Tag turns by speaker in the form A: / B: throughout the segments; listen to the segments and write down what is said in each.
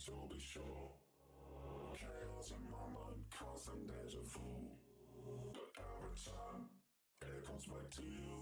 A: To be sure, chaos in my mind, constant deja vu. But every time it comes back to you.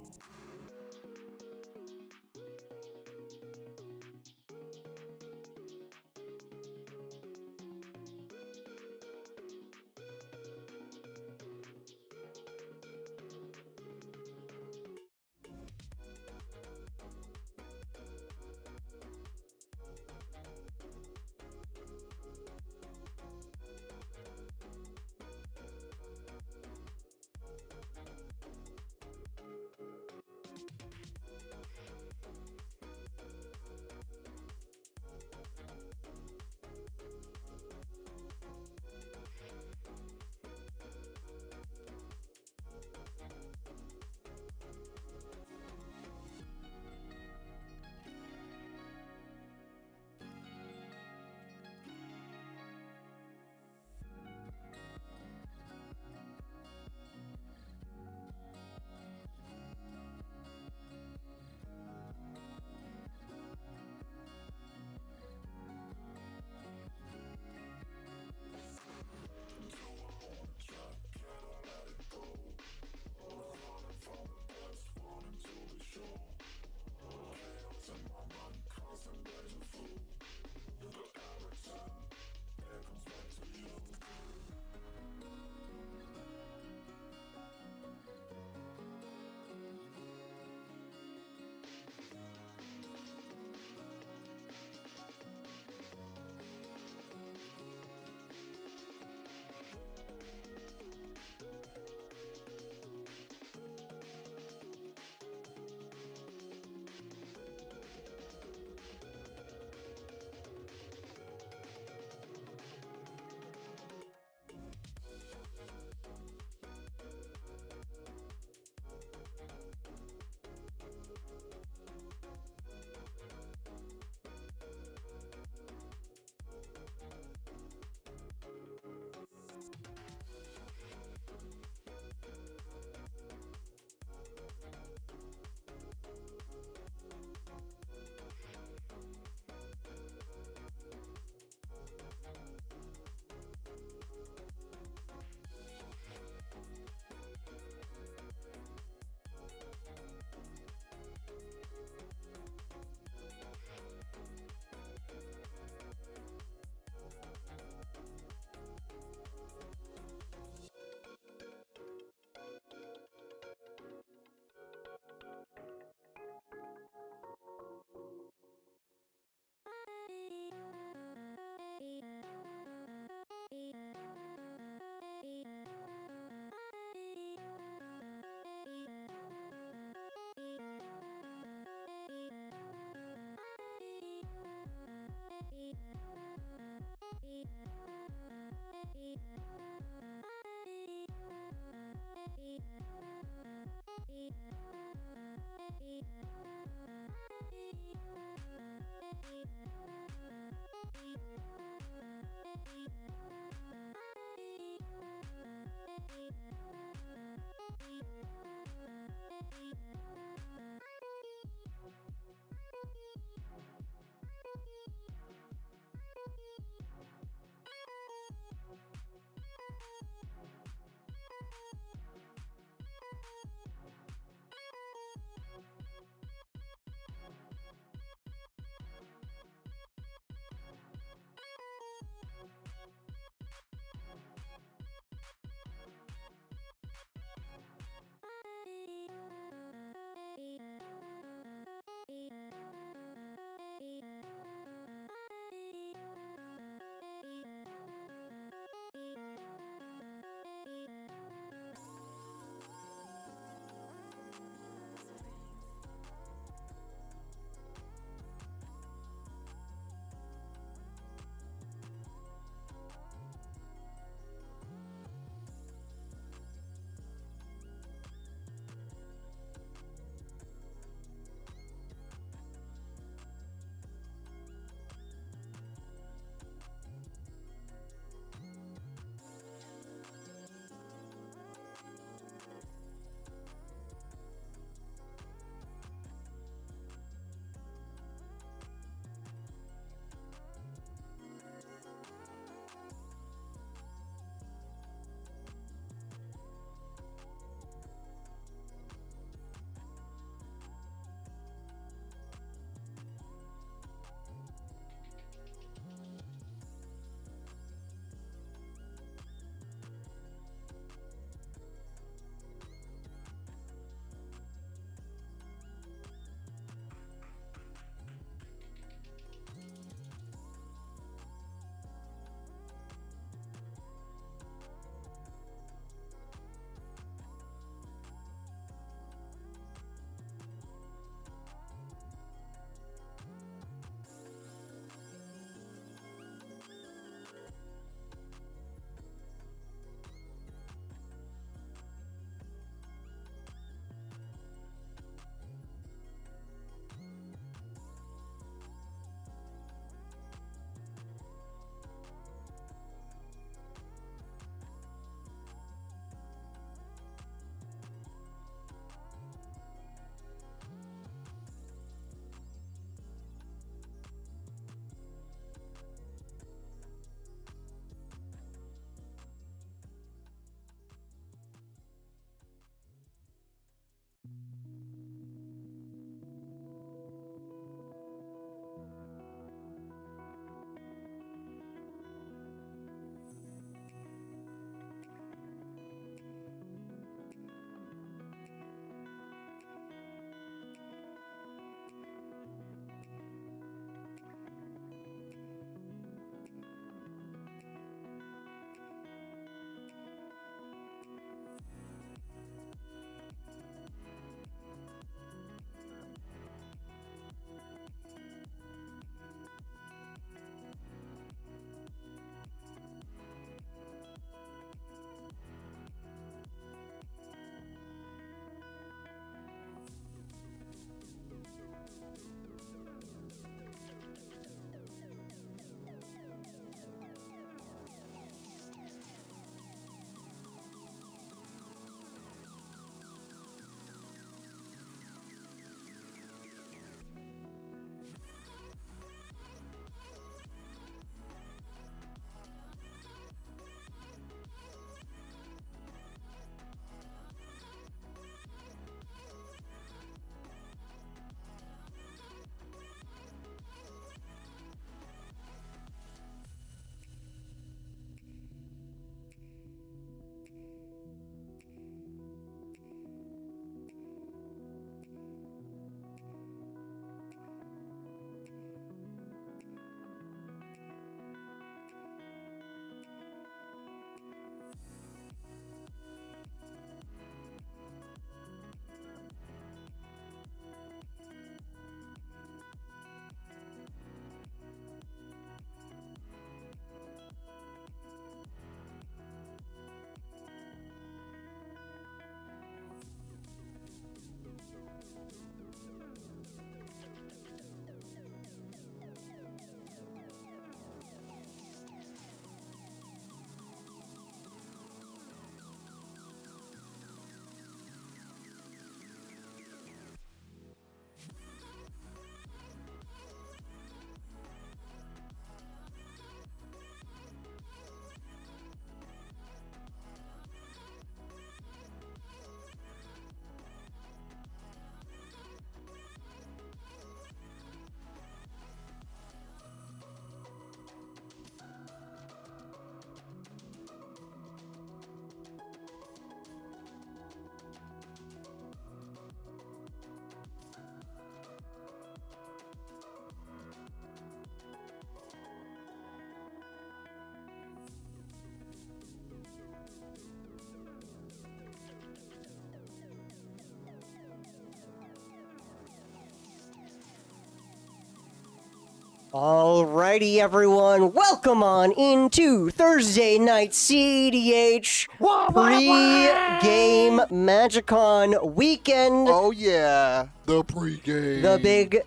B: Alrighty, everyone, welcome on into Thursday night CEDH pre-game MAGICCON weekend.
C: Oh yeah, the pre-game.
B: The big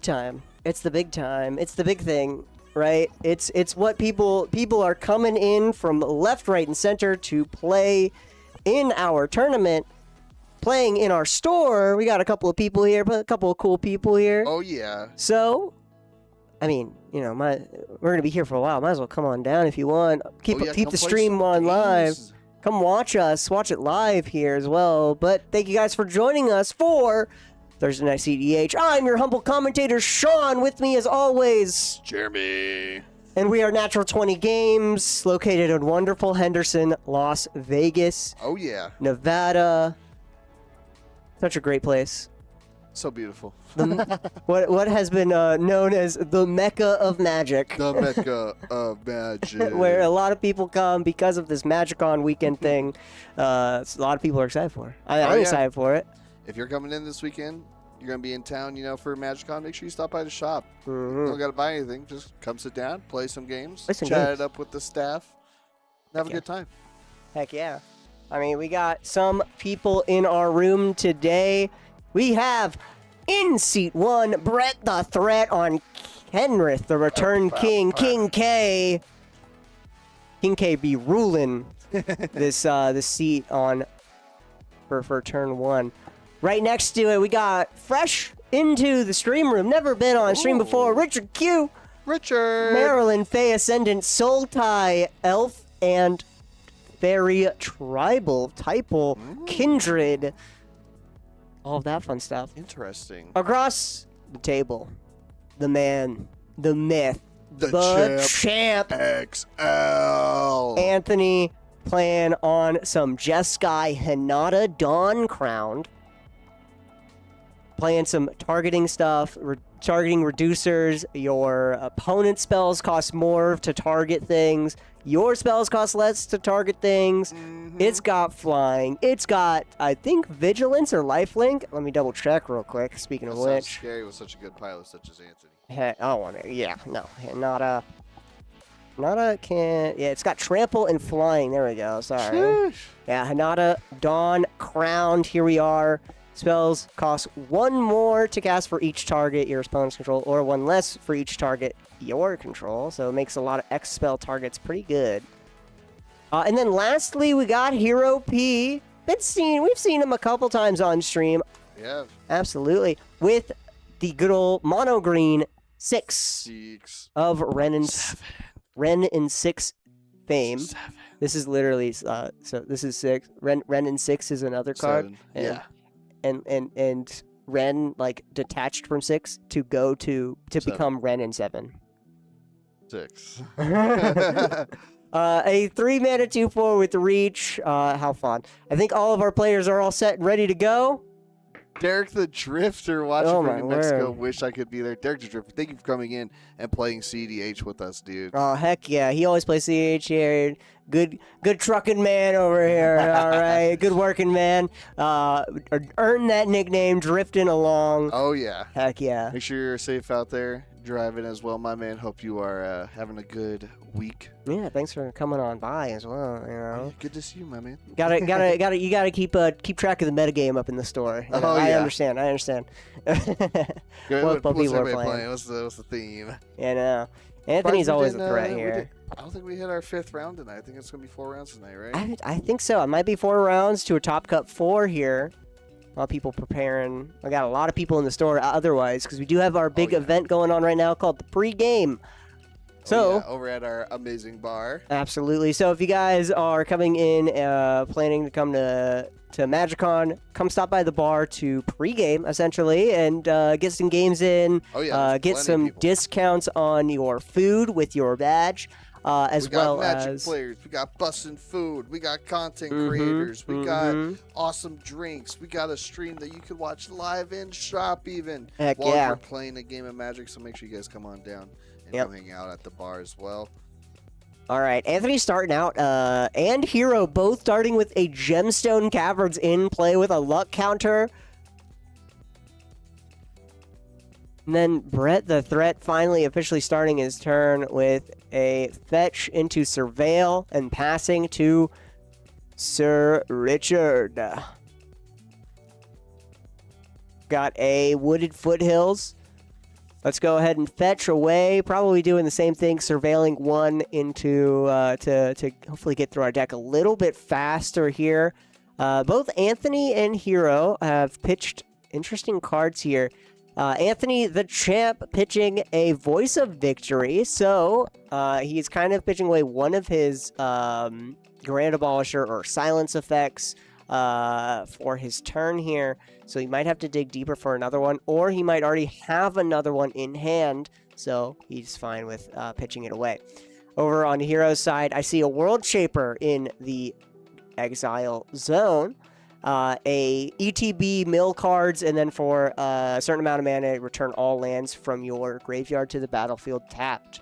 B: time. It's the big time. It's the big thing, right? It's what people are coming in from left, right, and center to play in our tournament. Playing in our store, we got a couple of people here, but a couple of cool people here.
C: Oh yeah.
B: So, I mean, you know, we're gonna be here for a while. Might as well come on down if you want. Keep the stream on live. Come watch us. Watch it live here as well. But thank you guys for joining us for Thursday Night CEDH. I'm your humble commentator, Sean. With me as always,
C: Jeremy.
B: And we are Natural 20 Games, located in wonderful Henderson, Las Vegas.
C: Oh yeah.
B: Nevada. Such a great place.
C: So beautiful.
B: What has been known as the Mecca of Magic.
C: The Mecca of Magic.
B: Where a lot of people come because of this MAGICCON weekend thing. A lot of people are excited for it. I'm excited for it.
C: If you're coming in this weekend, you're going to be in town, you know, for MAGICCON, make sure you stop by the shop.
B: Mm-hmm.
C: You don't got to buy anything. Just come sit down, play some games,
B: Chat
C: it up with the staff, and have a good time.
B: Heck yeah. I mean, we got some people in our room today. We have, in seat 1, Brett the Threat on Kenrith, the Return King. King K. King K be ruling this seat on for turn 1. Right next to it, we got fresh into the stream room. Never been on stream before. Richard Q. Maryland Fey Ascendant, Sultai Elf, and Fairy Tribal, Typal, Kindred. All of that fun stuff.
C: Interesting.
B: Across the table, the man, the myth, the champ,
C: XL.
B: Anthony, playing on some Jeskai Hinata Dawn Crowned. Playing some targeting stuff, targeting reducers. Your opponent's spells cost more to target things. Your spells cost less to target things.
C: Mm-hmm.
B: It's got flying. It's got, I think, vigilance or lifelink. Let me double check real quick. Speaking of
C: That
B: which,
C: sounds scary with such a good pilot such as Anthony.
B: heck, I don't want to. Yeah, no, Hinata can't. Yeah, it's got trample and flying. There we go. Sorry.
C: Sheesh.
B: Yeah, Hinata Dawn Crowned. Here we are. Spells cost 1 more to cast for each target your opponent's control, or 1 less for each target your control. So it makes a lot of X spell targets pretty good. And then lastly, we got Hero P. We've seen him a couple times on stream.
C: Yeah.
B: Absolutely. With the good old mono green 6 of Ren and 6 fame.
C: 7.
B: This is literally so this is 6. Ren and 6 is another card.
C: 7. Yeah.
B: And Ren like detached from 6 to go to 7. Become Ren and 7.
C: 6.
B: A 3-mana 2/4 with reach. How fun! I think all of our players are all set and ready to go.
C: Derek the Drifter watching
B: Oh,
C: from
B: my
C: New Mexico.
B: word.
C: Wish I could be there. Derek the Drifter, thank you for coming in and playing CEDH with us, dude.
B: Oh heck yeah! He always plays CH here. Good trucking man over here. All right, good working man. Earned that nickname, drifting along.
C: Oh yeah.
B: Heck yeah!
C: Make sure you're safe out there driving as well, my man. Hope you are having a good week.
B: Yeah, thanks for coming on by as well. You know,
C: Yeah, good to see you, my man.
B: you gotta keep track of the metagame up in the store. You know,
C: Oh, yeah.
B: I understand. What
C: What's
B: people are
C: everybody
B: playing.
C: What's the theme?
B: You know, Anthony's
C: But we
B: always a
C: didn't,
B: threat
C: we
B: here.
C: did- I don't think we hit our 5th round tonight. I think it's gonna be 4 rounds tonight, right?
B: I think so. It might be 4 rounds to a top cut 4 here. A lot of people preparing. I got a lot of people in the store otherwise because we do have our big event going on right now called the pre-game. So
C: yeah, over at our amazing bar.
B: absolutely. So if you guys are coming in, planning to come to MAGICCON, come stop by the bar to pre-game essentially and get some games in.
C: Oh yeah,
B: Get some discounts on your food with your badge. As well
C: we got Magic
B: as
C: players, we got bussin' food, we got content
B: Mhm,
C: creators, we got
B: mhm.
C: awesome drinks, we got a stream that you could watch live in shop even
B: Heck
C: while
B: yeah.
C: we're playing a game of Magic. So make sure you guys come on down and
B: Yep.
C: come hang out at the bar as well.
B: All right, Anthony's starting out, and Hero both starting with a Gemstone Caverns in play with a luck counter. And then Brett the Threat finally officially starting his turn with a fetch into Surveil and passing to Sir Richard. Got a Wooded Foothills. Let's go ahead and fetch away. Probably doing the same thing, surveilling one into to hopefully get through our deck a little bit faster here. Both Anthony and Hero have pitched interesting cards here. Anthony, the champ, pitching a Voice of Victory. So he's kind of pitching away one of his Grand Abolisher or Silence effects for his turn here. So he might have to dig deeper for another one, or he might already have another one in hand. So he's fine with pitching it away. Over on Hero's side, I see a World Shaper in the exile zone. A ETB mill cards, and then for a certain amount of mana, return all lands from your graveyard to the battlefield tapped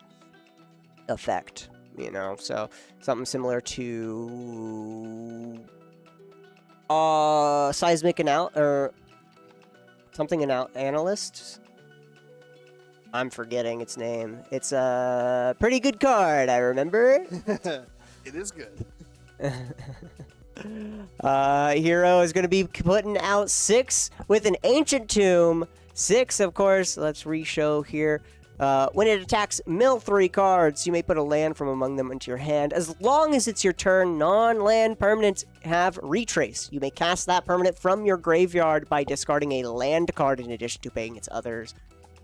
B: effect. You know, so something similar to seismic or something analyst. I'm forgetting its name. It's a pretty good card, I remember.
C: It is good.
B: Hero is going to be putting out 6 with an Ancient Tomb. 6, of course. Let's re-show here. When it attacks, mill 3 cards. You may put a land from among them into your hand. As long as it's your turn, non-land permanents have Retrace. You may cast that permanent from your graveyard by discarding a land card in addition to paying its other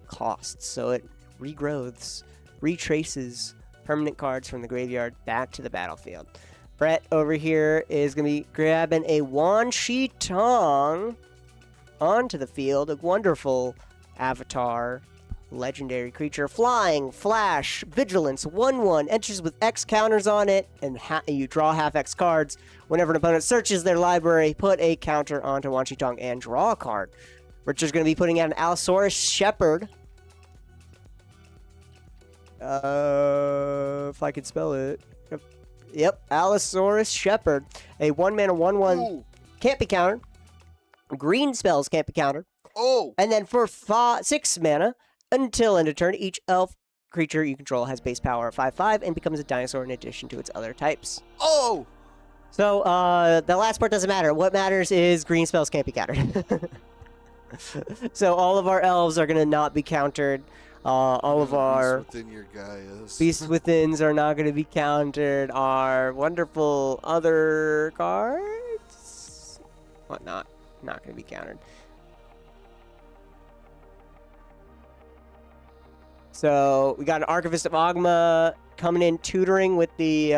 B: costs. So it regrowths, retraces permanent cards from the graveyard back to the battlefield. Brett over here is going to be grabbing a Wan Shi Tong onto the field. A wonderful avatar, legendary creature. Flying, flash, vigilance, 1/1. Enters with X counters on it, and you draw half X cards. Whenever an opponent searches their library, put a counter onto Wan Shi Tong and draw a card. Richard's going to be putting out an Allosaurus Shepherd. If I could spell it. Yep, Allosaurus Shepherd. A 1-mana 1/1
C: Ooh.
B: can't be countered. Green spells can't be countered.
C: Oh!
B: And then for 6 mana, until end of turn, each elf creature you control has base power of 5/5 and becomes a dinosaur in addition to its other types.
C: Oh!
B: So, the last part doesn't matter. What matters is green spells can't be countered. So all of our elves are going to not be countered. All of our
C: Beast Within your Gaias.
B: Beast Withins are not going to be countered. Our wonderful other cards, whatnot, not going to be countered. So we got an Archivist of Ogma coming in, tutoring with the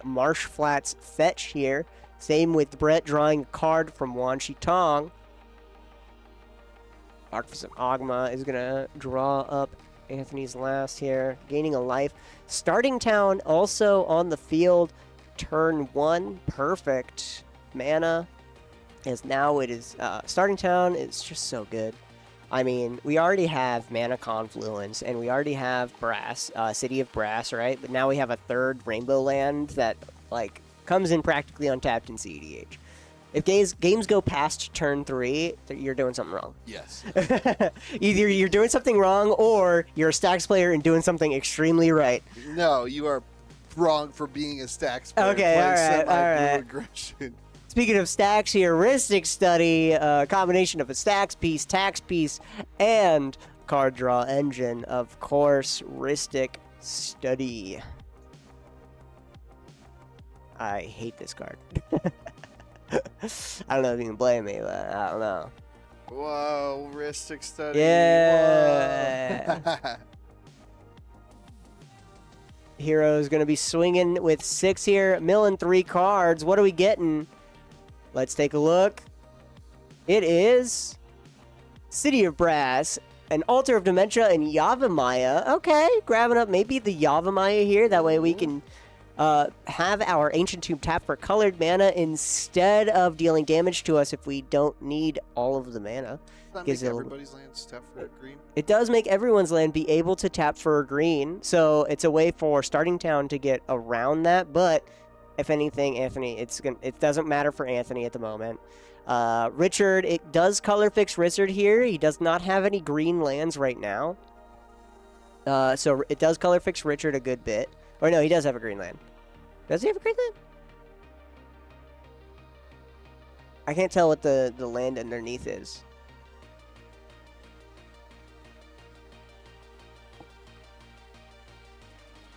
B: Marsh Flats fetch here. Same with Brett drawing a card from Wan Shi Tong. Archivist of Ogma is going to draw up Anthony's last here, gaining a life. Starting Town also on the field, turn 1, perfect mana. As now it is, Starting Town is just so good. I mean, we already have Mana Confluence, and we already have Brass, City of Brass, right? But now we have a third Rainbow Land that, like, comes in practically untapped in CEDH. If games go past turn 3, you're doing something wrong.
C: Yes.
B: Either you're doing something wrong, or you're a Stacks player and doing something extremely right.
C: No, you are wrong for being a Stacks player.
B: Okay, all right.
C: Aggression.
B: Speaking of Stacks, heuristic study, a combination of a Stacks piece, tax piece, and card draw engine. Of course, heuristic study. I hate this card. I don't know if you can blame me, but I don't know.
C: Whoa, heuristic study.
B: Yeah.
C: Whoa.
B: Hero's going to be swinging with 6 here, milling 3 cards. What are we getting? Let's take a look. It is City of Brass, an Altar of Dementia, and Yavimaya. Okay, grabbing up maybe the Yavimaya here. That way we can have our Ancient Tomb tap for colored mana instead of dealing damage to us if we don't need all of the mana.
C: That
B: Gives
C: make
B: it a-
C: everybody's lands tap for green?
B: It does make everyone's land be able to tap for a green, so it's a way for Starting Town to get around that, but If anything, Anthony, it doesn't matter for Anthony at the moment. Richard, it does color fix Richard here. He does not have any green lands right now. So it does color fix Richard a good bit. Or no, he does have a green land. Does he have a green land? I can't tell what the land underneath is.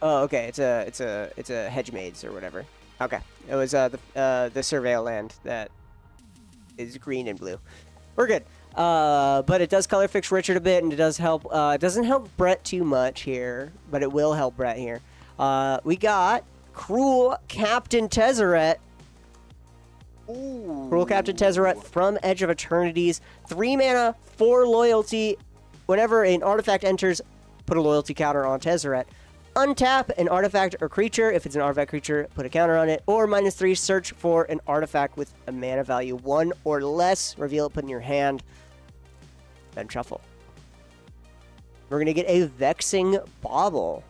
B: Oh, okay. It's a hedge maze or whatever. Okay, it was the surveil land that is green and blue. We're good. But it does color fix Richard a bit, and it does help. It doesn't help Brett too much here, but it will help Brett here. We got Cruel Captain Tezzeret.
C: Ooh.
B: Cruel Captain Tezzeret from Edge of Eternities. 3 mana, 4 loyalty. Whenever an artifact enters, put a loyalty counter on Tezzeret. Untap an artifact or creature. If it's an artifact creature, put a counter on it. Or -3, search for an artifact with a mana value 1 or less. Reveal it, put in your hand. Then shuffle. We're going to get a Vexing Bauble.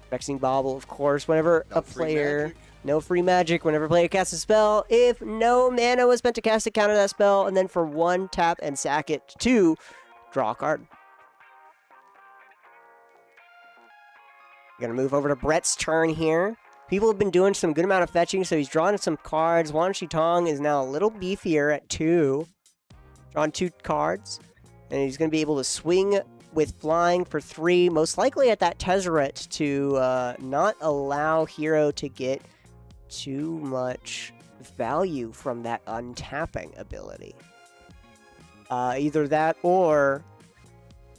B: Vexing Bauble, of course, whenever a player... No free magic. Whenever a player casts a spell, if no mana was spent to cast it, counter that spell, and then for 1, tap and sack it. 2, draw a card. We're going to move over to Brett's turn here. People have been doing some good amount of fetching, so he's drawn some cards. Wan Shi Tong is now a little beefier at 2. Drawn 2 cards. And he's going to be able to swing with flying for 3. Most likely at that Tezzeret to not allow Hero to get too much value from that untapping ability. Either that or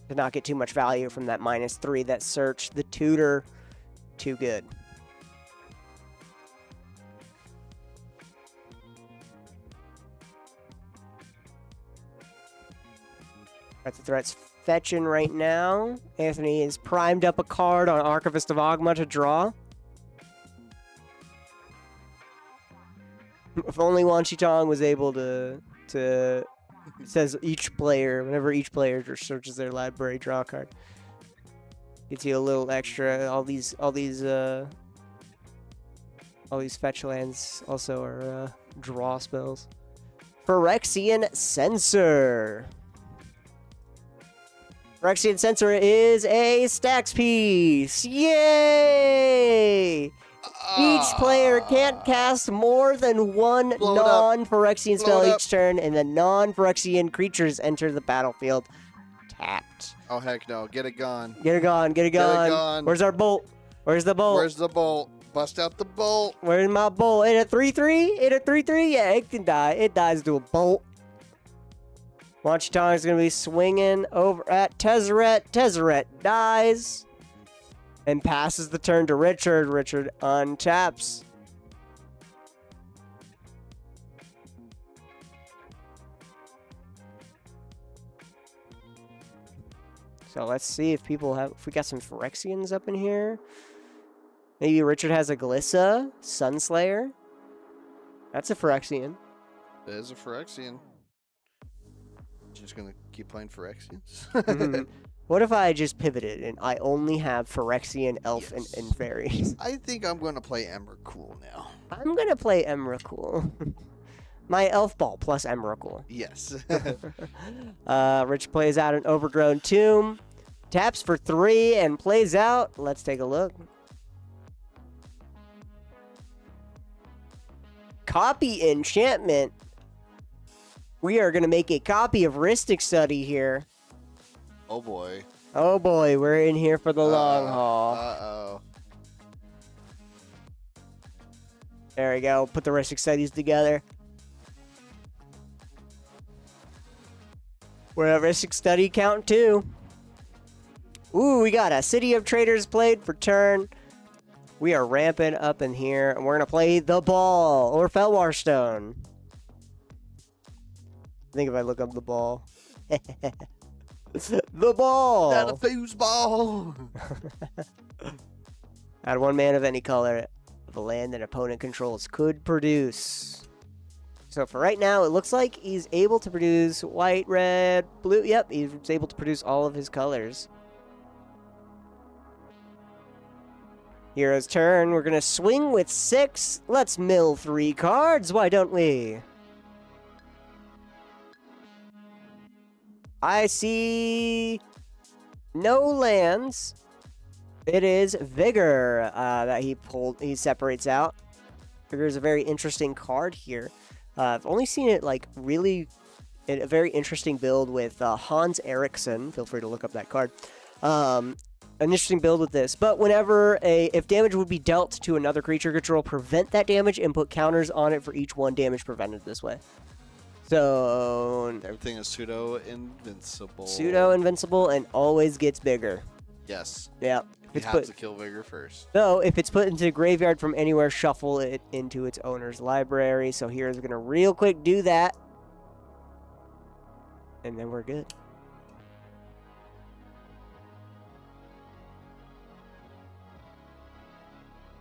B: to not get too much value from that -3, that search, the tutor, too good. That's the threat's fetching right now. Anthony is primed up a card on Archivist of Ogma to draw. If only Wan Shi Tong was able to it says each player, whenever each player searches their library, draw a card. Gets you a little extra. All these fetch lands also are draw spells. Phyrexian Censor. Phyrexian Censor is a stacks piece. Yay! Each player can't cast more than one non-Phyrexian spell each turn, and the non-Phyrexian creatures enter the battlefield tapped.
C: Oh, heck no. Get it gone.
B: Get it gone. Get it gone.
C: gone.
B: Where's our bolt? Where's the bolt?
C: Where's the bolt? Bust out the bolt.
B: Where's my bolt? In a 3/3? In a 3/3? Yeah, it can die. It dies to a bolt. Wan Shi Tong is going to be swinging over at Tezzeret. Tezzeret dies. And passes the turn to Richard. Richard untaps. So let's see if we got some Phyrexians up in here. Maybe Richard has a Glissa, Sunslayer. That's a Phyrexian.
C: That is a Phyrexian. Just gonna keep playing Phyrexians.
B: What if I just pivoted and I only have Phyrexian, Elf,
C: Yes.
B: and Fairy?
C: I think I'm gonna play Emrakul now.
B: I'm gonna play Emrakul. My Elf Ball plus Emrakul.
C: Yes.
B: Rich plays out an Overgrown Tomb. Taps for 3 and plays out. Let's take a look. Copy enchantment. We are going to make a copy of Rhystic Study here.
C: Oh boy.
B: Oh boy, we're in here for the long haul.
C: Uh-oh.
B: There we go. Put the Rhystic Studies together. We're at Rhystic Study count 2. Ooh, we got a City of Traders played for turn. We are ramping up in here, and we're going to play the ball, or Felwar Stone. I think if I look up the ball. The ball!
C: Not a foosball!
B: Add 1 mana of any color of a land that opponent controls could produce. So for right now, it looks like he's able to produce white, red, blue. Yep, he's able to produce all of his colors. He Hero's turn. We're going to swing with 6. Let's mill 3 cards. Why don't we? I see no lands. It is Vigor that he separates out. Vigor is a very interesting card here. I've only seen it like really in a very interesting build with Hans Eriksson. Feel free to look up that card. An interesting build with this. But whenever if damage would be dealt to another creature control, prevent that damage and put counters on it for each 1 damage prevented this way. So
C: Everything is pseudo-invincible.
B: Pseudo-invincible and always gets bigger.
C: Yes.
B: Yeah.
C: You have to kill Vigor first.
B: So, if it's put into the graveyard from anywhere, shuffle it into its owner's library. So, here's going to real quick do that. And then we're good.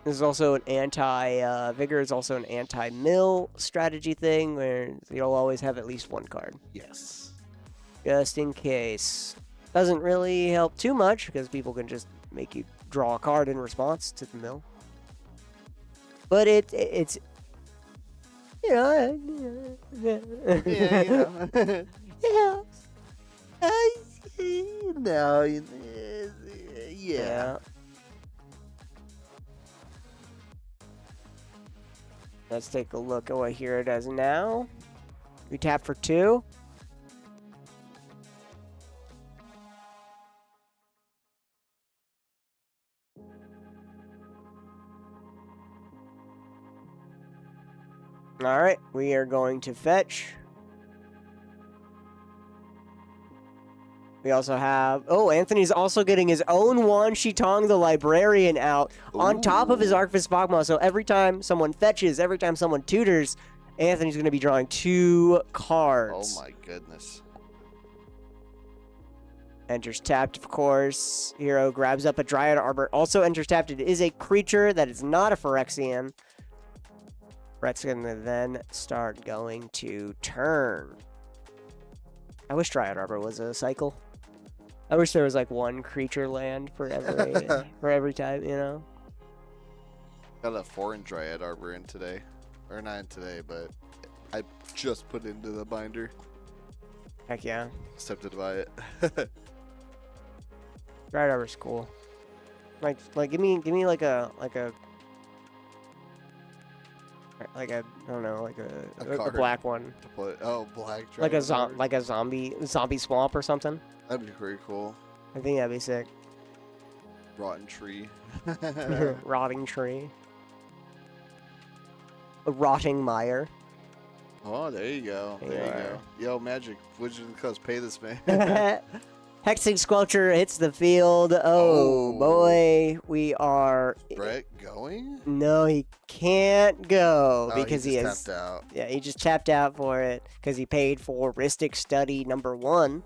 B: This is also an Vigor is also an anti-mill strategy thing where you'll always have at least 1 card.
C: Yes.
B: Just in case. Doesn't really help too much because people can just make you draw a card in response to the mill. But it's you know
C: yeah. No, yeah.
B: Let's take a look at what here it does now. We tap for 2. All right, we are going to fetch. We also have... Oh, Anthony's also getting his own Wan Shitong the Librarian out on top of his Archivist Fogma. So every time someone fetches, every time someone tutors, Anthony's going to be drawing 2 cards.
C: Oh my goodness.
B: Enters tapped, of course. Hero grabs up a Dryad Arbor. Also enters tapped. It is a creature that is not a Phyrexian. Brett's going to then start going to turn. I wish Dryad Arbor was a cycle. I wish there was like 1 creature land for every for every time, you know.
C: Got a foreign Dryad Arbor in today, or not in today, but I just put it into the binder.
B: Heck yeah,
C: Stepped to buy it.
B: Dryad Arbor's cool. Like give me like a I don't know, like a black one.
C: To put, black Dryad
B: Like a
C: Arbor.
B: like a zombie swamp or something.
C: That'd be pretty cool.
B: I think that'd be sick.
C: Rotten tree.
B: Rotting tree. A rotting mire.
C: Oh, there you go. There you go. Yo, Magic, Wizards of the Coast, pay this man.
B: Hexing Squelcher hits the field. Oh, boy. We are...
C: Brett going?
B: No, he can't go because
C: he
B: is
C: tapped out.
B: Yeah, he just tapped out for it because he paid for Rhystic Study number 1.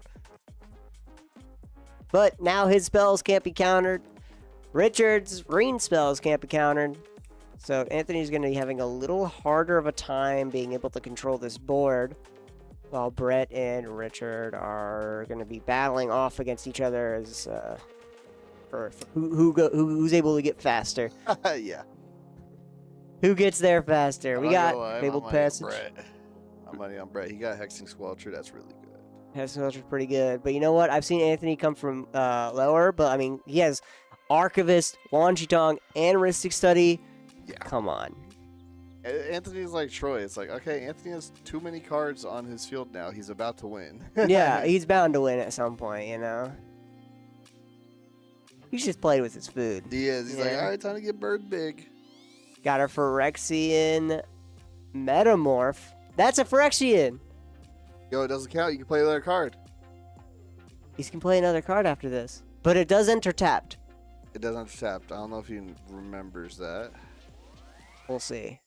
B: But now his spells can't be countered. Richard's green spells can't be countered. So Anthony's going to be having a little harder of a time being able to control this board, while Brett and Richard are going to be battling off against each other as for who's able to get faster.
C: Yeah.
B: Who gets there faster? We got Fabled Passage.
C: I'm money on Brett. He got Hexing Squelcher. That's really good.
B: Hexing Squelcher's pretty good. But you know what? I've seen Anthony come from lower, but I mean, he has Archivist, Wan Shitong, and Rhystic Study.
C: Yeah.
B: Come on.
C: Anthony's like Troy. It's like, okay, Anthony has too many cards on his field now. He's about to win.
B: Yeah, he's bound to win at some point, you know? He's just played with his food.
C: He is. He's like, all right, time to get bird big.
B: Got a Phyrexian Metamorph. That's a Phyrexian!
C: Yo, it doesn't count. You can play another card.
B: He can play another card after this. But it does enter tapped.
C: It doesn't have tapped. I don't know if he remembers that.
B: We'll see.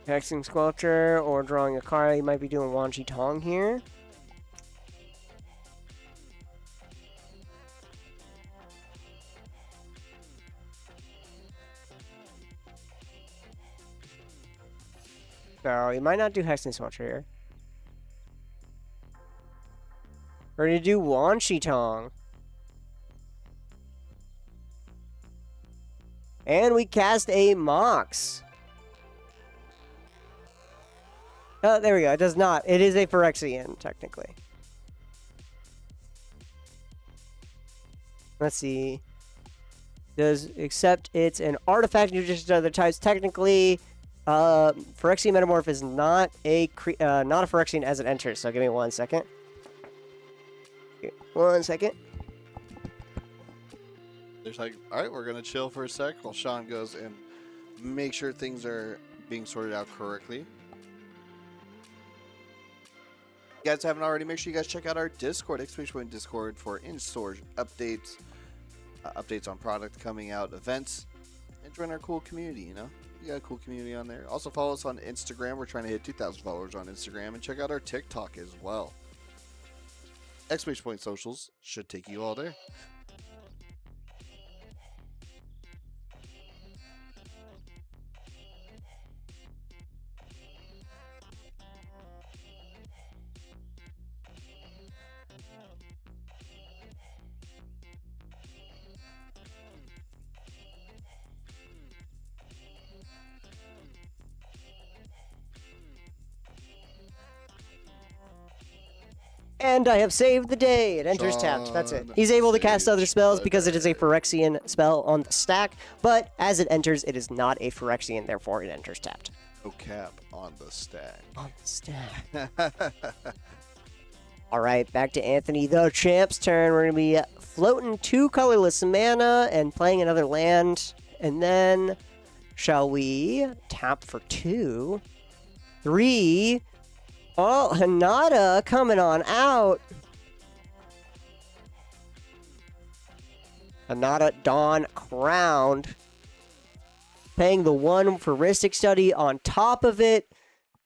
B: Hexing Squelcher or drawing a card. He might be doing Wan Shitong here. So he might not do Hexing Smelter here. We're gonna do Wan Shi Tong. And we cast a Mox. Oh, there we go. It does not. It is a Phyrexian, technically. Let's see. Does accept it's an artifact in addition to other types. Technically, Phyrexian Metamorph is not a Phyrexian as it enters. So give me 1 second. Okay, 1 second.
C: There's like, all right, we're gonna chill for a sec while Sean goes and make sure things are being sorted out correctly. If you guys haven't already, make sure you guys check out our Discord, exclamation Discord, for in-store updates, updates on product coming out, events, and join our cool community. You know, we got a cool community on there. Also follow us on Instagram. We're trying to hit 2,000 followers on Instagram, and check out our TikTok as well. Exclamation point socials should take you all there.
B: And I have saved the day. It enters tapped. That's it. He's able to cast other spells because it is a Phyrexian spell on the stack, but as it enters, it is not a Phyrexian, therefore it enters tapped.
C: No cap on the stack.
B: On the stack. All right, back to Anthony the Champ's turn. We're going to be floating 2 colorless mana and playing another land. And then, shall we tap for 2? 3. Oh, Hanada coming on out. Hanada Dawn Crowned. Paying the 1 for Rhystic Study on top of it.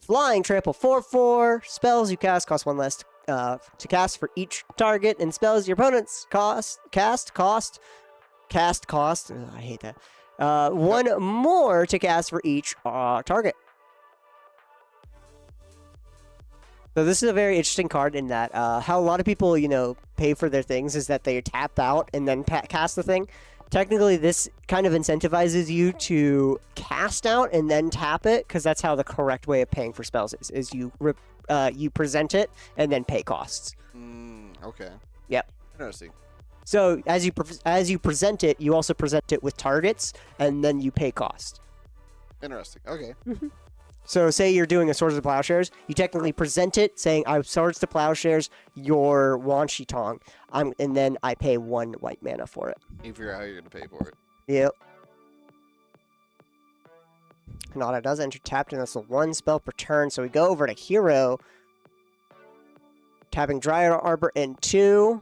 B: Flying Trample 4/4. Spells you cast cost 1 less to cast for each target. And spells your opponents cast cost. Ugh, I hate that. 1 more to cast for each target. So this is a very interesting card in that how a lot of people, you know, pay for their things is that they tap out and then cast the thing. Technically, this kind of incentivizes you to cast out and then tap it, because that's how the correct way of paying for spells is you present it and then pay costs.
C: Okay.
B: Yep.
C: Interesting.
B: So as you present it, you also present it with targets, and then you pay cost.
C: Interesting. Okay.
B: So say you're doing a Swords to Plowshares, you technically present it saying, I have Swords to Plowshares, your Wan Shi Tong, and then I pay 1 white mana for it.
C: You figure out how you're going to pay for it.
B: Yep. Hanada does enter tapped, and that's a 1 spell per turn, so we go over to Hero. Tapping Dryad Arbor in 2.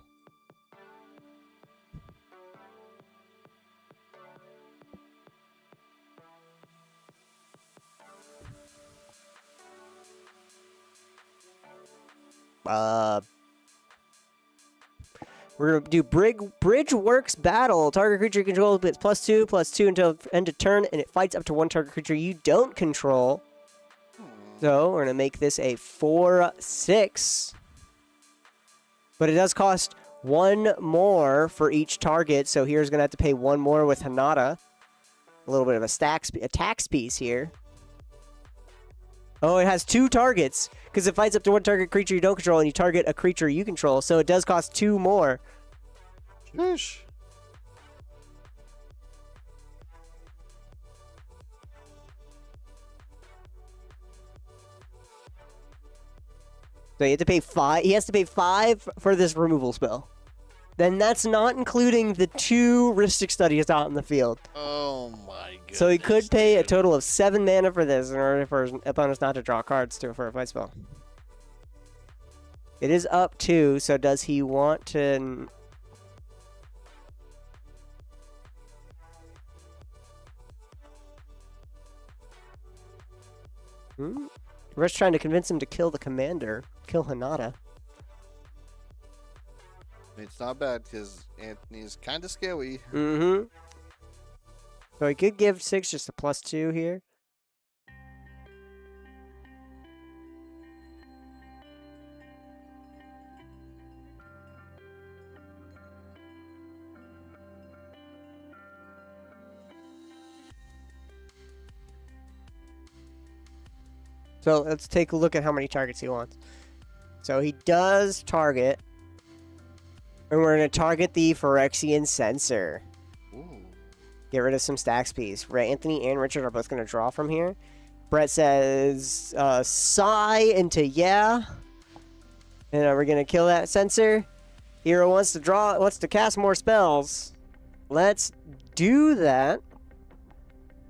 B: We're going to do Bridge Works Battle. Target creature you control gets +2/+2 until end of turn, and it fights up to 1 target creature you don't control. So we're going to make this a 4/6. But it does cost 1 more for each target, so here's going to have to pay 1 more with Hanada. A little bit of a tax piece here. Oh, it has 2 targets, because it fights up to 1 target creature you don't control, and you target a creature you control, so it does cost 2 more.
C: Sheesh.
B: So you have to pay 5. He has to pay 5 for this removal spell. Then that's not including the 2 Rhystic Studies out in the field.
C: Oh my god.
B: So he could pay a total of 7 mana for this in order for his opponents not to draw cards for a fight spell. It is up 2, so does he want to... We're just trying to convince him to kill the commander. Kill Hanada.
C: It's not bad, because Anthony's kind of scary.
B: So he could give 6 just a +2 here. So let's take a look at how many targets he wants. So he does target. And we're going to target the Phyrexian Sensor.
C: Ooh.
B: Get rid of some stacks piece. Anthony and Richard are both going to draw from here. Brett says, sigh into yeah. And we're going to kill that sensor. Hero wants to cast more spells. Let's do that.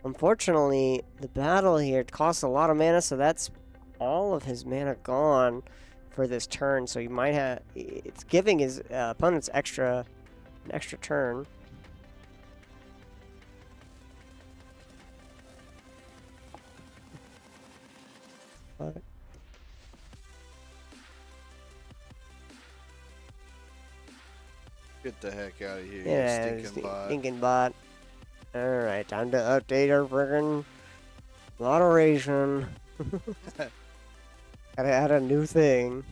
B: Unfortunately, the battle here costs a lot of mana, so that's all of his mana gone for this turn. So he might have... It's giving his opponents an extra turn. What?
C: Get the heck out of here,
B: Yeah,
C: you stinking bot.
B: stinking bot. Alright, time to update our friggin' moderation. Gotta add a new thing.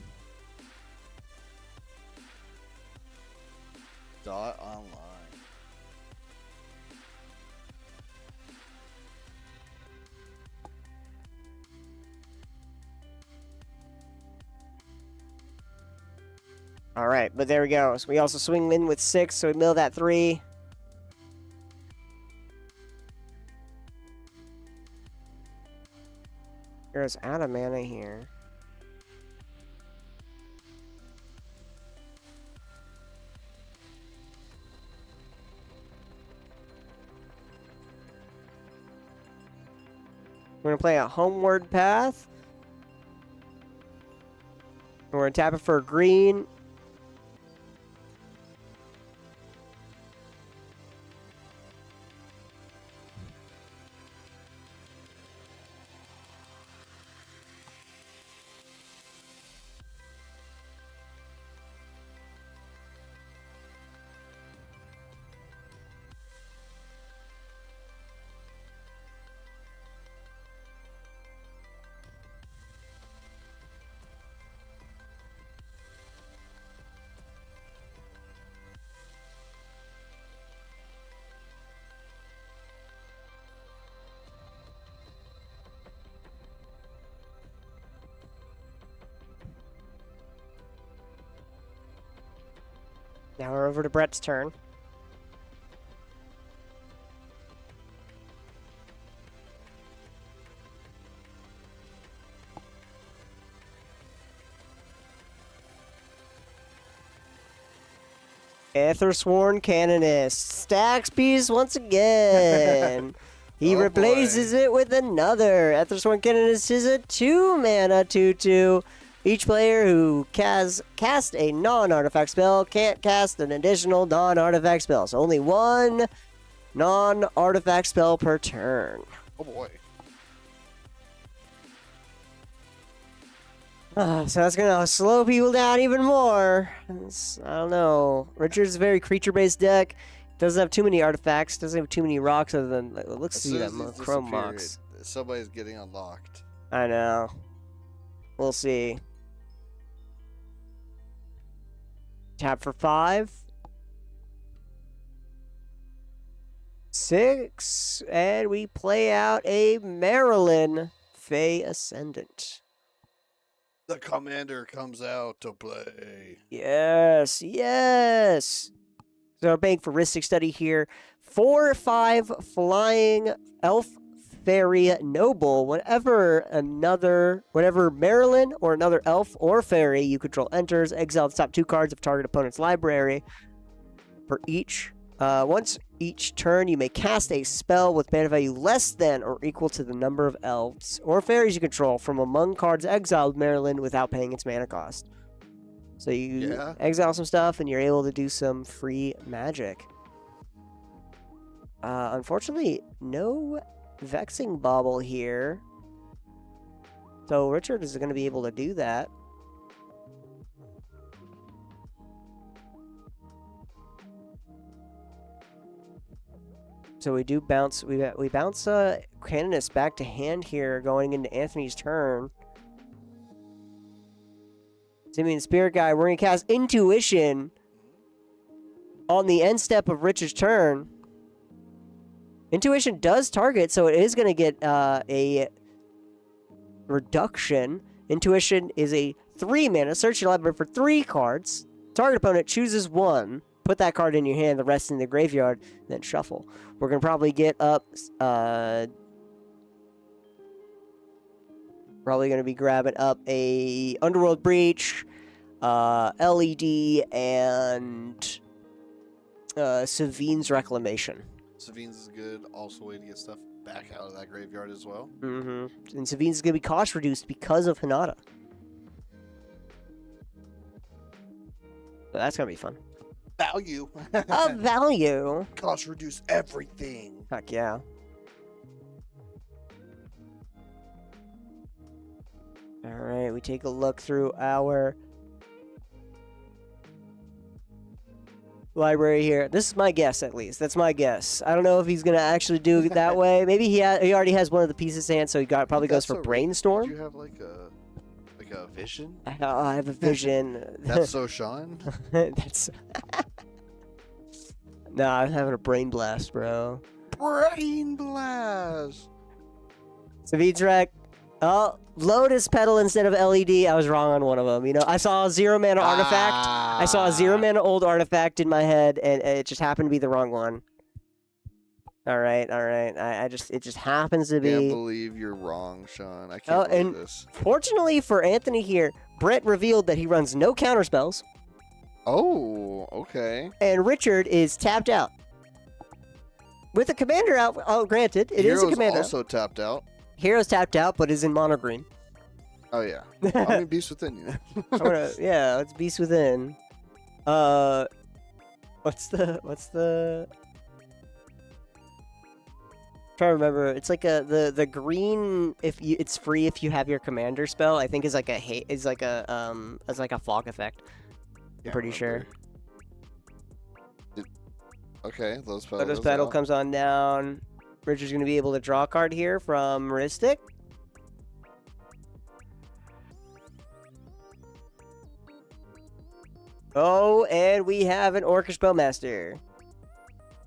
C: Dot online.
B: Alright, but there we go. So we also swing in with 6, so we mill that 3. Here's out of mana here. We're going to play a Homeward Path. We're going to tap it for a green. Now we're over to Brett's turn. Aethersworn Canonist stacks piece once again. He
C: Oh,
B: replaces it with another. Aethersworn Canonist is a 2-mana 2/2. Each player who cast a non-artifact spell can't cast an additional non-artifact spell. So only one non-artifact spell per turn.
C: Oh boy.
B: So that's going to slow people down even more. I don't know. Richard's a very creature-based deck. Doesn't have too many artifacts. Doesn't have too many rocks other than... Let's see that Chrome Mox.
C: Somebody's getting unlocked.
B: I know. We'll see. Tap for 5. 6. And we play out a Marilyn Fey Ascendant.
C: The commander comes out to play.
B: Yes, yes. So our bank for Ristic Study here. 4/5 flying elf fairy noble. Whenever Marilyn or another elf or fairy you control enters, exile the top 2 cards of target opponent's library. For each. Once each turn, you may cast a spell with mana value less than or equal to the number of elves or fairies you control from among cards exiled Marilyn without paying its mana cost. So you exile some stuff and you're able to do some free magic. Unfortunately, no Vexing Bauble here. So Richard is going to be able to do that. So we do bounce. We bounce Canonist back to hand here, going into Anthony's turn. Simeon Spirit Guide. We're gonna cast Intuition on the end step of Rich's turn. Intuition does target, so it is gonna get a Reduction. Intuition is a 3 mana. Search your library for 3 cards. Target opponent chooses 1. Put that card in your hand, the rest in the graveyard, then shuffle. We're going to probably get up... probably going to be grabbing up a Underworld Breach, LED, and Savine's Reclamation.
C: Savine's is good. Also a way to get stuff back out of that graveyard as well.
B: Mm-hmm. And Savine's is going to be cost reduced because of Hinata. So that's going to be fun.
C: Value.
B: A value.
C: Cost reduce everything.
B: Heck yeah. Alright, we take a look through our library here. This is my guess, at least. That's my guess. I don't know if he's going to actually do it that way. Maybe he already has one of the pieces in hand, so he probably goes for Brainstorm.
C: Do you have like a vision?
B: I have a vision.
C: That's so Sean.
B: That's... Nah, I'm having a brain blast, bro.
C: Brain blast!
B: Savine's Rec. Oh, Lotus Petal instead of LED. I was wrong on one of them. You know, I saw a 0 mana artifact. I saw a 0 mana old artifact in my head, and it just happened to be the wrong one. All right. It just happens to be.
C: I can't believe you're wrong, Sean. I can't believe this.
B: Fortunately for Anthony here, Brett revealed that he runs no counterspells.
C: Oh, okay.
B: And Richard is tapped out. With a commander out, oh, granted, it is a commander.
C: Also tapped out.
B: Hero's tapped out, but is in mono green.
C: Oh yeah, I mean Beast Within you.
B: Yeah, it's Beast Within. What's the? I'm trying to remember. It's like the green. It's free if you have your commander spell. I think is like a fog effect. I'm pretty sure.
C: Okay, Lotus Petal.
B: Lotus Petal comes on down. Richard's going to be able to draw a card here from Ristic. Oh, and we have an Orcish Bowmaster.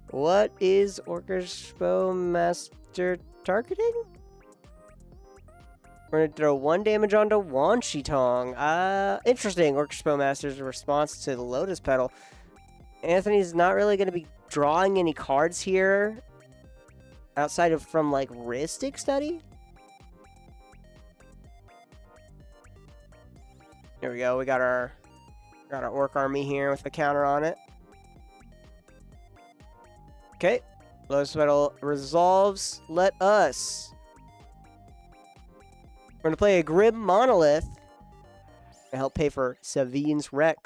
B: What is Orcish Bowmaster targeting? We're going to throw 1 damage onto Wan Shi Tong. Interesting. Orcish Bowmaster's response to the Lotus Petal. Anthony's not really going to be drawing any cards here. Outside of from, like, Ristic Study? Here we go. We got our Orc Army here with the counter on it. Okay. Lotus Petal resolves. Let us. We're going to play a Grim Monolith to help pay for Savine's Rec.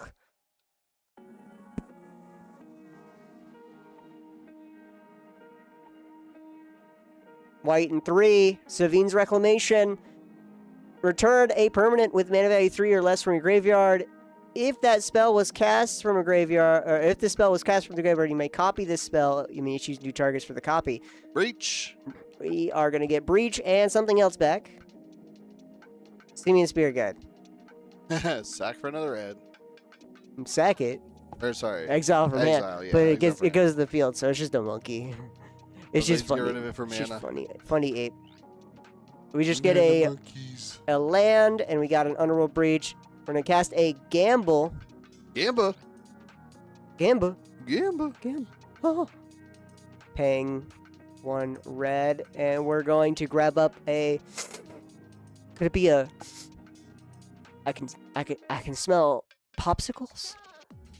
B: White and 3, Savine's Reclamation. Return a permanent with mana value 3 or less from your graveyard. If that spell was cast from a graveyard, or if the spell was cast from the graveyard, you may copy this spell. You may choose new targets for the copy.
C: Breach.
B: We are going to get Breach and something else back. Steamy and Spirit Guide.
C: Sack for another red.
B: Sack it.
C: Or sorry.
B: Exile from hand.
C: Yeah,
B: but it goes to the field, so it's just a monkey. It's just funny.
C: Get rid of it for mana.
B: It's just funny ape. We just get a land, and we got an Underworld Breach. We're gonna cast a Gamble.
C: Gamba.
B: Oh. Paying 1 red, and we're going to grab up a. Could it be a? I can smell popsicles.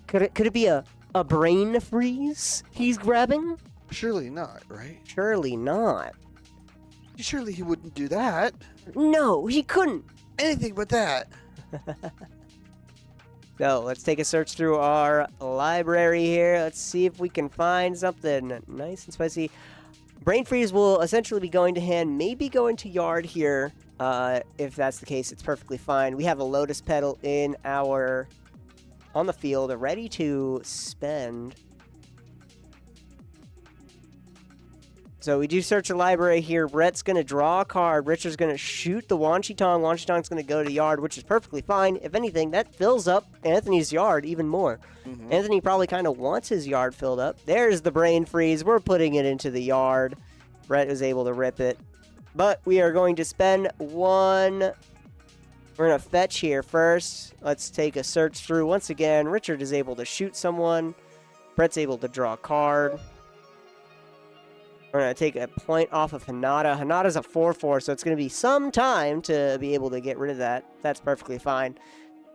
B: Could it be a brain freeze? He's grabbing.
C: Surely not, right?
B: Surely not.
C: Surely he wouldn't do that.
B: No, he couldn't.
C: Anything but that.
B: So, let's take a search through our library here. Let's see if we can find something nice and spicy. Brain Freeze will essentially be going to hand, maybe going to yard here. If that's the case, it's perfectly fine. We have a Lotus Petal on the field, ready to spend. So we do search the library here. Brett's going to draw a card. Richard's going to shoot the Wan Shi Tong. Wan Shi Tong's going to go to yard, which is perfectly fine. If anything, that fills up Anthony's yard even more. Mm-hmm. Anthony probably kind of wants his yard filled up. There's the Brain Freeze. We're putting it into the yard. Brett was able to rip it. But we are going to spend one. We're going to fetch here first. Let's take a search through. Once again, Richard is able to shoot someone. Brett's able to draw a card. We're going to take a point off of Hinata. Hinata's a 4/4, so it's going to be some time to be able to get rid of that. That's perfectly fine.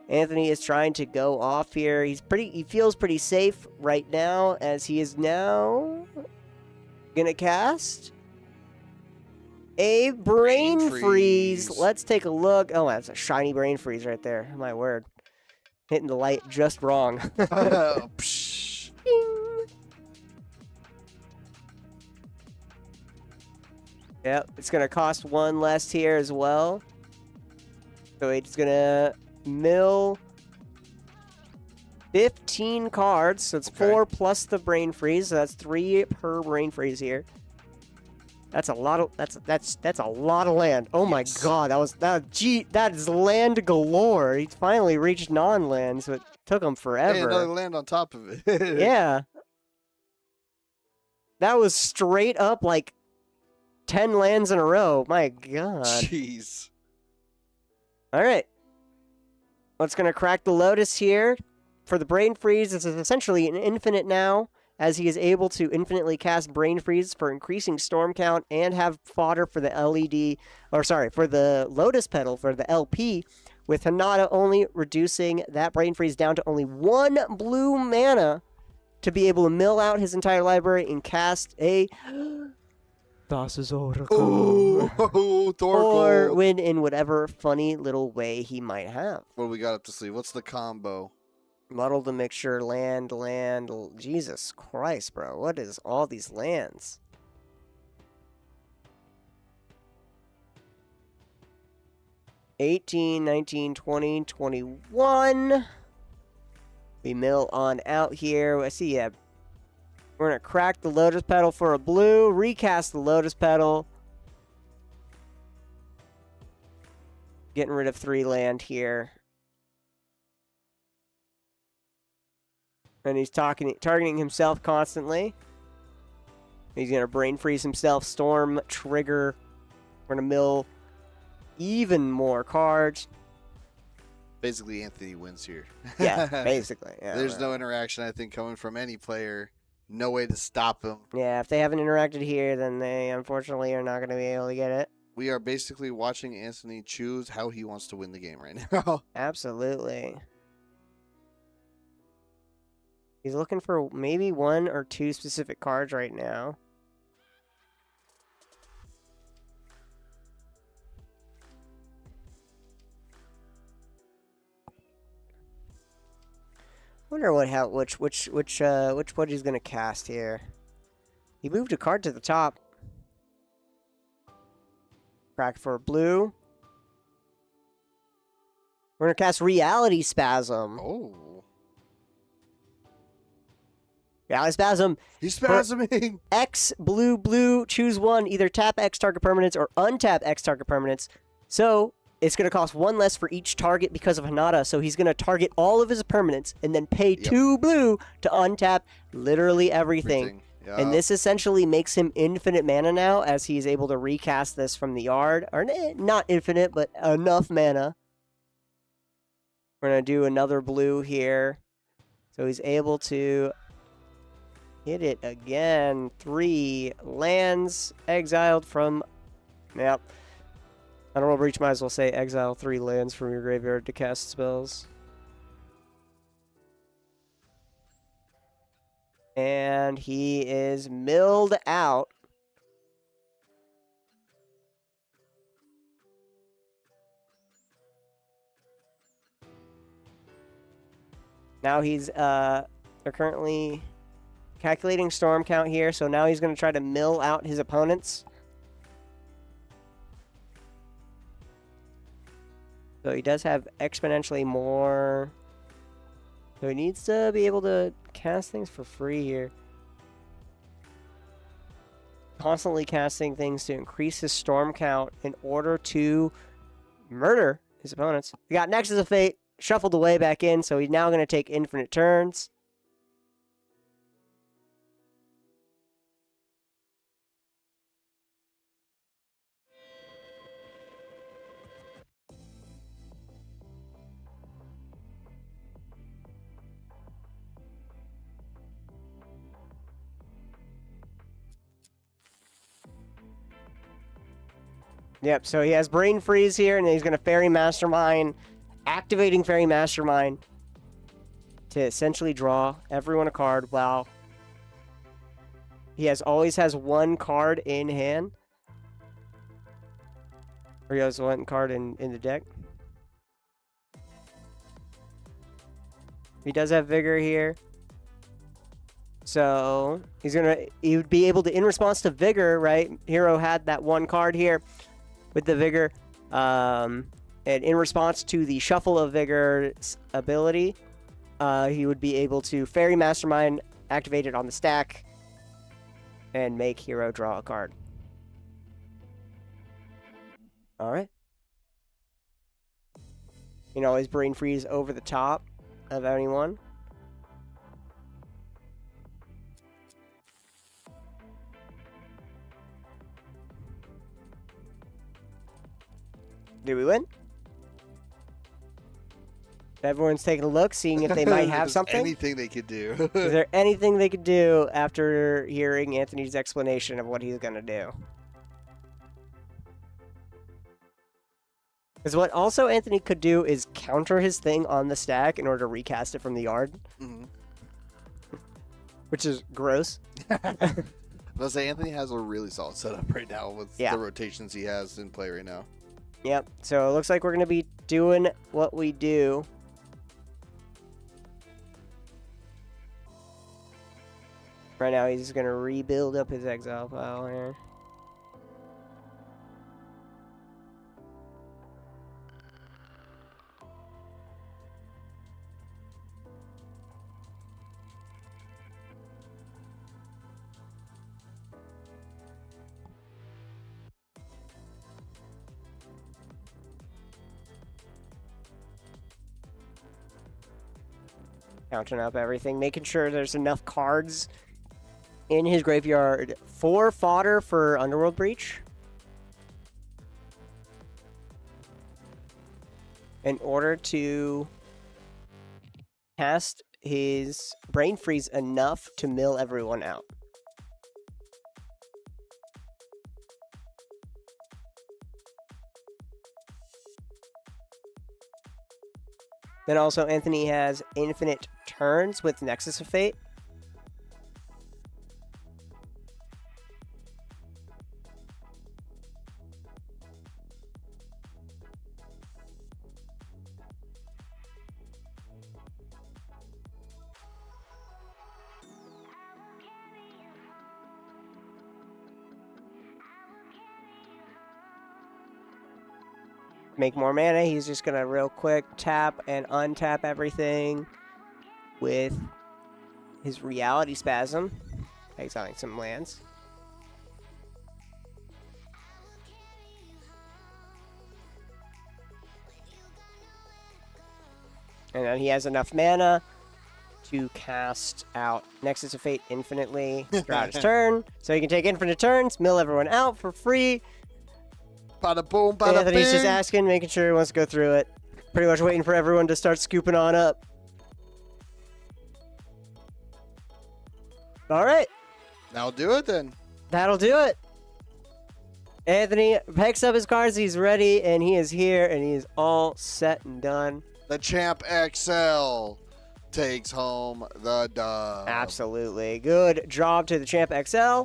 B: Anthony is trying to go off here. He feels pretty safe right now, as he is now going to cast a Brain Freeze. Let's take a look. Oh, that's a shiny Brain Freeze right there. My word. Hitting the light just wrong.
C: Psh.
B: Yep, it's going to cost one less here as well. So it's going to mill 15 cards. So it's 4 plus the Brain Freeze. So that's 3 per Brain Freeze here. That's a lot of that's a lot of land. Oh my god, that is land galore. He's finally reached non-land, so it took him forever.
C: Hey, another land on top of it.
B: Yeah. That was straight up like 10 lands in a row. My god.
C: Jeez.
B: All right. Let's going to crack the Lotus here. For the Brain Freeze, this is essentially an infinite now, as he is able to infinitely cast Brain Freeze for increasing storm count and have fodder for the for the Lotus Petal for the LP, with Hinata only reducing that Brain Freeze down to only 1 blue mana to be able to mill out his entire library and cast a Thassa's Oracle.
C: Oh,
B: or win in whatever funny little way he might have.
C: What do we got up to sleeve? What's the combo?
B: Muddle the mixture, land. Jesus Christ, bro. What is all these lands? $18, $19, $20, $21. We mill on out here. I see, yeah. We're going to crack the Lotus Petal for a blue. Recast the Lotus Petal. Getting rid of 3 land here. And he's targeting himself constantly. He's going to Brain Freeze himself. Storm, Trigger. We're going to mill even more cards.
C: Basically, Anthony wins here.
B: Yeah, basically. Yeah,
C: There's no interaction, I think, coming from any player. No way to stop him.
B: Yeah, if they haven't interacted here, then they unfortunately are not going to be able to get it.
C: We are basically watching Anthony choose how he wants to win the game right now.
B: Absolutely. He's looking for maybe 1 or 2 specific cards right now. Wonder which what he's gonna cast here. He moved a card to the top. Crack for blue. We're gonna cast Reality Spasm.
C: Oh.
B: Reality Spasm.
C: He's spasming.
B: X, blue, choose one. Either tap X target permanents or untap X target permanents. So, it's going to cost 1 less for each target because of Hinata. So, he's going to target all of his permanents and then pay 2 blue to untap literally everything.
C: Yeah.
B: And this essentially makes him infinite mana now, as he's able to recast this from the yard. Or not infinite, but enough mana. We're going to do another blue here. So, he's able to hit it again. 3 lands exiled from... Yep. Honorable Breach might as well say exile 3 lands from your graveyard to cast spells. And he is milled out. Now he's they're currently calculating storm count here, so now he's going to try to mill out his opponents. So he does have exponentially more. So he needs to be able to cast things for free here. Constantly casting things to increase his storm count in order to murder his opponents. We got Nexus of Fate shuffled away back in, so he's now going to take infinite turns. Yep, so he has Brain Freeze here, and then he's going to Fairy Mastermind, activating Fairy Mastermind to essentially draw everyone a card while he always has one card in hand. Or he has one card in the deck. He does have Vigor here. So he would be able to, in response to Vigor, right? Hero had that one card here with the Vigor. And in response to the Shuffle of Vigor's ability, he would be able to Fairy Mastermind, activate it on the stack, and make Hero draw a card. Alright. You can always Brain Freeze over the top of anyone. Did we win? Everyone's taking a look, seeing if they might have something.
C: Anything they could do.
B: Is there anything they could do after hearing Anthony's explanation of what he's going to do? Because what also Anthony could do is counter his thing on the stack in order to recast it from the yard. Mm-hmm. Which is gross.
C: Let's say Anthony has a really solid setup right now with the rotations he has in play right now.
B: Yep, so it looks like we're going to be doing what we do. Right now, he's going to rebuild up his exile pile here. Counting up everything, making sure there's enough cards in his graveyard for fodder for Underworld Breach. In order to cast his Brain Freeze enough to mill everyone out. Then also Anthony has infinite turns with Nexus of Fate. Make more mana. He's just gonna real quick tap and untap everything with his Reality Spasm, exiling some lands. And then he has enough mana to cast out Nexus of Fate infinitely throughout his turn. So he can take infinite turns, mill everyone out for free.
C: Bada boom, bada
B: Anthony's
C: bing.
B: just asking, making sure he wants to go through it. Pretty much waiting for everyone to start scooping on up. All right.
C: That'll do it then.
B: That'll do it. Anthony picks up his cards. He's ready, and he is here, and he is all set and done.
C: The Champ XL takes home the dub.
B: Absolutely. Good job to the Champ XL.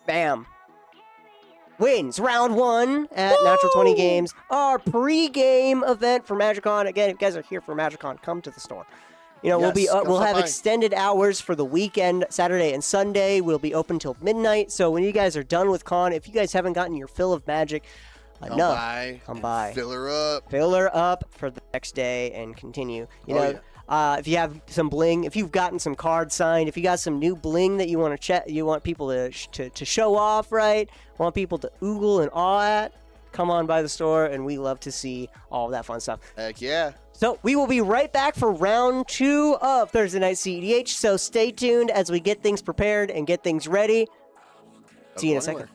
B: Bam. Wins round 1 at Natural 20 Games. Our pre-game event for MAGICCON. Again, if you guys are here for MAGICCON, come to the store. You know, we'll have extended hours for the weekend, Saturday and Sunday. We'll be open till midnight. So when you guys are done with con, if you guys haven't gotten your fill of Magic, come by.
C: Fill her up.
B: Fill her up for the next day and continue. You know, if you have some bling, if you've gotten some cards signed, if you got some new bling that you want to check, you want people to show off, right? Want people to oogle and awe at, come on by the store, and we love to see all of that fun stuff.
C: Heck yeah.
B: So we will be right back for round 2 of Thursday Night CEDH. So stay tuned as we get things prepared and get things ready. See you in a second.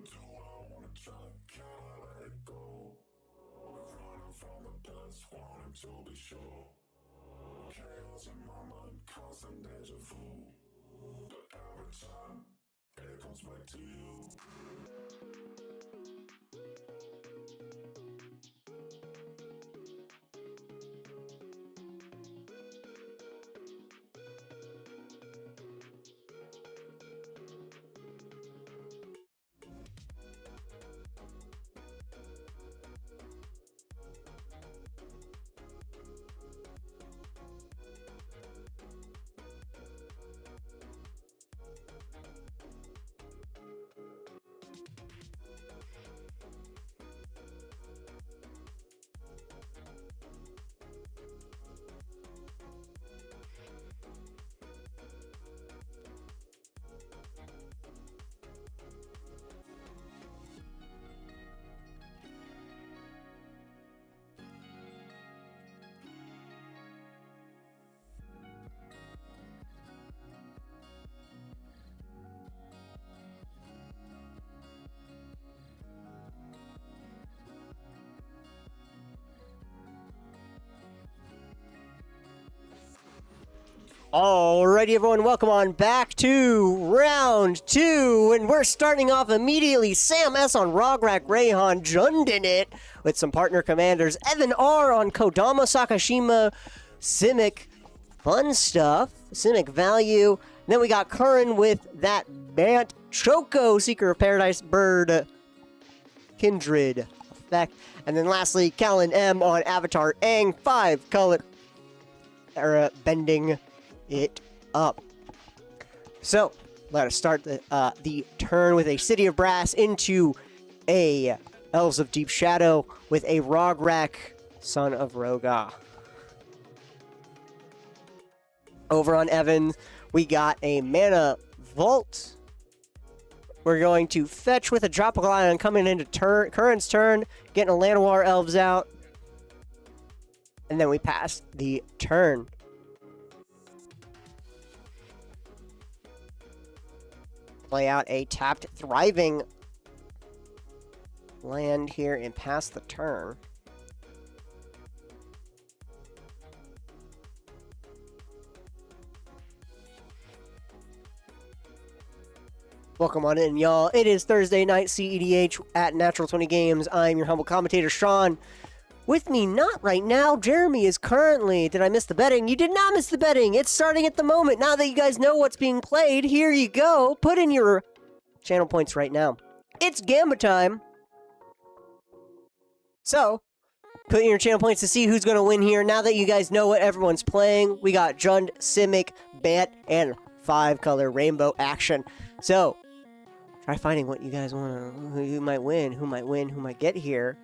A: Do I wanna try? Can I let it go? We're running from the past, wanting to be sure. Chaos in my mind, constant deja vu. But every time, it comes back to you.
B: Alrighty, everyone, welcome on back to round two, and we're starting off immediately. Sam S on Rograk Rayhan, Jundin it with some partner commanders. Evan R on Kodama Sakashima, Simic, fun stuff, Simic value. And then we got Curran with that Bant Choco, Seeker of Paradise, Bird, Kindred effect. And then lastly, Callan M on Avatar Aang, 5 color era bending it up. So let us start the turn with a City of Brass into a Elves of Deep Shadow with a Rograk, Son of Roga. Over on Evan, we got a Mana Vault. We're going to fetch with a Tropical Ion coming into Curran's turn, getting a Llanowar Elves out. And then we pass the turn. Play out a tapped Thriving land here and pass the turn. Welcome on in, y'all. It is Thursday night, CEDH at Natural 20 Games. I'm your humble commentator, Sean. With me, not right now, Jeremy is currently... Did I miss the betting? You did not miss the betting. It's starting at the moment. Now that you guys know what's being played, here you go. Put in your channel points right now. It's Gamba time. So, put in your channel points to see who's going to win here. Now that you guys know what everyone's playing, we got Jund, Simic, Bant, and 5-color rainbow action. So, try finding what you guys want to, who might win, who might get here.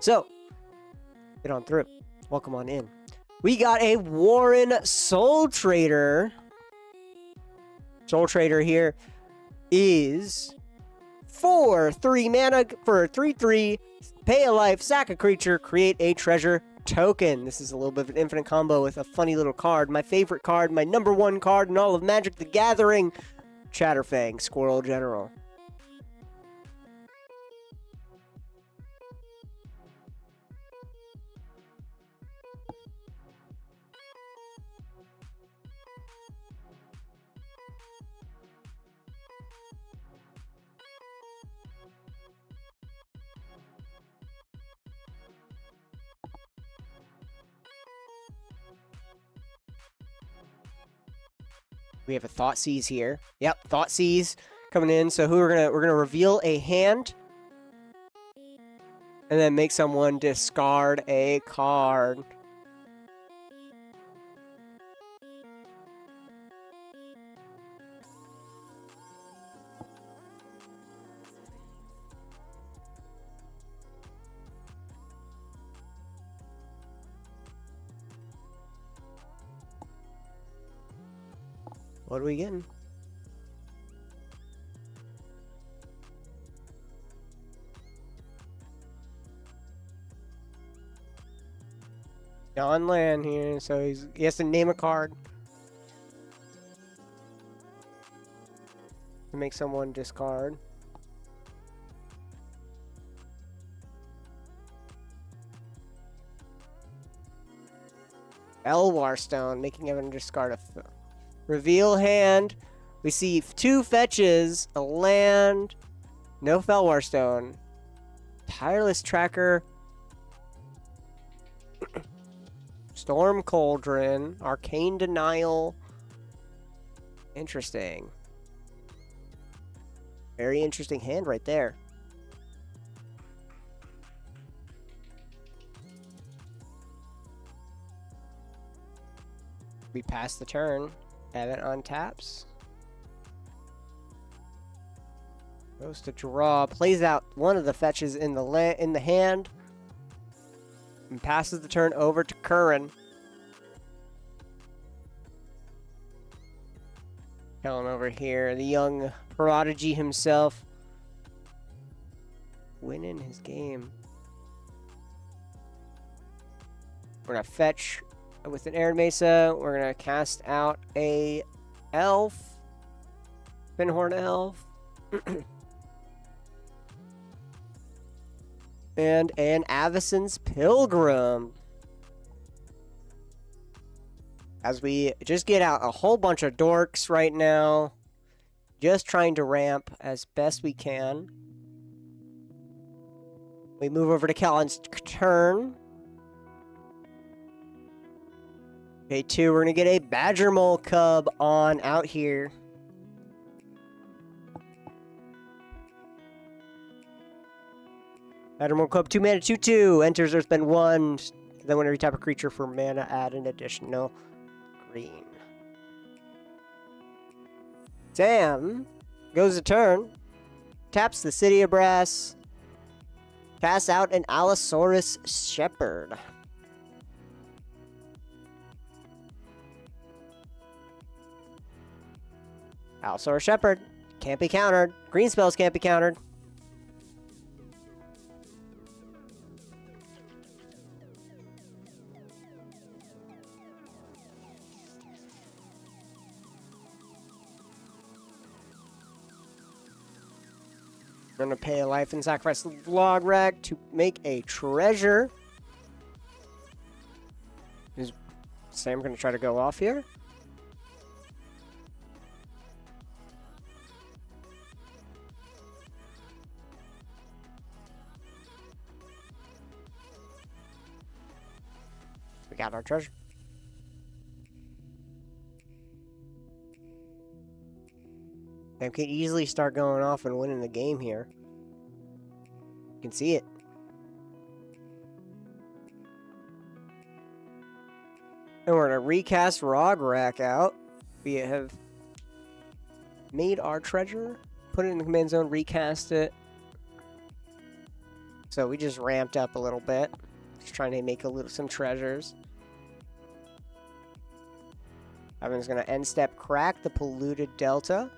B: So, get on through. Welcome on in. We got a Warren Soul Trader. Soul Trader here is 4/3 mana for a 3/3. Pay a life, sack a creature, create a treasure token. This is a little bit of an infinite combo with a funny little card. My favorite card, my #1 card in all of Magic the Gathering. Chatterfang, Squirrel General. We have a Thoughtseize here. Yep, Thoughtseize coming in. So who we're gonna reveal a hand, and then make someone discard a card. What are we getting? On land here, so he has to name a card. To make someone discard. Elwar Stone, making everyone discard a... Reveal hand. We see 2 fetches, a land, no Felwar Stone, Tireless Tracker, Storm Cauldron, Arcane Denial. Interesting. Very interesting hand right there. We pass the turn. Evan untaps. Goes to draw. Plays out one of the fetches in the hand. And passes the turn over to Curran. Kellen over here, the young prodigy himself. Winning his game. We're going to fetch with an Arid Mesa. We're going to cast out a elf. Finhorn elf. And an Avacyn's Pilgrim. As we just get out a whole bunch of dorks right now. Just trying to ramp as best we can. We move over to Kellen's turn. Okay, 2, we're going to get a Badger Mole Cub on out here. Badger Mole Cub, 2 mana, 2/2. Enters Earthbend 1. Then whenever you tap a creature for mana, add an additional green. Sam goes a turn. Taps the City of Brass. Casts out an Allosaurus Shepherd. Allosaurus Shepherd. Can't be countered. Green spells can't be countered. We're going to pay a life and sacrifice the log rag to make a treasure. Is Sam going to try to go off here? We got our treasure. And we could easily start going off and winning the game here. You can see it. And we're going to recast Rograk out. We have made our treasure, put it in the command zone, recast it. So we just ramped up a little bit. Just trying to make some treasures. Evan's going to end step crack the polluted delta.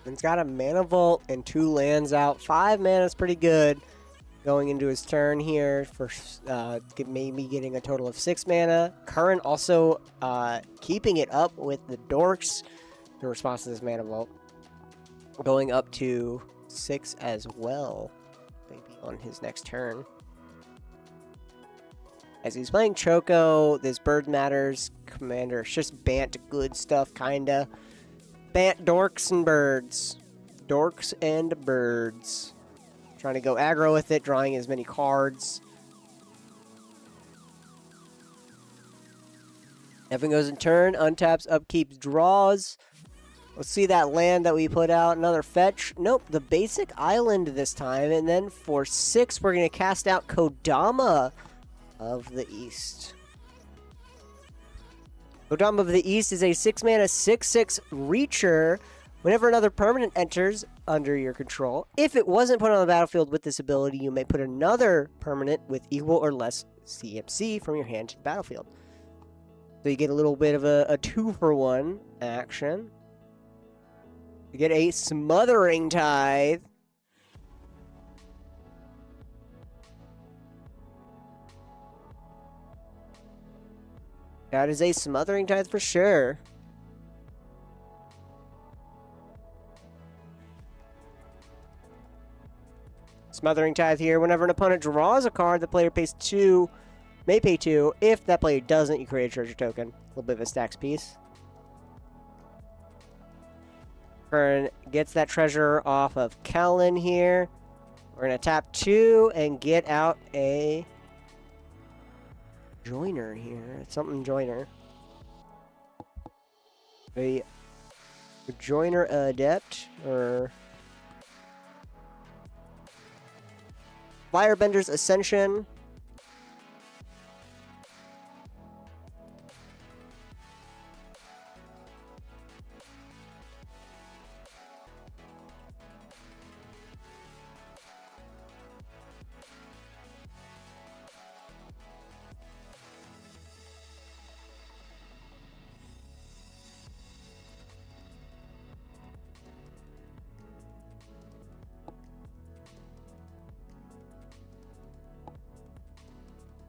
B: He's got a mana vault and 2 lands out. 5 mana is pretty good. Going into his turn here for maybe getting a total of 6 mana. Current also keeping it up with the dorks in response to this mana vault. Going up to 6 as well. Maybe on his next turn. As he's playing Choco, this Bird Matters commander. It's just Bant good stuff, kinda. Bant dorks and birds. Dorks and birds. Trying to go aggro with it, drawing as many cards. Evan goes in turn, untaps, upkeeps, draws. Let's see that land that we put out. Another fetch. Nope, the basic island this time. And then for 6, we're going to cast out Kodama of the East. Kodama of the East is a 6 mana 6/6 reacher. Whenever another permanent enters under your control, if it wasn't put on the battlefield with this ability, you may put another permanent with equal or less CMC from your hand to the battlefield. So you get a little bit of a 2-for-1 action. You get a Smothering Tithe. That is a Smothering Tithe for sure. Smothering Tithe here. Whenever an opponent draws a card, the player pays 2, may pay 2. If that player doesn't, you create a treasure token. A little bit of a stacks piece. Kern gets that treasure off of Kellen here. We're going to tap 2 and get out a Joiner here. Something Joiner. A Joiner Adept, or Firebender's Ascension.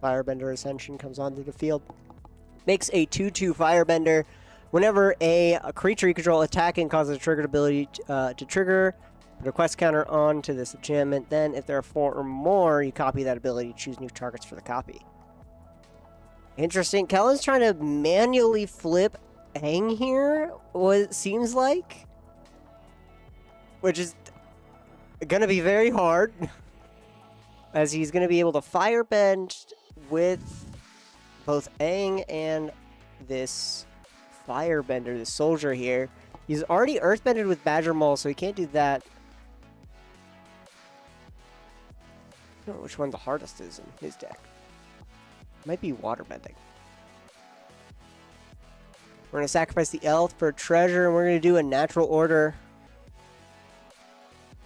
B: Firebender Ascension comes onto the field. Makes a 2/2 Firebender. Whenever a creature you control attacking causes a triggered ability to trigger, put a quest counter onto this enchantment. Then, if there are 4 or more, you copy that ability, choose new targets for the copy. Interesting. Kellen's trying to manually flip Aang here, what it seems like. Which is going to be very hard. As he's going to be able to Firebend with both Aang and this Firebender, this soldier here. He's already Earthbended with Badger Maul, so he can't do that. I don't know which one the hardest is in his deck. Might be Waterbending. We're going to sacrifice the Elf for treasure, and we're going to do a natural order.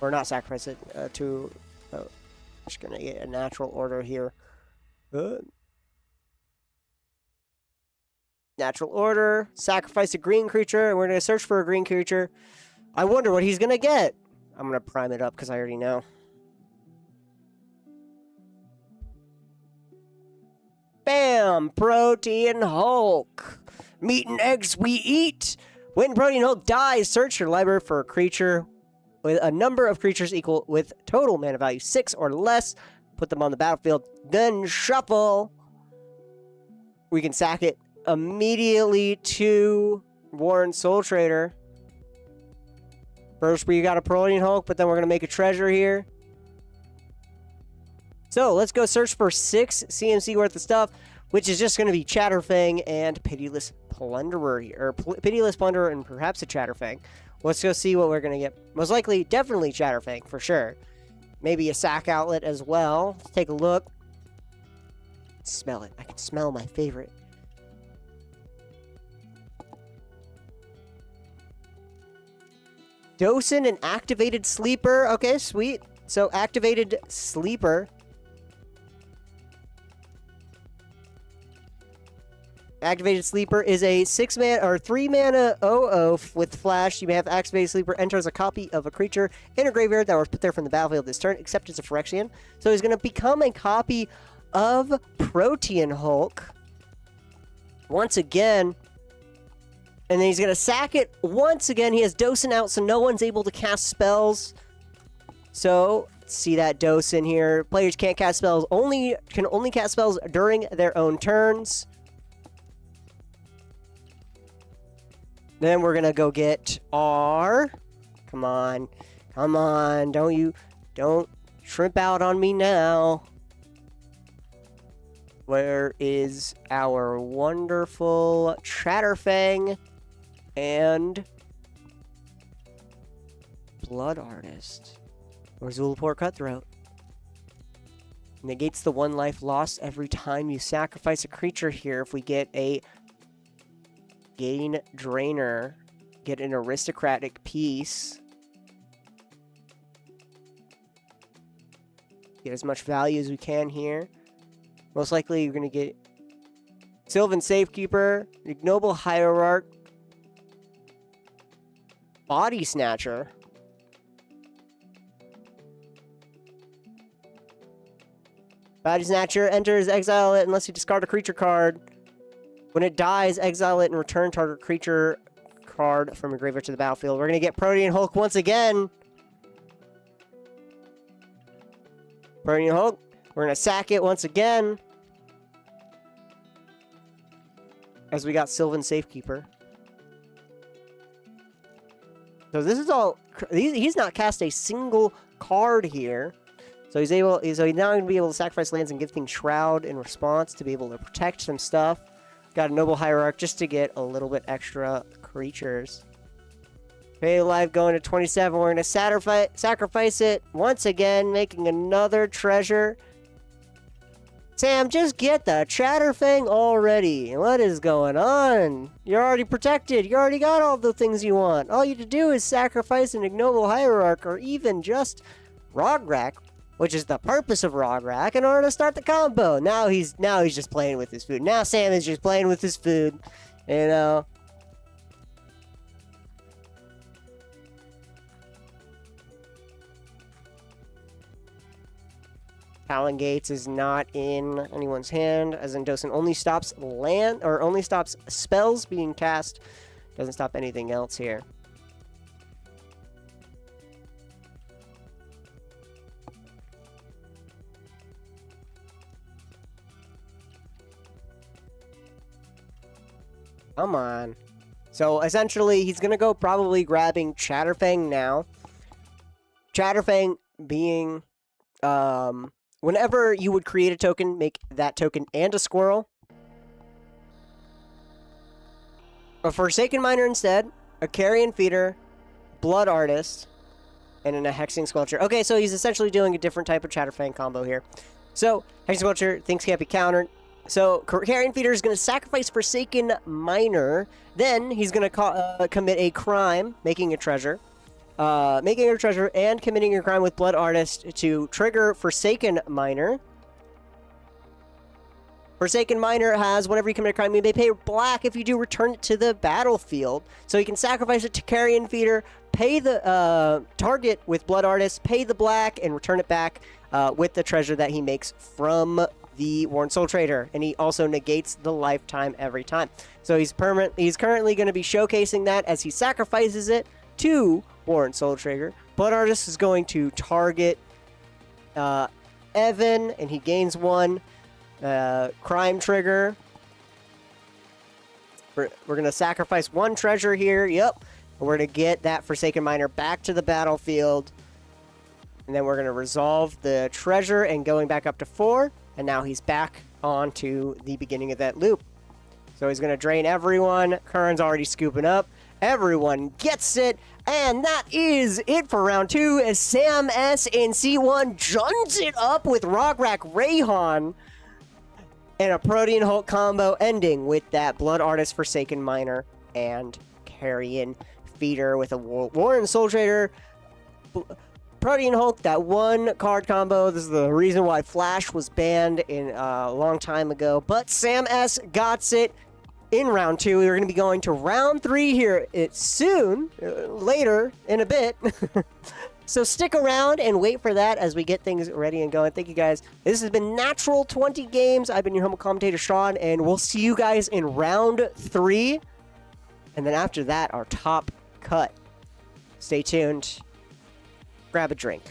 B: Or not sacrifice it to... just going to get a natural order here. Natural order. Sacrifice a green creature, and we're going to search for a green creature. I wonder what he's going to get. I'm going to prime it up because I already know. Bam! Protein Hulk. Meat and eggs we eat. When Protein Hulk dies, search your library for a creature with a number of creatures equal with total mana value 6 or less. Put them on the battlefield, then shuffle. We can sack it immediately to Warren Soul Trader. First, we got a Protein Hulk, but then we're going to make a treasure here. So, let's go search for 6 CMC worth of stuff, which is just going to be Chatterfang and Pitiless Plunderer here. Or Pitiless Plunderer and perhaps a Chatterfang. Let's go see what we're going to get. Most likely, definitely Chatterfang, for sure. Maybe a sack outlet as well. Let's take a look. Smell it. I can smell my favorite. Docin and Activated Sleeper. Okay, sweet. So, Activated Sleeper. Activated Sleeper is a 6-mana or 3-mana 0/0 with flash. You may have Activated Sleeper enters a copy of a creature in a graveyard that was put there from the battlefield this turn, except it's a Phyrexian. So he's going to become a copy of Protein Hulk once again. And then he's going to sack it once again. He has Docin out, so no one's able to cast spells. So, see that Docin here. Players can't cast spells, can only cast spells during their own turns. Then we're going to go get our... Come on. Come on. Don't shrimp out on me now. Where is our wonderful Chatterfang and Blood Artist? Or Zulaport Cutthroat. Negates the 1 life lost every time you sacrifice a creature here. If we get a Gain Drainer, get an Aristocratic Piece. Get as much value as we can here. Most likely you're going to get Sylvan Safekeeper, Ignoble Hierarch, Body Snatcher. Body Snatcher enters, exile it unless you discard a creature card. When it dies, exile it and return target creature card from your graveyard to the battlefield. We're going to get Protein Hulk once again. Protein Hulk. We're going to sack it once again. As we got Sylvan Safekeeper. So this is all... He's not cast a single card here. So he's now going to be able to sacrifice lands and Gifting Shroud in response to be able to protect some stuff. Got a Noble Hierarch just to get a little bit extra creatures. Pay Life going to 27. We're going to sacrifice it once again, making another treasure. Sam, just get the Chatterfang already. What is going on? You're already protected. You already got all the things you want. All you have to do is sacrifice an Ignoble Hierarch or even just Rograk, which is the purpose of Rograk, in order to start the combo. Now he's just playing with his food. Now Sam is just playing with his food. You know. Talon Gates is not in anyone's hand, as in Docin only stops only stops spells being cast. Doesn't stop anything else here. Come on. So essentially, he's going to go probably grabbing Chatterfang now. Chatterfang being, whenever you would create a token, make that token and a squirrel. A Forsaken Miner instead, a Carrion Feeder, Blood Artist, and then a Hexing Squelcher. Okay, so he's essentially doing a different type of Chatterfang combo here. So, Hexing Squelcher, things can't be countered. So, Carrion Feeder is going to sacrifice Forsaken Miner. Then, he's going to commit a crime, making a treasure. Making a treasure and committing a crime with Blood Artist to trigger Forsaken Miner. Forsaken Miner has, whenever you commit a crime, you may pay black. If you do, return it to the battlefield. So you can sacrifice it to Carrion Feeder, pay the target with Blood Artist, pay the black, and return it back with the treasure that he makes from the Worn Soul Trader, and he also negates the lifetime every time. So he's currently going to be showcasing that as he sacrifices it to Worn Soul Trader. Blood Artist is going to target Evan, and he gains 1 crime trigger. We're going to sacrifice 1 treasure here. Yep. We're going to get that Forsaken Miner back to the battlefield. And then we're going to resolve the treasure and going back up to 4. And now he's back on to the beginning of that loop. So he's going to drain everyone. Kern's already scooping up. Everyone gets it. And that is it for round 2 as Sam S in C1 juns it up with Rograk Rayhan. And a Protean Hulk combo ending with that Blood Artist, Forsaken Miner, and Carrion Feeder with a Worn Soul Trader. Protean Hulk, that 1 card combo. This is the reason why Flash was banned in a long time ago. But Sam S got it in round 2. We're going to be going to round 3 here soon, later in a bit. So stick around and wait for that as we get things ready and going. Thank you guys. This has been Natural 20 Games. I've been your humble commentator, Sean, and we'll see you guys in round 3. And then after that, our top cut. Stay tuned. Grab a drink.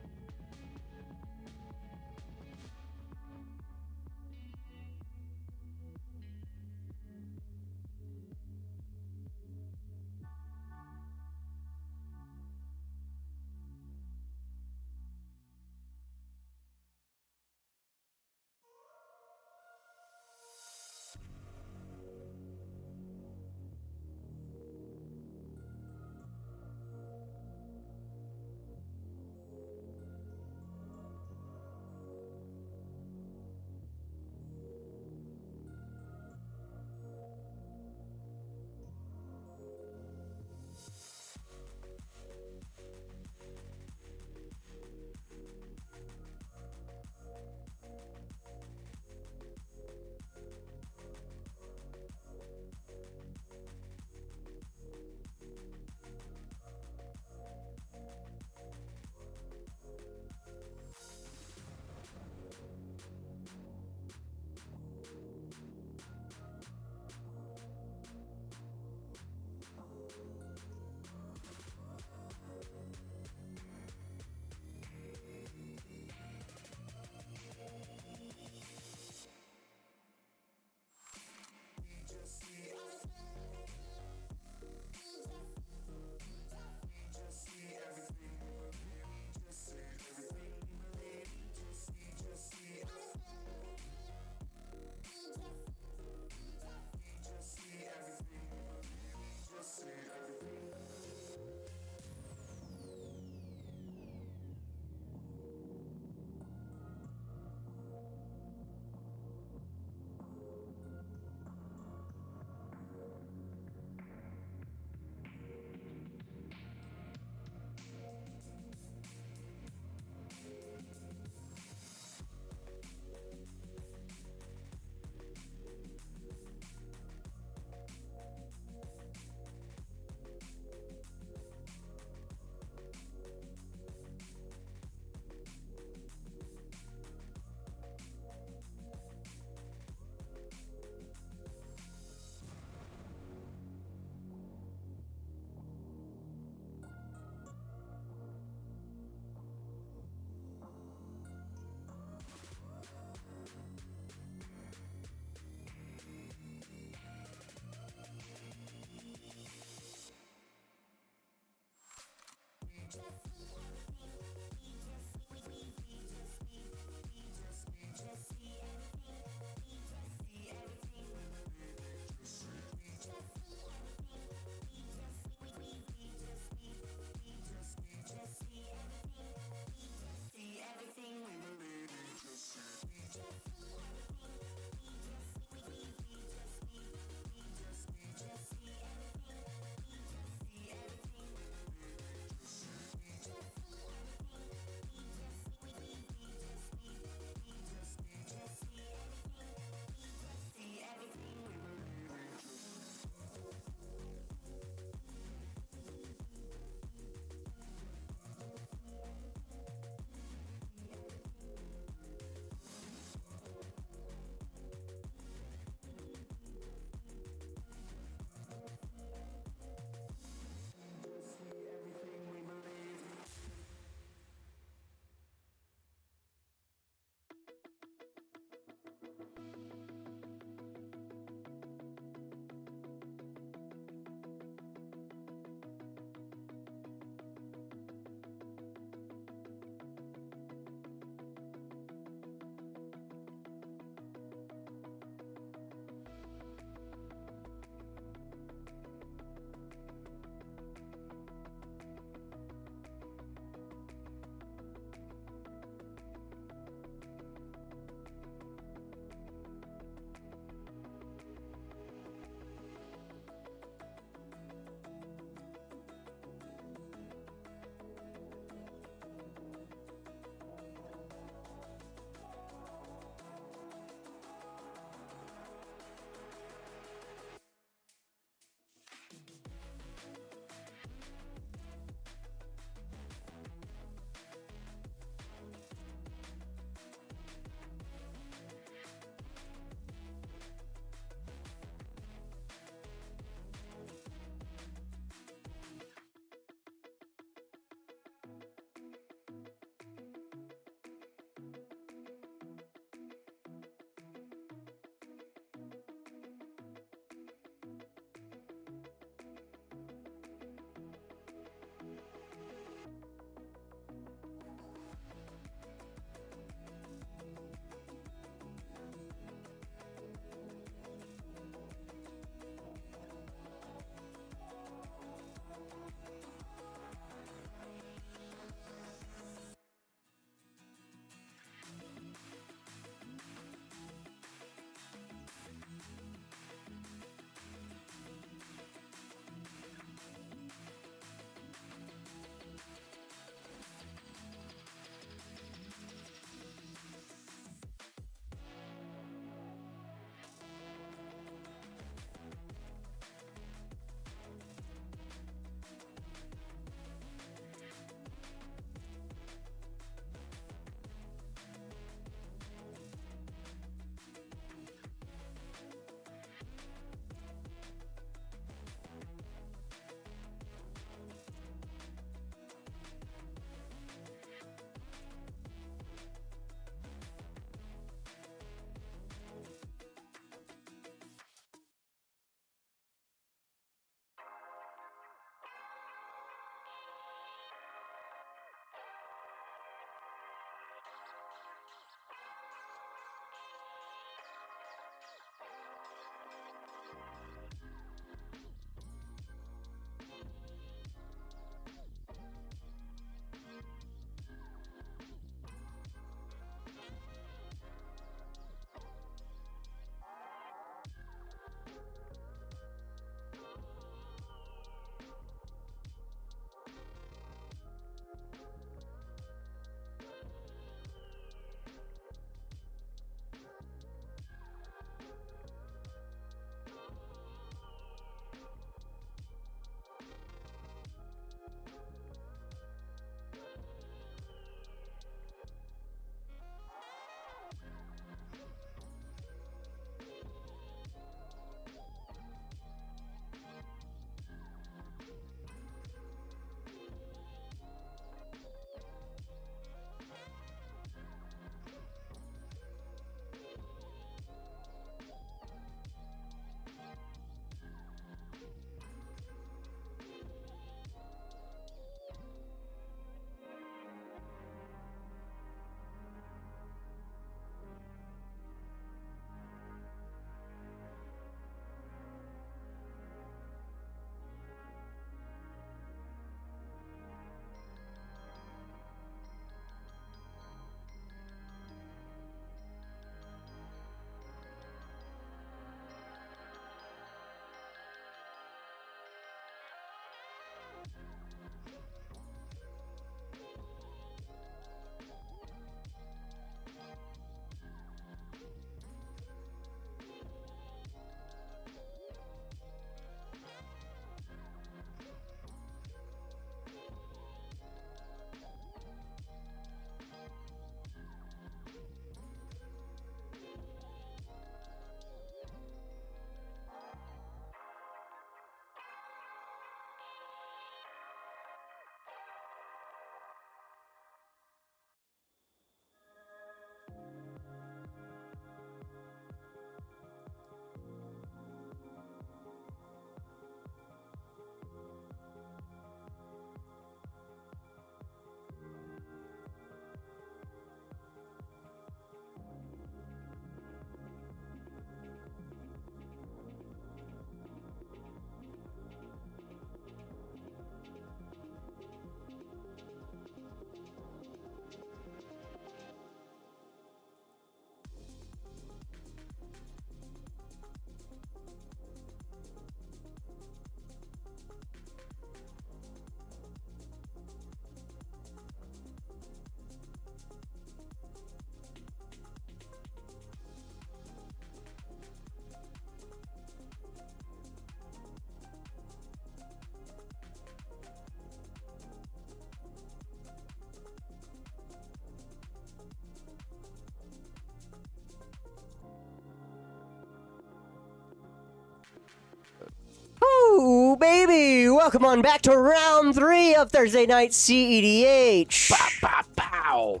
B: Welcome on back to round 3 of Thursday night CEDH.
D: Pow, pow.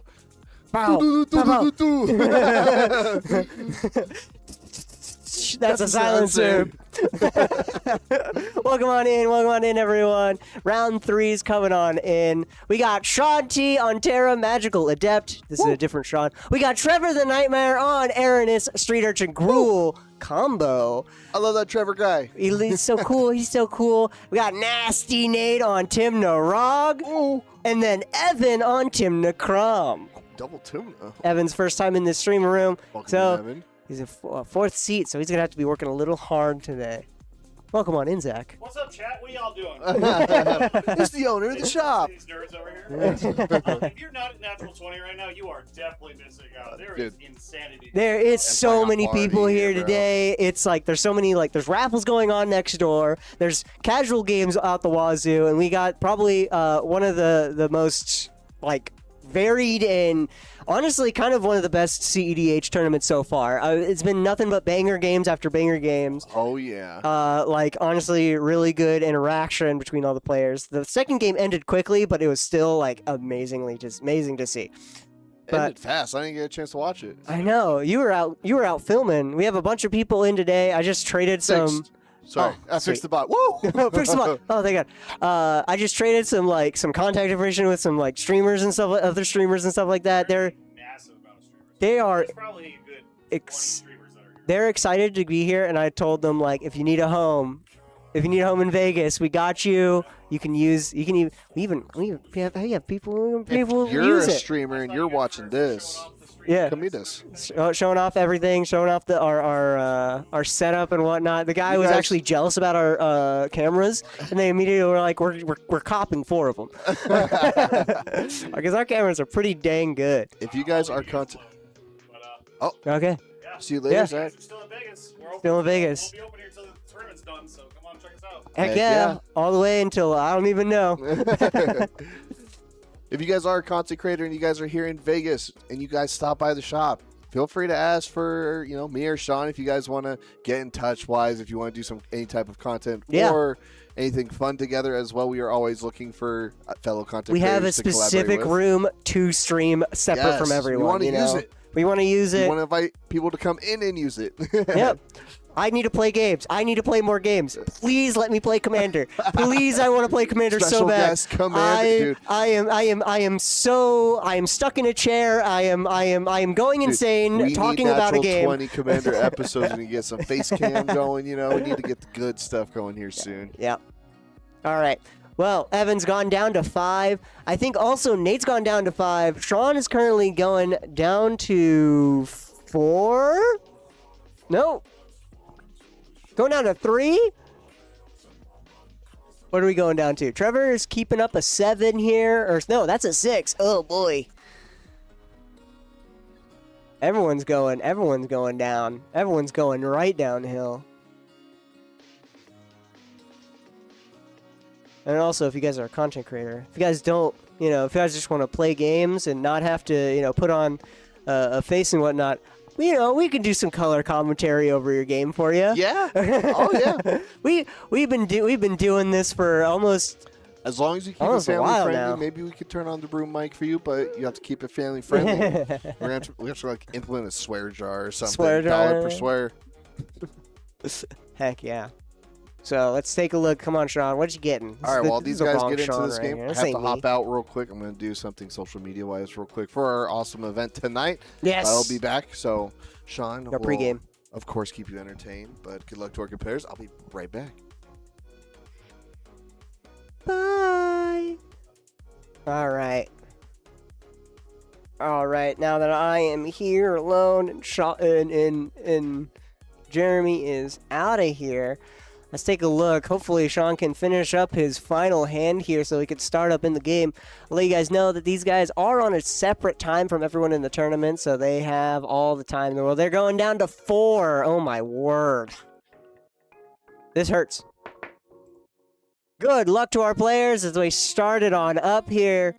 B: Bow, bow, bow. That's a silencer. Welcome on in, everyone. Round 3 is coming on in. We got Sean T on Terra, Magical Adept. This is a different Sean. We got Trevor the Nightmare on Aranis, Street Urchin Gruel combo.
C: I love that Trevor guy.
B: He's so cool. He's so cool. We got Nasty Nate on Tim Narog.
C: Ooh.
B: And then Evan on Tim Nakrom.
C: Double tuna.
B: Evan's first time in this stream room.
C: Welcome,
B: So
C: Evan.
B: he's in 4th seat, so he's going to have to be working a little hard today. Welcome on in, Zach.
E: What's up, chat? What y'all doing?
C: He's the owner of the shop.
E: These nerds over here. If you're not at Natural 20 right now, you are definitely missing out. There is insanity.
B: There is so
C: like a
B: many
C: party
B: people here
C: here, bro.
B: today. It's like there's so many, like there's raffles going on next door. There's casual games out the wazoo, and we got probably one of the most like varied and honestly kind of one of the best CEDH tournaments so far. It's been nothing but banger games after banger games.
C: Oh, yeah.
B: Like honestly really good interaction between all the players. The second game ended quickly, but it was still like amazing to see.
C: Ended fast. I didn't get a chance to watch it.
B: I know you were out filming. We have a bunch of people in today. I just traded some.
C: Fixed. Sorry,
B: Oh,
C: I fixed the bot. Woo!
B: Fix them up. Oh, thank God. I just traded some contact information with some like streamers and stuff, other streamers and stuff like that.
E: Massive amount of streamers.
B: They are
E: There's probably a good 20 streamers that are here.
B: they're excited to be here, and I told them like if you need a home in Vegas, we got you. You can even we have people
C: If you're
B: use
C: a
B: it.
C: streamer and you're watching this,
B: Yeah.
C: come meet us.
B: Showing off everything, showing off our setup and whatnot. The guy
C: You
B: was
C: guys-
B: actually jealous about our cameras, and they immediately were like, "We're copping 4 of them," because our cameras are pretty dang good.
C: If you guys are content,
E: But,
B: Okay,
C: see you later,
B: Yeah.
C: Zach.
E: we're still in Vegas. We're open.
B: Still in Vegas.
E: We'll be open here until the tournament's done, so come on, check us out.
B: heck
C: Heck
B: yeah,
C: yeah.
B: all the way until I don't even know.
C: If you guys are a content creator and you guys are here in Vegas and you guys stop by the shop, feel free to ask for me or Sean if you guys want to get in touch. If you want to do any type of content
B: Yeah.
C: or anything fun together as well. We are always looking for fellow content.
B: We have a
C: creators to collaborate
B: specific
C: with.
B: room to stream separate
C: Yes,
B: from
C: we
B: everyone.
C: wanna
B: you know?
C: use it.
B: We want to use
C: We
B: it.
C: want to invite people to come in and use it.
B: Yep. I need to play games. I need to play more games. Please let me play Commander. Please, I want to play Commander
C: Special
B: so bad.
C: guest Commander, dude.
B: I am stuck in a chair. I am going
C: Dude,
B: insane
C: we
B: talking
C: need
B: about a
C: Natural
B: game.
C: 20 Commander episodes and get some face cam going. We need to get the good stuff going here soon.
B: Yep. All right. Well, Evan's gone down to 5. I think also Nate's gone down to 5. Sean is currently going down to 4. No. Going down to 3. What are we going down to? Trevor is keeping up a 7 here. Or no, that's a 6. Oh boy. Everyone's going down. Everyone's going right downhill. And also, if you guys are a content creator, if you guys don't, if you guys just want to play games and not have to, put on a face and whatnot, we can do some color commentary over your game for you.
C: Yeah. Oh yeah.
B: We've been doing this for almost.
C: As long as you keep it
B: Almost a
C: family
B: while
C: friendly,
B: now.
C: maybe we could turn on the room mic for you, but you have to keep it family friendly. we have to implement a swear jar or something.
B: Swear jar.
C: $1 per swear.
B: Heck yeah. So let's take a look. Come on, Sean. What you getting?
C: All right, while these guys get into
B: Sean
C: this
B: right
C: game,
B: here.
C: I
B: This
C: have
B: ain't
C: to
B: me.
C: hop out real quick. I'm going to do something social media wise real quick for our awesome event tonight.
B: Yes.
C: I'll be back. So, Sean,
B: Our
C: will,
B: pregame.
C: of course, keep you entertained, but good luck to our competitors. I'll be right back.
B: Bye. All right. Now that I am here alone and Jeremy is out of here, let's take a look. Hopefully Sean can finish up his final hand here so he could start up in the game. I'll let you guys know that these guys are on a separate time from everyone in the tournament, so they have all the time in the world. They're going down to 4. Oh my word. This hurts. Good luck to our players as we started on up here.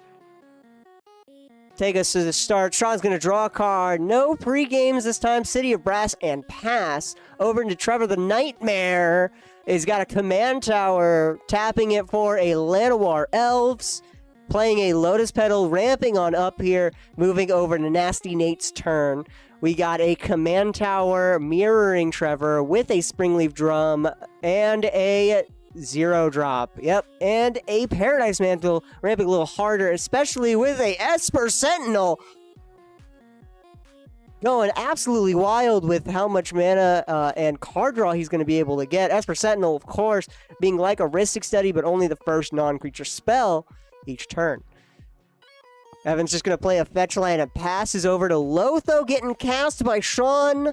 B: take us to the start. Sean's going to draw a card. No pre-games this time. City of Brass and pass. Over into Trevor the Nightmare. He's got a command tower, tapping it for a Llanowar Elves. Playing a Lotus Petal, ramping on up here, moving over to Nasty Nate's turn. We got a command tower mirroring Trevor with a Springleaf Drum and a 0-drop. Yep, and a Paradise Mantle, ramping a little harder, especially with a Esper Sentinel. Going absolutely wild with how much mana and card draw he's going to be able to get. Esper Sentinel, of course, being like a Rhystic Study, but only the first non-creature spell each turn. Evan's just going to play a fetch land and passes over to Lotho, getting cast by Sean.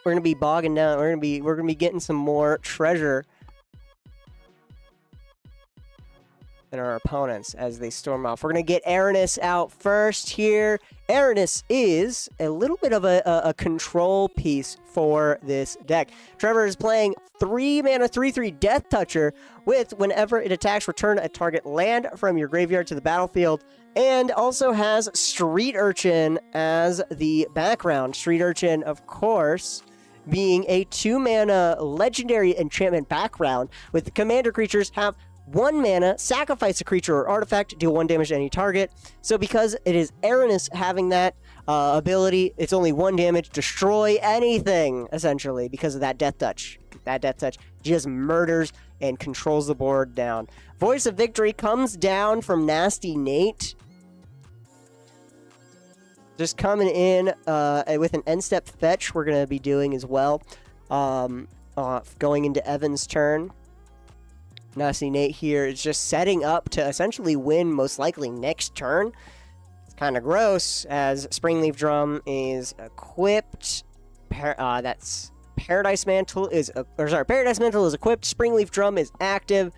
B: We're going to be bogging down. We're going to be getting some more treasure than our opponents as they storm off. We're going to get Aranis out first here. Aranis is a little bit of a control piece for this deck. Trevor is playing 3-mana 3/3 Death Toucher with whenever it attacks, return a target land from your graveyard to the battlefield, and also has Street Urchin as the background. Street Urchin, of course, being a 2-mana legendary enchantment background with the commander creatures have 1 mana, sacrifice a creature or artifact, deal 1 damage to any target. So because it is Aranis having that ability, it's only 1 damage, destroy anything, essentially, because of that Death Touch. That Death Touch just murders and controls the board down. Voice of Victory comes down from Nasty Nate. Just coming in with an end-step fetch we're going to be doing as well. Going into Evan's turn. Nasty Nate here is just setting up to essentially win most likely next turn. It's kind of gross as Springleaf Drum is equipped. That's Paradise Mantle is Paradise Mantle is equipped. Springleaf Drum is active.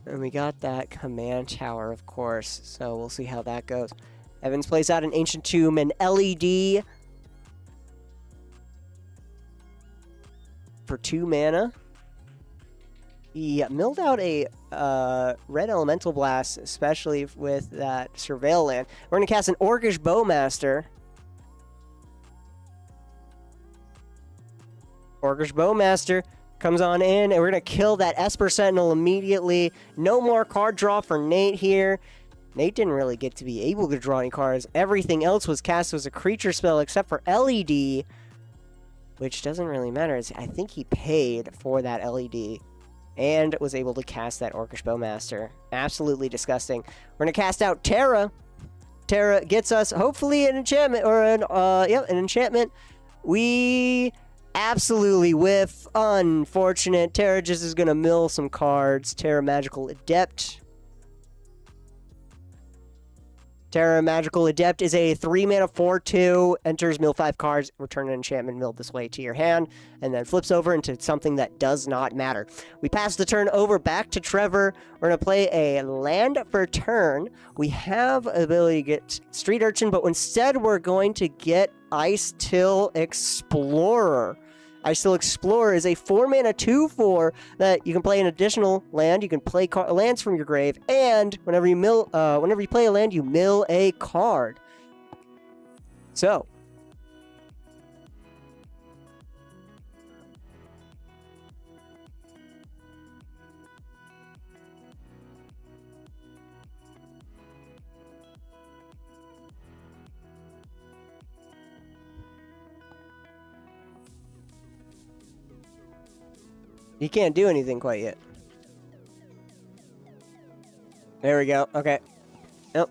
B: And we got that command tower, of course. So we'll see how that goes. Evans plays out an Ancient Tomb and LED for 2 mana. He milled out a red Elemental Blast, especially with that Surveil land. We're going to cast an Orcish Bowmaster. Orcish Bowmaster comes on in, and we're going to kill that Esper Sentinel immediately. No more card draw for Nate here. Nate didn't really get to be able to draw any cards. Everything else was cast as a creature spell except for LED, which doesn't really matter. I think he paid for that LED. And was able to cast that Orcish Bowmaster. Absolutely disgusting. We're going to cast out Terra. Terra gets us, hopefully, an enchantment. Or an enchantment. We absolutely whiff. Unfortunate. Terra just is going to mill some cards. Terra Magical Adept. Terra Magical Adept is a 3-mana 4/2, enters, mill 5 cards, return an enchantment milled this way to your hand, and then flips over into something that does not matter. We pass the turn over back to Trevor. We're going to play a land for turn. We have the ability to get Street Urchin, but instead we're going to get Ice Till Explorer. Ice Till Explorer is a 4-mana 2/4 that you can play an additional land. You can play lands from your grave, and whenever you play a land, you mill a card. So, you can't do anything quite yet. There we go. Okay. Nope.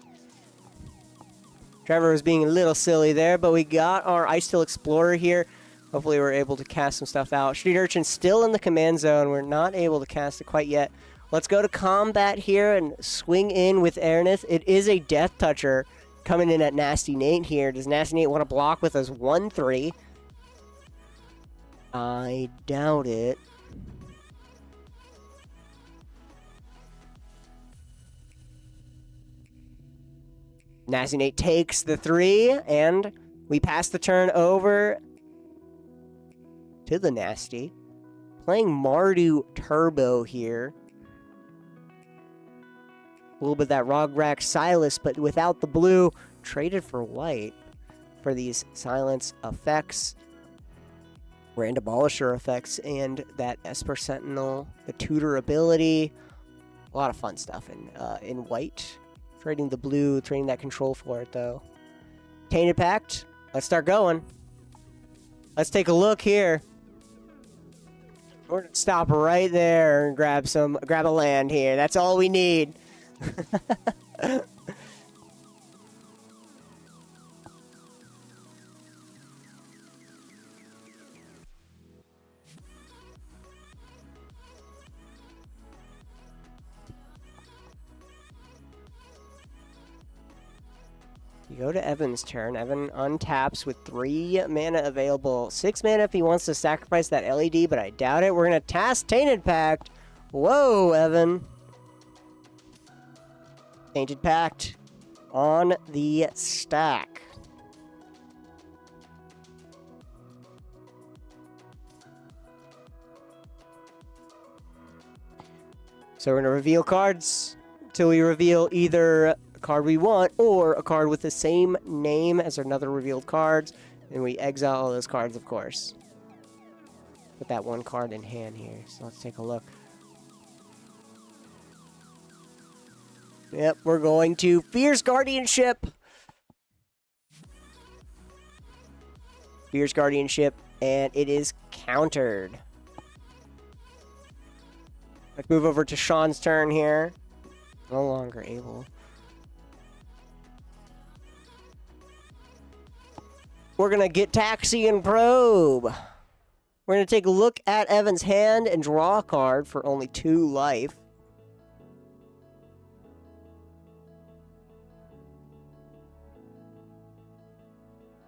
B: Trevor was being a little silly there, but we got our Ice Till Explorer here. Hopefully we're able to cast some stuff out. Street Urchin still in the command zone. We're not able to cast it quite yet. Let's go to combat here and swing in with Aranis. It is a Death Toucher coming in at Nasty Nate here. Does Nasty Nate want to block with his 1/3? I doubt it. Nasty Nate takes the 3, and we pass the turn over to the Nasty. Playing Mardu Turbo here. little bit of that Rograk Silas, but without the blue. Traded for white for these silence effects, Grand Abolisher effects, and that Esper Sentinel, the tutor ability. A lot of fun stuff in white. Trading the blue, trading that control for it, though. Tainted Pact. Let's start going. Let's take a look here. We're gonna stop right there and grab a land here. That's all we need. You go to Evan's turn. Evan untaps with 3 mana available. 6 mana if he wants to sacrifice that LED, but I doubt it. We're going to task Tainted Pact. Whoa, Evan. Tainted Pact on the stack. So we're going to reveal cards until we reveal either card we want or a card with the same name as another revealed cards, and we exile all those cards, of course. Put that one card in hand here, so let's take a look. Yep, we're going to Fierce Guardianship. Fierce Guardianship, and it is countered. Let's move over to Sean's turn here. No longer able. We're going to get Taxian Probe. We're going to take a look at Evan's hand and draw a card for only 2 life.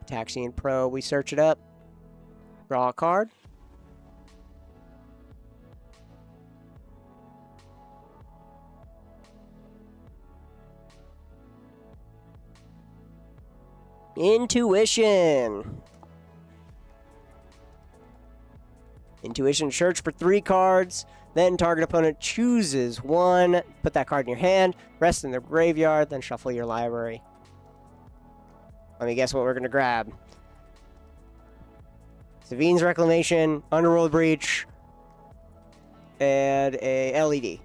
B: Taxian Probe, we search it up. Draw a card. Intuition. Intuition, search for 3 cards. Then target opponent chooses 1. Put that card in your hand. Rest in their graveyard. Then shuffle your library. Let me guess what we're going to grab. Savine's Reclamation, Underworld Breach, and a LED. We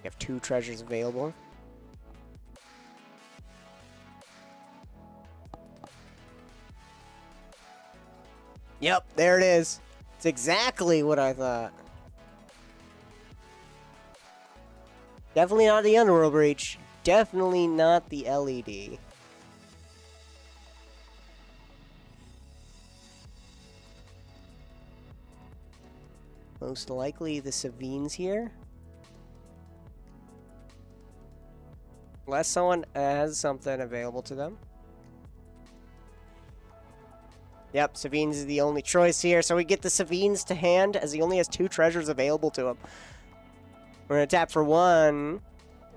B: have 2 treasures available. Yep, there it is. It's exactly what I thought. Definitely not the Underworld Breach. Definitely not the LED. Most likely the Savine's here. Unless someone has something available to them. Yep, Savine's is the only choice here. So we get the Savine's to hand as he only has 2 treasures available to him. We're going to tap for 1.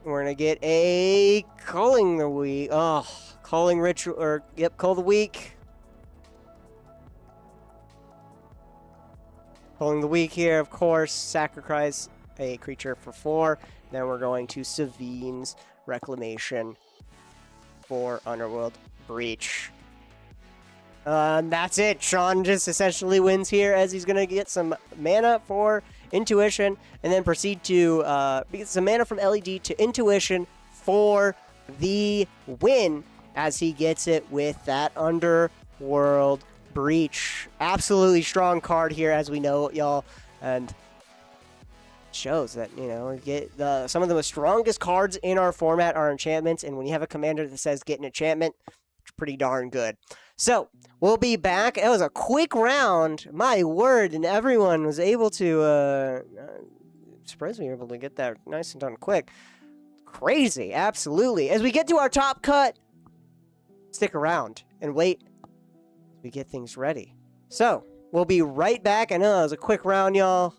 B: We're going to get a Culling the Week. Oh, Culling Ritual, or, yep, Cull the Week. Culling the Week here, of course. Sacrifice a creature for 4. Then we're going to Savine's Reclamation for Underworld Breach. That's it. Sean just essentially wins here as he's going to get some mana for Intuition and then proceed to get some mana from LED to Intuition for the win as he gets it with that Underworld Breach. Absolutely strong card here, as we know, y'all. And shows that, you know, get some of the strongest cards in our format are enchantments, and when you have a commander that says get an enchantment, it's pretty darn good. So we'll be back. It was a quick round, my word, and everyone was able to surprised we were able to get that nice and done quick. Crazy, absolutely. As we get to our top cut, stick around and wait as we get things ready. So we'll be right back. I know it was a quick round, y'all.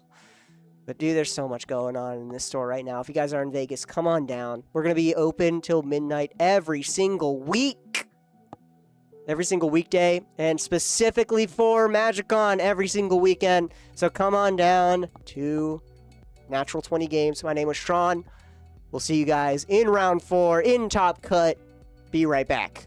B: But, dude, there's so much going on in this store right now. If you guys are in Vegas, come on down. We're going to be open till midnight every single week. every single weekday, and specifically for MAGICCON every single weekend. So come on down to Natural 20 Games. My name was Sean. We'll see you guys in round 4 in Top Cut. Be right back.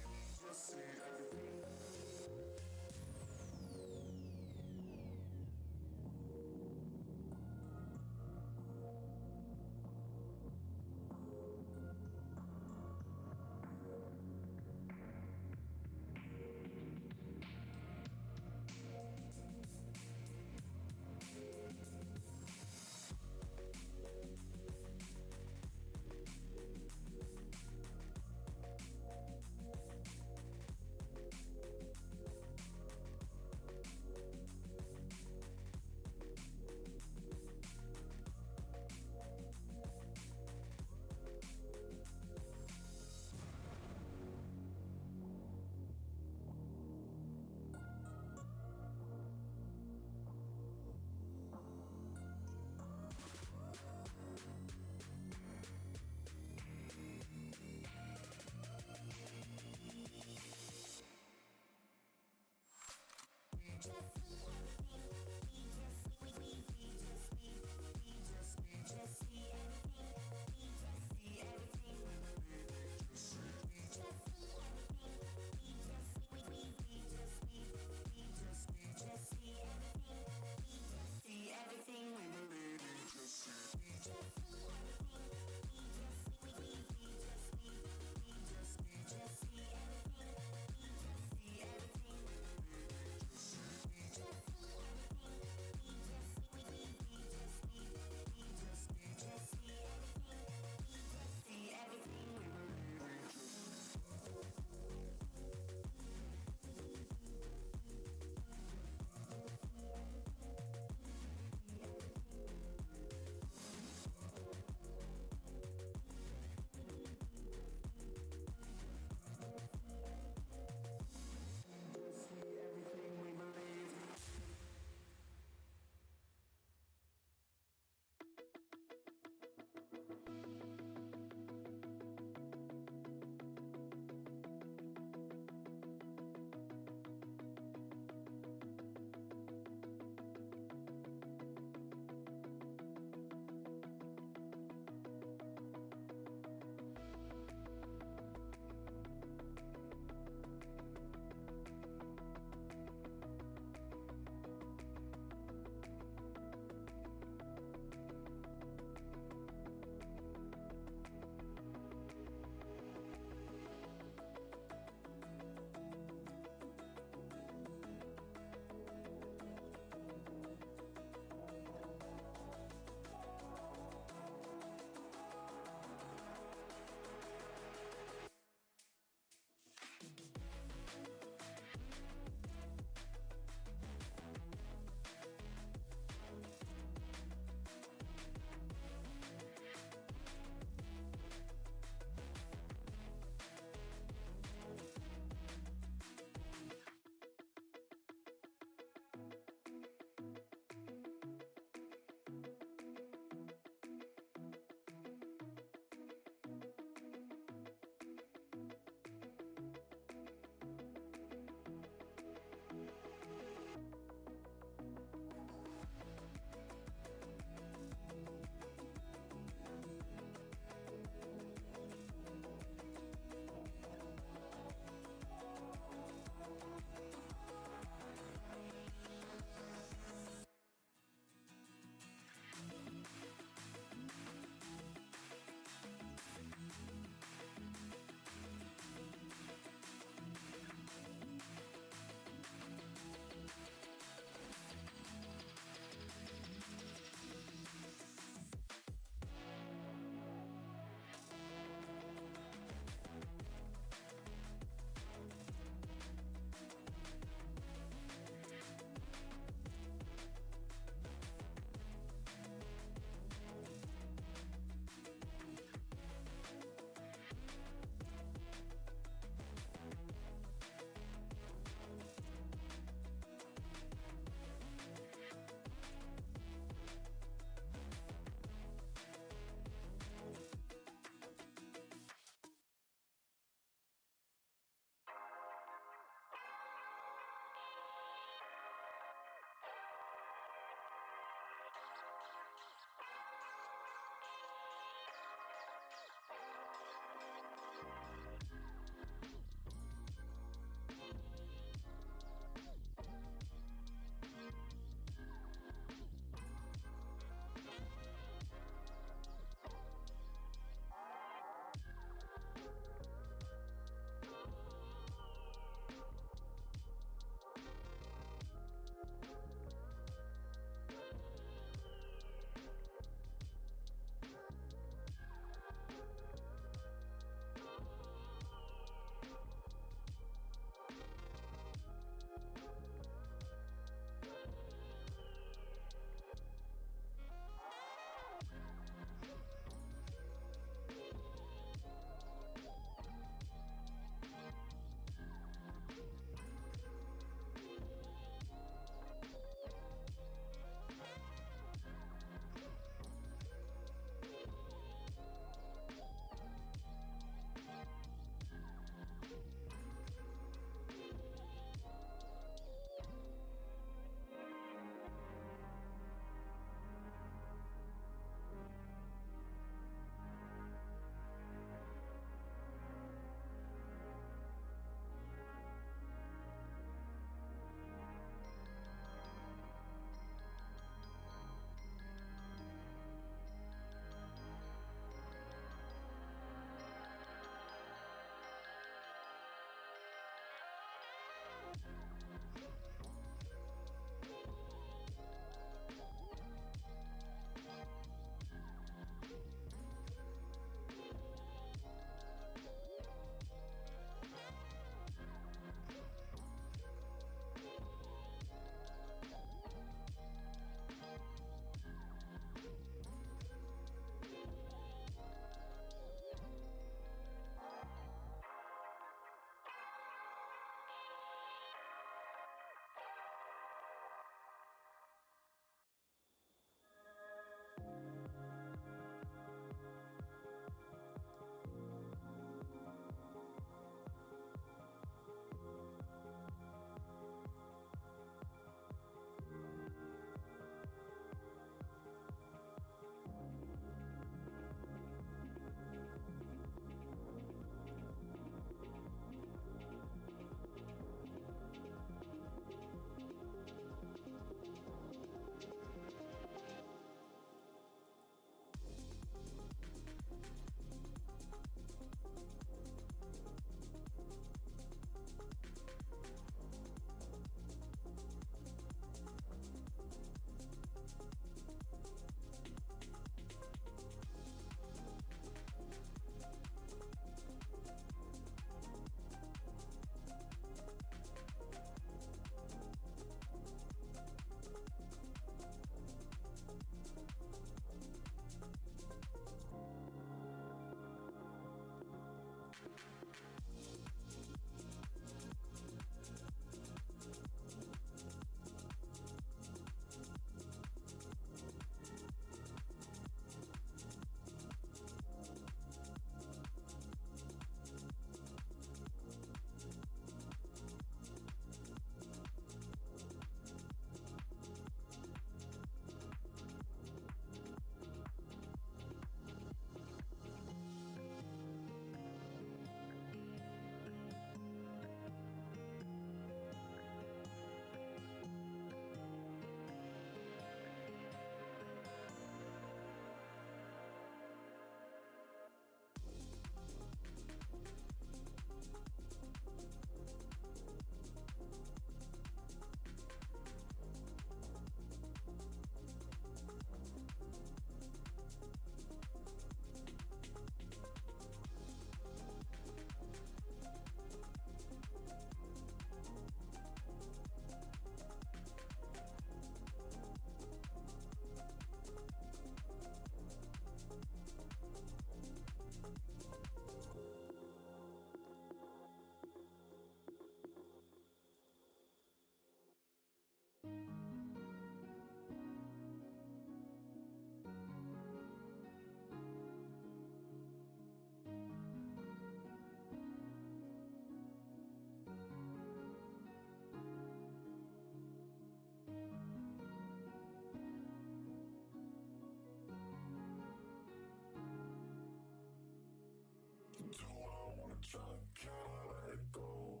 A: Do I wanna try? Can I let it go?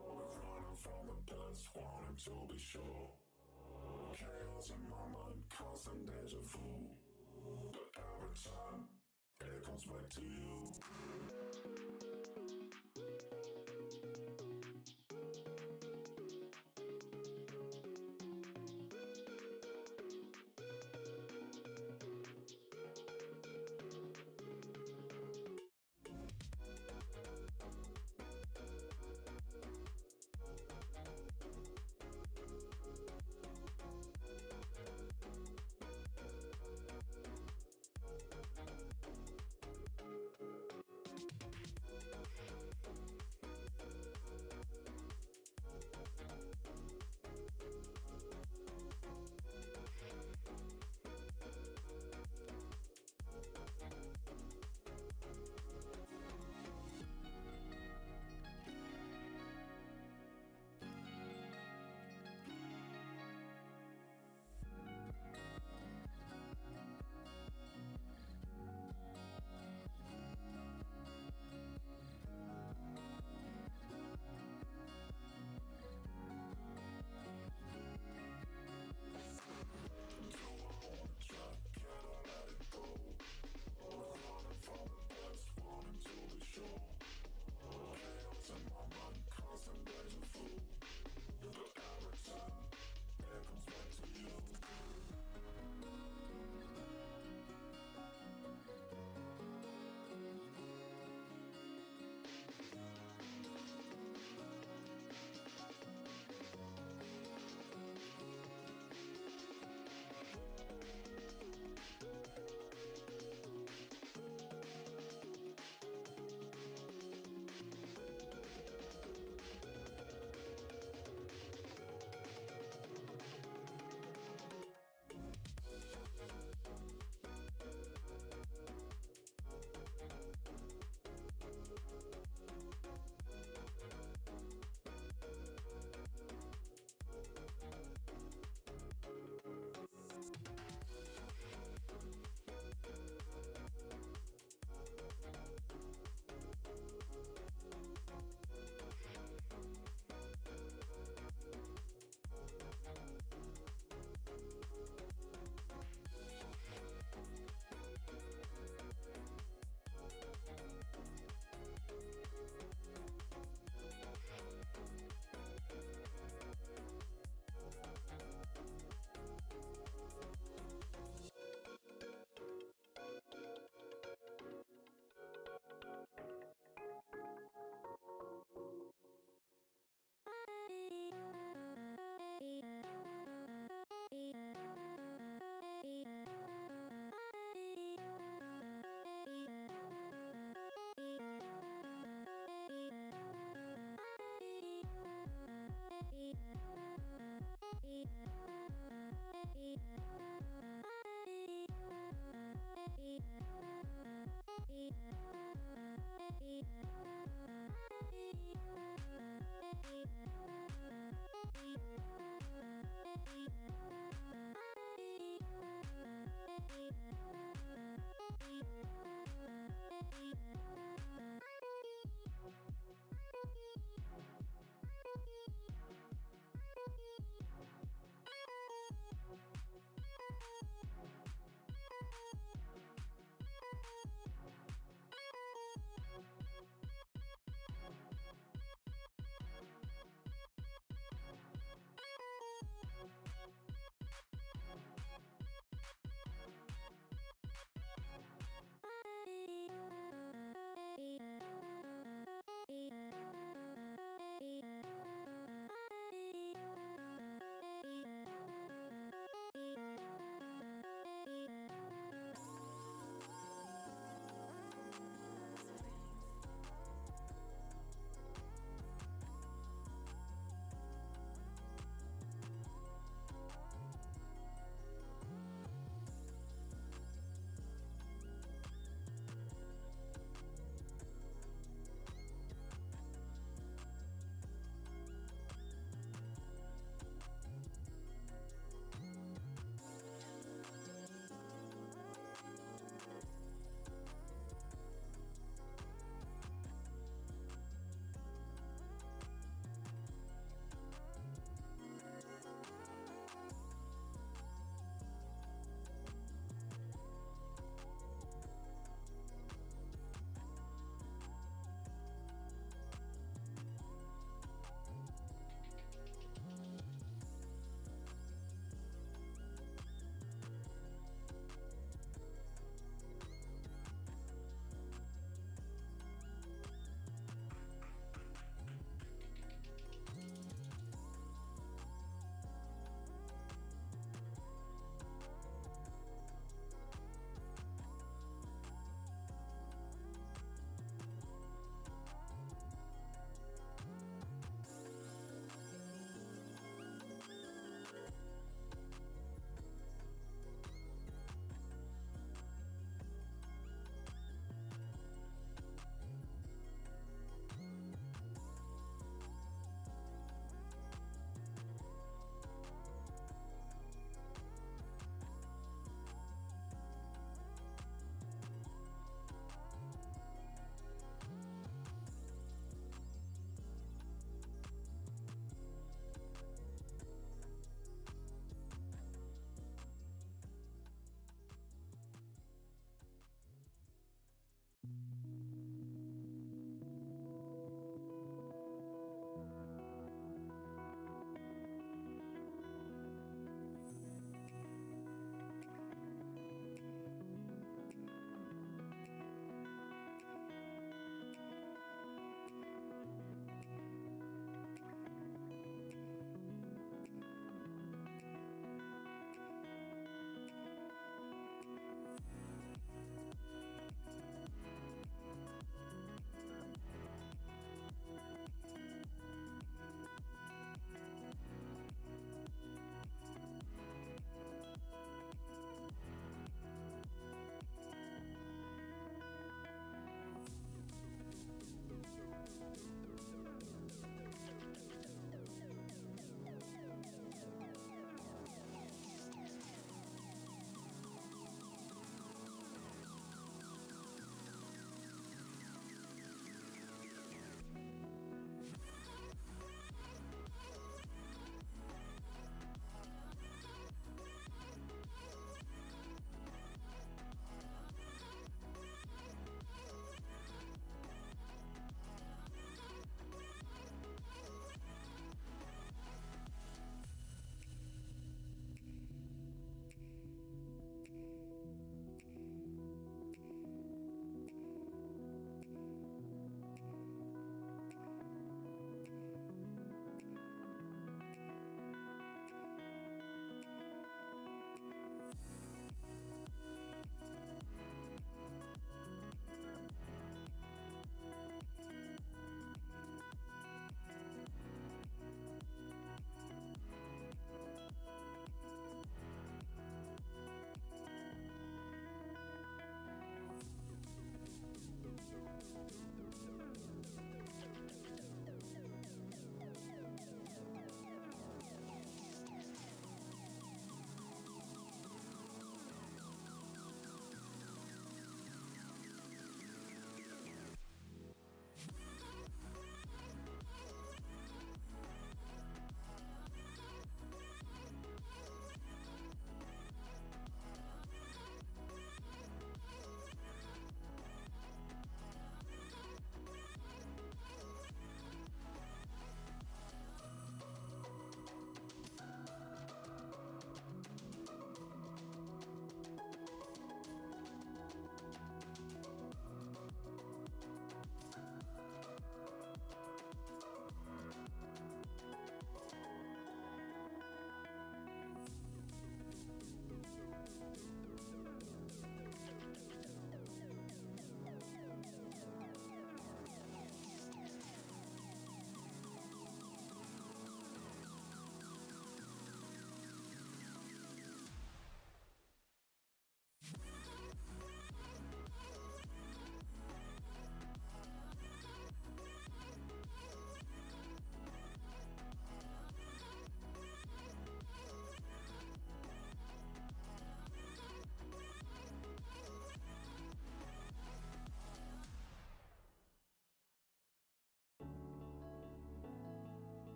A: We're running from the past, wanting to be sure. Chaos in my mind, constant deja vu. But every time, it comes back to you. Chaos in my mind, constant deja vu. But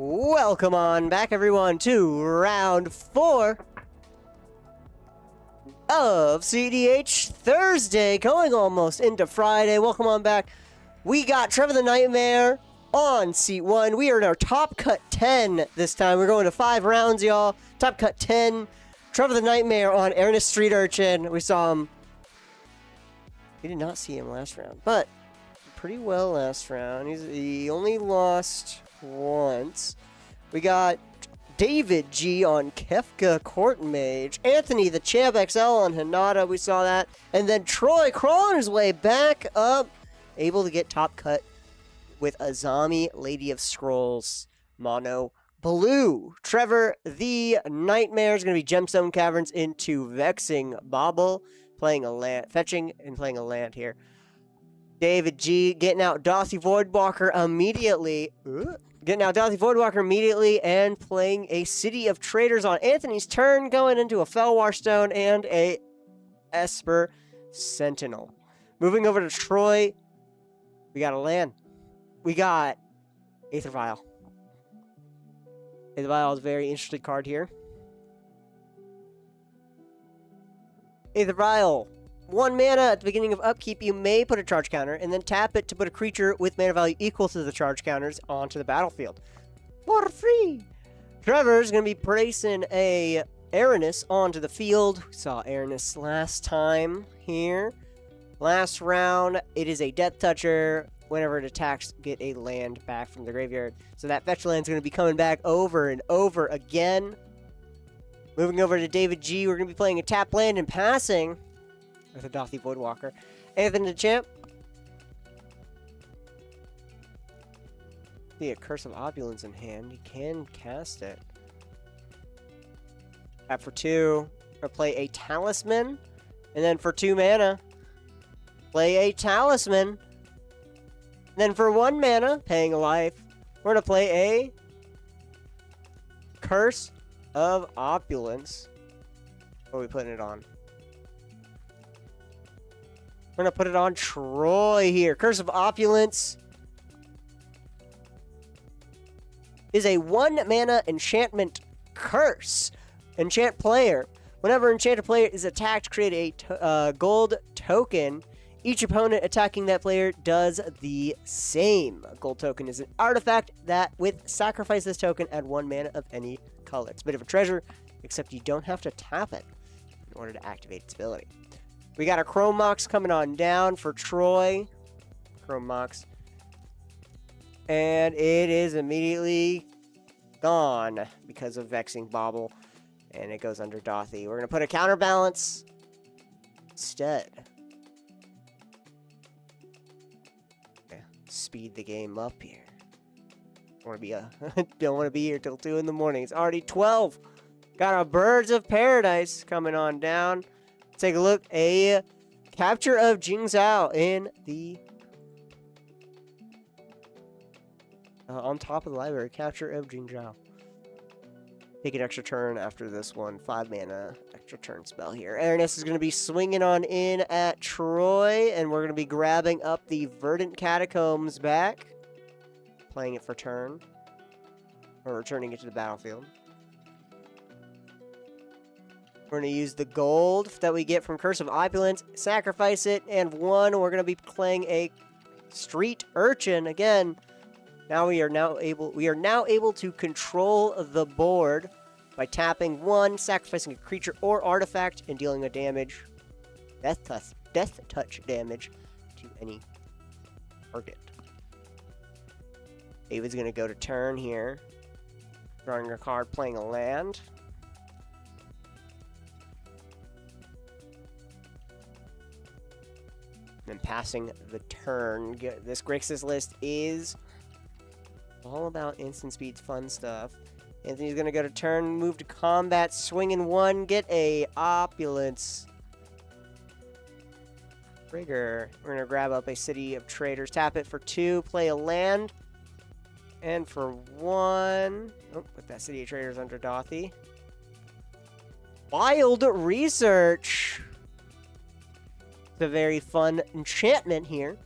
B: Welcome on back, everyone, to round 4 of CEDH Thursday, going almost into Friday. Welcome on back. We got Trevor the Nightmare on seat 1. We are in our top cut 10 this time. We're going to 5 rounds, y'all. Top cut 10. Trevor the Nightmare on Ernest Street Urchin. We saw him. We did not see him last round, but pretty well last round. He only lost once. We got David G on Kefka Court Mage. Anthony the Champ XL on Hinata. We saw that. And then Troy crawling his way back up. Able to get top cut with Azami, Lady of Scrolls, Mono Blue. Trevor the Nightmare is going to be Gemstone Caverns into Vexing Bobble. Playing a land. Fetching and playing a land here. David G getting out Dothy Voidwalker immediately. Getting out Dothy Voidwalker immediately and playing a City of Traders on Anthony's turn, going into a Felwar Stone and a Esper Sentinel. Moving over to Troy, we got a land. We got Aether Vial. Aether Vial is a very interesting card here. Aether Vial. 1 mana at the beginning of upkeep, you may put a charge counter and then tap it to put a creature with mana value equal to the charge counters onto the battlefield. For free! Trevor's going to be placing a Aranis onto the field. We saw Aranis last time here. Last round, it is a Death Toucher. Whenever it attacks, get a land back from the graveyard. So that fetch land's going to be coming back over and over again. Moving over to David G, we're going to be playing a tap land and passing with a Dothy Voidwalker. Anthony the Champ. See a Curse of Opulence in hand. You can cast it. Tap for 2. Or play a Talisman. And then for 2 mana, play a Talisman. And then for 1 mana, paying a life, we're going to play a Curse of Opulence. What are we putting it on? We're going to put it on Troy here. Curse of Opulence is a 1 mana enchantment curse. Enchant player. Whenever enchanted player is attacked, create a gold token. Each opponent attacking that player does the same. A gold token is an artifact that, with sacrifice this token, add 1 mana of any color. It's a bit of a treasure, except you don't have to tap it in order to activate its ability. We got a Chrome Mox coming on down for Troy. Chrome Mox. And it is immediately gone because of Vexing Bobble. And it goes under Dothy. We're going to put a counterbalance instead. Yeah, speed the game up here. Don't want to be here till 2 in the morning. It's already 12. Got a Birds of Paradise coming on down. Take a look. A Capture of Jingzhou in the on top of the library. Capture of Jingzhou. Take an extra turn after this one. 5 mana extra turn spell here. Aranis is going to be swinging on in at Troy, and we're going to be grabbing up the Verdant Catacombs back. Playing it for turn. Or returning it to the battlefield. We're going to use the gold that we get from Curse of Opulence, sacrifice it, and 1, we're going to be playing a Street Urchin again. Now we are now able to control the board by tapping 1, sacrificing a creature or artifact, and dealing a damage, death touch damage to any target. David's going to go to turn here, drawing a card, playing a land. And passing the turn. This Grixis list is all about instant speeds, fun stuff. Anthony's going to go to turn, move to combat, swing in 1, get a Opulence trigger. We're going to grab up a City of Traders, tap it for 2, play a land. And for 1, put that City of Traders under Dothy. Wild Research. It's a very fun enchantment here.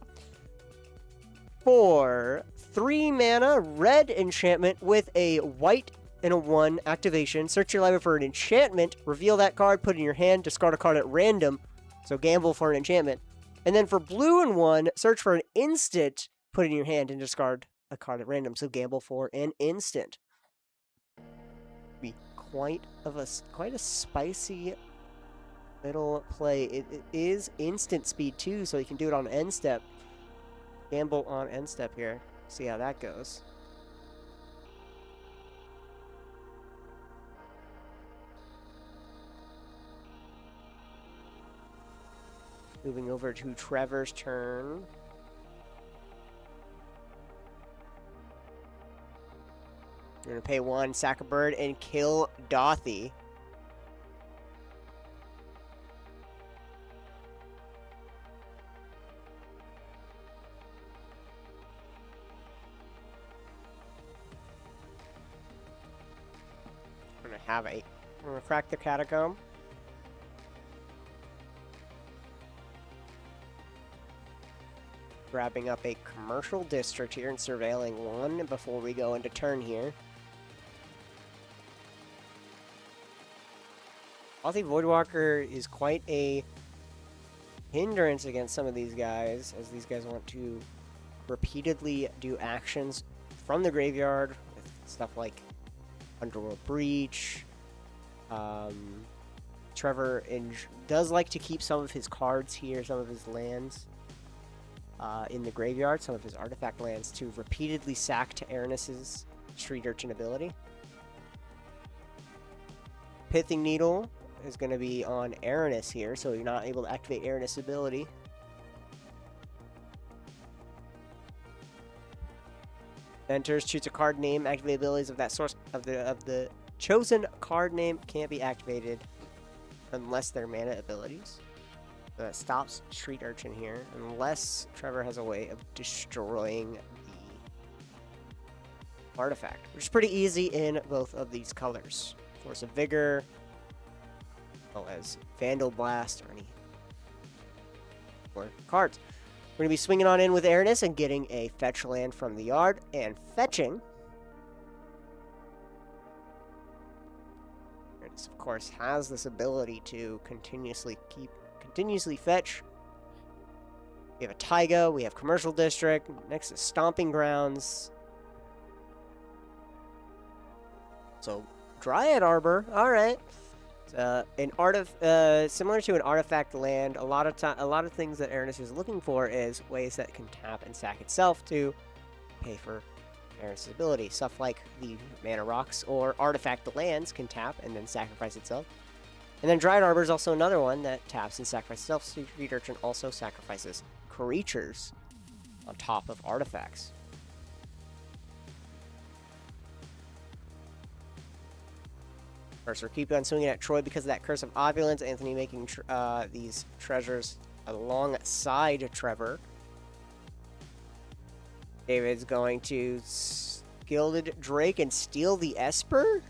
B: For 3 mana red enchantment with a white and a 1 activation. Search your library for an enchantment, reveal that card, put it in your hand, discard a card at random. So gamble for an enchantment. And then for blue and 1, search for an instant, put it in your hand, and discard a card at random. So gamble for an instant. Be quite a spicy little play. It is instant speed too, so you can do it on end step. Gamble on end step here. See how that goes. Moving over to Trevor's turn. You're going to pay 1, sack a bird, and kill Dothy. We're going to crack the catacomb. Grabbing up a commercial district here and surveilling 1 before we go into turn here. Dothy Voidwalker is quite a hindrance against some of these guys, as these guys want to repeatedly do actions from the graveyard with stuff like Underworld Breach. Trevor does like to keep some of his cards here, some of his lands in the graveyard, some of his artifact lands, to repeatedly sack to Aranis's Street Urchin ability. Pithing Needle is going to be on Aranis here, so you're not able to activate Aranis' ability. Enters, shoots a card name, activate abilities of that source of the chosen card name can't be activated unless they're mana abilities. So that stops Street Urchin here, unless Trevor has a way of destroying the artifact, which is pretty easy in both of these colors. Force of Vigor, as well as Vandal Blast, or any more cards. We're going to be swinging on in with Aranis and getting a fetch land from the yard, and fetching. Aranis, of course, has this ability to continuously fetch. We have a Taiga, we have Commercial District, next is Stomping Grounds. So, Dryad Arbor, alright. Similar to an artifact land, a lot of things that Aranis is looking for is ways that can tap and sack itself to pay for Aranis' ability. Stuff like the mana rocks or artifact lands can tap and then sacrifice itself. And then Dryad Arbor is also another one that taps and sacrifices itself. Street Urchin also sacrifices creatures on top of artifacts. Mercer, keep on swinging at Troy because of that Curse of Opulence. Anthony making these treasures alongside Trevor. David's going to Gilded Drake and steal the Esper?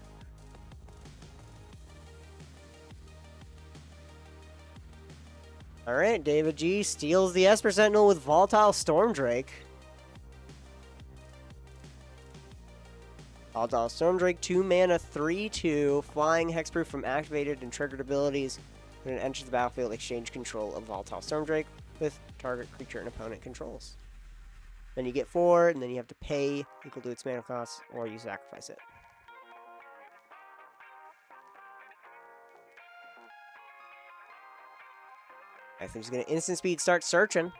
B: Alright, David G steals the Esper Sentinel with Volatile Stormdrake. Volatile Stormdrake, 2 mana, 3/2, flying hexproof from activated and triggered abilities. When it enters the battlefield, exchange control of Volatile Stormdrake with target creature and opponent controls. Then you get 4, and then you have to pay equal to its mana cost, or you sacrifice it. I think he's going to instant speed start searching.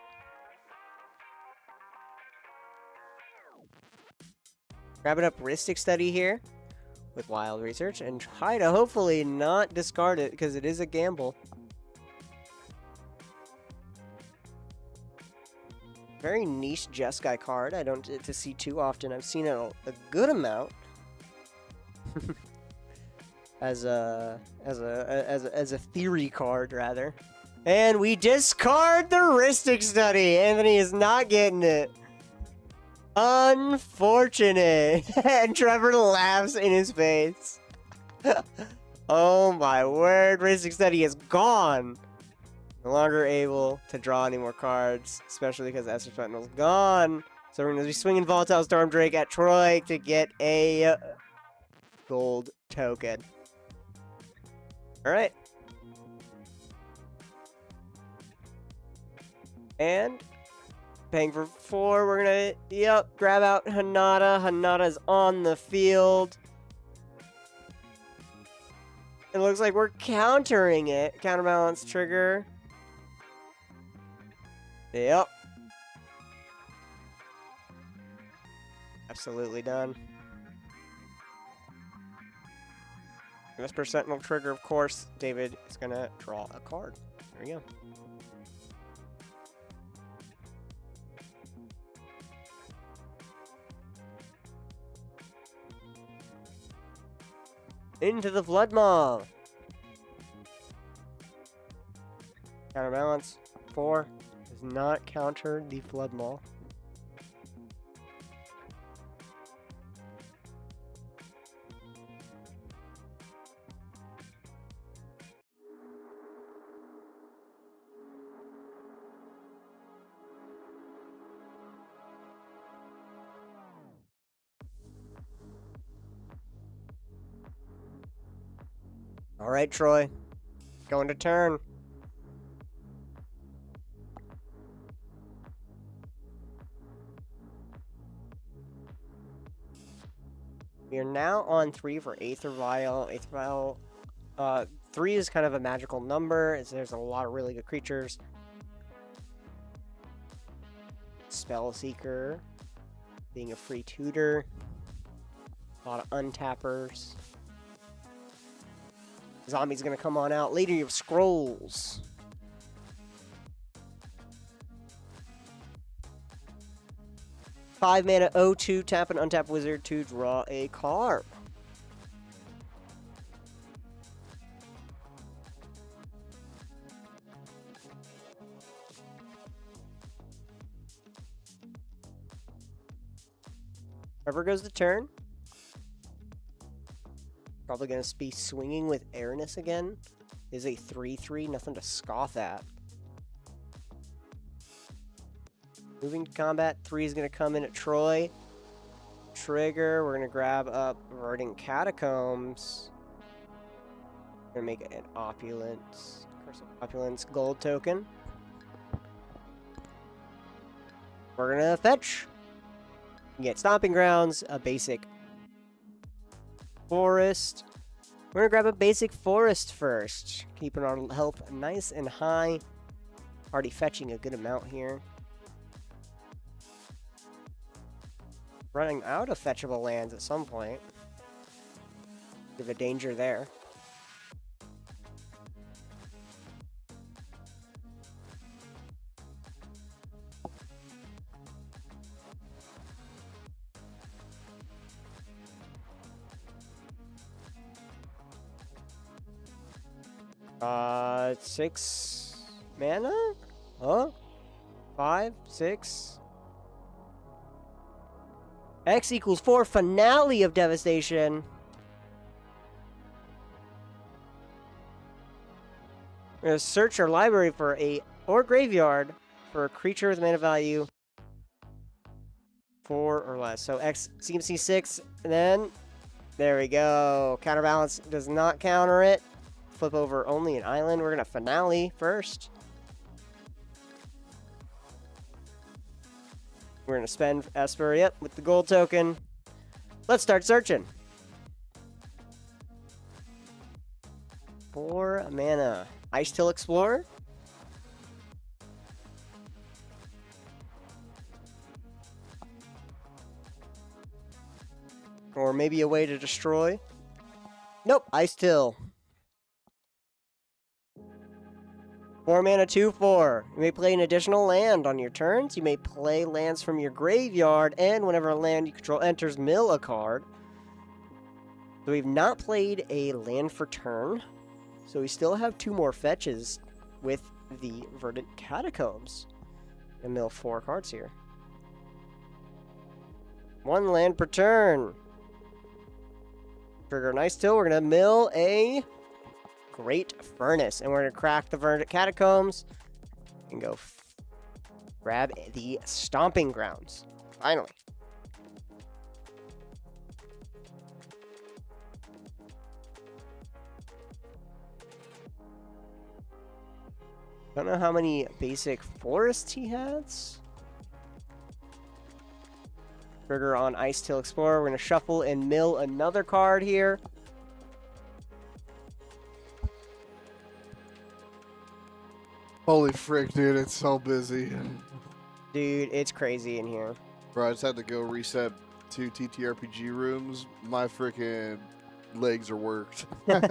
B: Grabbing up Ristic Study here with Wild Research and try to hopefully not discard it because it is a gamble. Very niche Jeskai card. I don't get to see too often. I've seen it a good amount as a theory card rather. And we discard the Ristic Study. Anthony is not getting it. Unfortunate. And Trevor laughs in his face. Oh my word. Ristic Study is gone. No longer able to draw any more cards, especially because Esper Sentinel's gone. So we're going to be swinging Volatile Storm Drake at Troy to get a gold token. Alright. And paying for 4, we're going to, grab out Hanada. Hanada's on the field. It looks like we're countering it. Counterbalance trigger. Yep. Absolutely done. Vesper Sentinel trigger, of course. David is going to draw a card. There you go. Into the Flood Maw. Counterbalance 4 does not counter the Flood Maw. All right, Troy. Going to turn. We are now on 3 for Aether Vial. Aether Vial, 3 is kind of a magical number. There's a lot of really good creatures. Spellseeker, being a free tutor. A lot of untappers. Zombie's gonna come on out. Lady of Scrolls. Five mana O2, tap an untapped wizard to draw a card. Whoever goes to turn. Probably going to be swinging with airness again. Is a 3/3, nothing to scoff at. Moving to combat, 3 is going to come in at Troy. Trigger, we're going to grab up Verdant Catacombs. Going to make an Opulence, Curse of Opulence gold token. We're going to fetch. You get Stomping Grounds, a basic forest. We're gonna grab a basic forest first, keeping our health nice and high. Already fetching a good amount here. Running out of fetchable lands at some point. Bit of a danger there. Six mana? Huh? 5, 6. X equals 4. Finale of Devastation. We're gonna search our library for or graveyard for a creature with mana value 4 or less. So X CMC 6, and then there we go. Counterbalance does not counter it. Flip over only an island. We're gonna finale first. We're gonna spend Esper, yep, with the gold token. Let's start searching. 4 mana. Ice Till Explorer. Or maybe a way to destroy. Nope, Ice Till. 4 mana, 2/4. You may play an additional land on your turns. You may play lands from your graveyard, and whenever a land you control enters, mill a card. So we've not played a land for turn. So we still have 2 more fetches with the Verdant Catacombs. And mill 4 cards here. 1 land per turn. Trigger an Ice Till. We're going to mill a Great Furnace, and we're going to crack the Verdant Catacombs and go grab the Stomping Grounds. Finally. Don't know how many basic forests he has. Trigger on Ice Tail Explorer. We're going to shuffle and mill another card here.
C: Holy frick, dude, it's so busy.
B: Dude, it's crazy in here.
C: Bro, I just had to go reset 2 TTRPG rooms. My freaking legs are worked. Oh,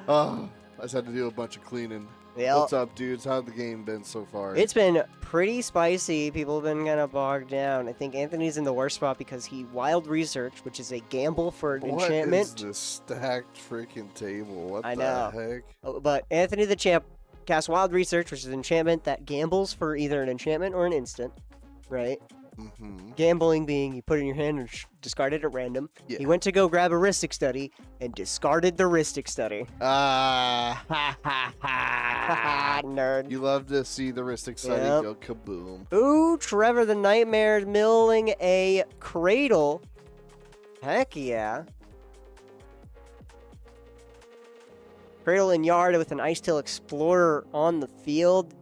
C: I just had to do a bunch of cleaning.
B: Yep.
C: What's up, dudes? How's the game been so far?
B: It's been pretty spicy. People have been kind of bogged down. I think Anthony's in the worst spot because he wild research, which is a gamble for an enchantment.
C: What is this stacked freaking table? What
B: I
C: the
B: know.
C: heck?
B: Oh, but Anthony the champ casts wild research, which is an enchantment that gambles for either an enchantment or an instant, right?
C: Mm-hmm.
B: Gambling being you put it in your hand and discard it at random.
C: Yeah.
B: He went to go grab a Ristic Study and discarded the Ristic Study.
C: Ha ha ha!
B: Nerd.
C: You love to see the Ristic Study
B: Yep.
C: go kaboom.
B: Ooh, Trevor the Nightmare milling a Cradle. Heck yeah. Cradle and Yard with an Ice Tail Explorer on the field.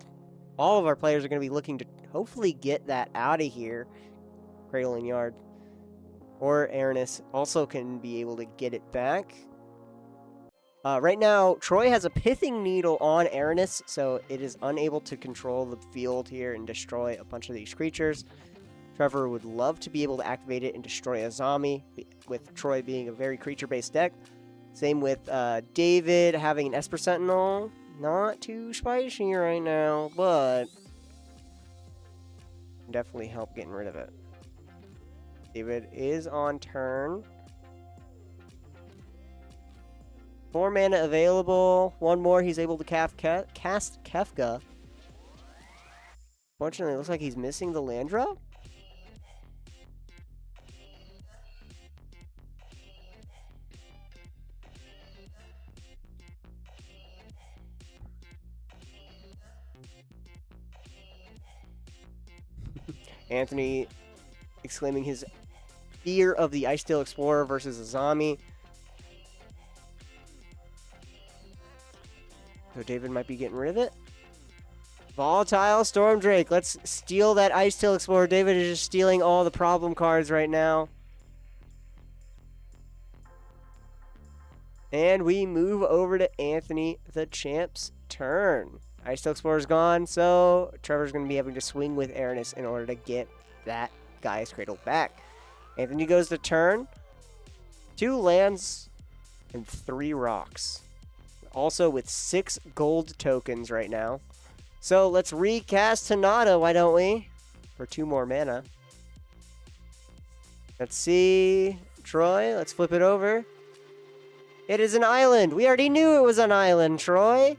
B: All of our players are going to be looking to hopefully get that out of here. Cradle and Yard. Or Aranis also can be able to get it back. Right now, Troy has a Pithing Needle on Aranis, so it is unable to control the field here and destroy a bunch of these creatures. Trevor would love to be able to activate it and destroy a zombie, with Troy being a very creature-based deck. Same with David having an Esper Sentinel. Not too spicy right now, but definitely help getting rid of it. David is on turn. 4 mana available. One more, he's able to cast Kefka. Fortunately, it looks like he's missing the land drop. Anthony exclaiming his fear of the Ice Tail Explorer versus a zombie. So David might be getting rid of it. Volatile Storm Drake. Let's steal that Ice Tail Explorer. David is just stealing all the problem cards right now. And we move over to Anthony the Champ's turn. Ice Tail Explorer's gone, so Trevor's going to be having to swing with Aranis in order to get that Gaia's Cradle back. Anthony goes to turn. 2 lands and 3 rocks. Also with 6 gold tokens right now. So let's recast Tanada, why don't we? For 2 more mana. Let's see. Troy, let's flip it over. It is an island. We already knew it was an island, Troy.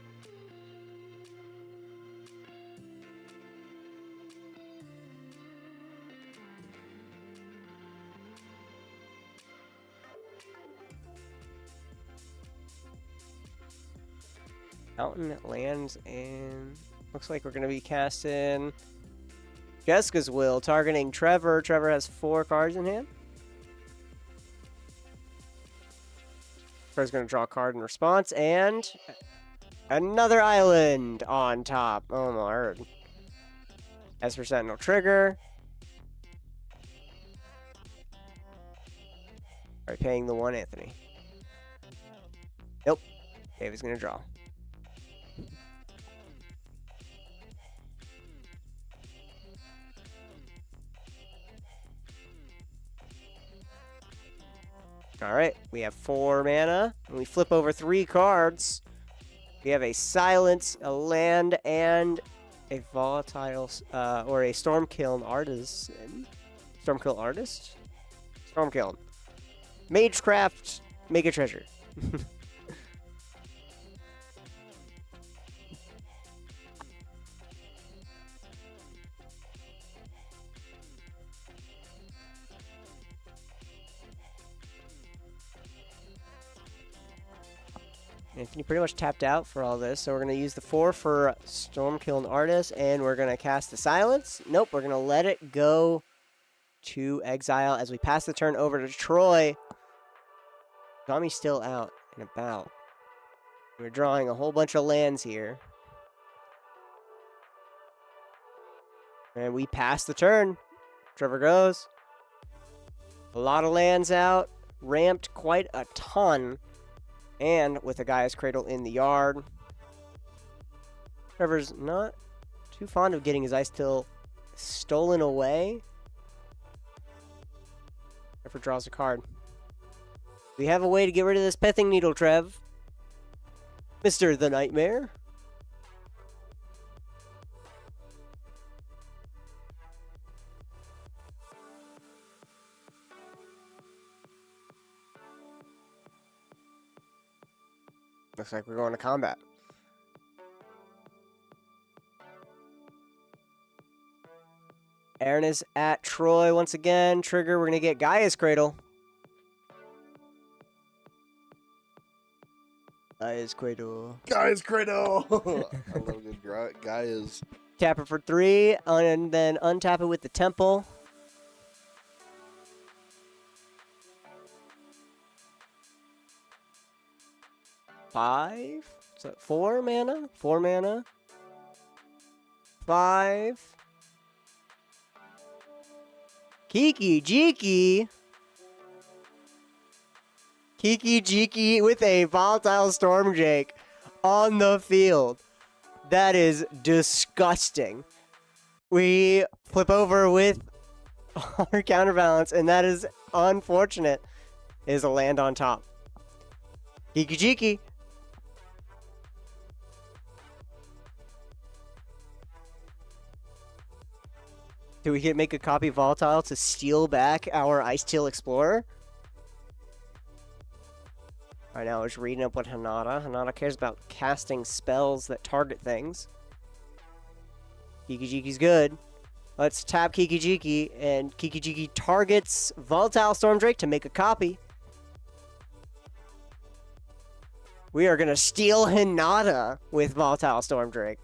B: Mountain lands, and looks like we're going to be casting Jessica's Will, targeting Trevor. Trevor has 4 cards in hand. Trevor's going to draw a card in response, and another island on top. Oh my word. Esper Sentinel trigger. Alright, paying the 1, Anthony. Nope. David's going to draw. Alright, we have 4 mana, and we flip over 3 cards. We have a Silence, a land, and a Volatile, or a Stormkiln Artisan. Stormkiln Artist? Stormkiln. Magecraft, make a treasure. Anthony pretty much tapped out for all this, so we're going to use the 4 for Stormkiln Artist, and we're going to cast the Silence. Nope, we're going to let it go to exile as we pass the turn over to Troy. Tommy's still out and about. We're drawing a whole bunch of lands here. And we pass the turn. Trevor goes. A lot of lands out. Ramped quite a ton. And with a Gaia's Cradle in the yard. Trevor's not too fond of getting his Ice Till stolen away. Trevor draws a card. We have a way to get rid of this Pithing Needle, Trev. Mr. the Nightmare. Looks like we're going to combat. Aaron is at Troy once again. Trigger, we're going to get Gaia's Cradle. Gaia's Cradle.
C: Gaia's Cradle! I love a good Gaia's.
B: Tap it for 3, and then untap it with the Temple. Five? So 4 mana? 4 mana. 5. Kiki Jiki. Kiki Jiki with a volatile Stormdrake on the field. That is disgusting. We flip over with our counterbalance, and that is unfortunate. It is a land on top. Kiki Jiki. Do we make a copy volatile to steal back our Ice Teal Explorer? Right now, I was reading up what Hanada cares about casting spells that target things. Kiki Jiki's good. Let's tap Kiki Jiki, and Kiki Jiki targets Volatile Stormdrake to make a copy. We are going to steal Hanada with Volatile Stormdrake.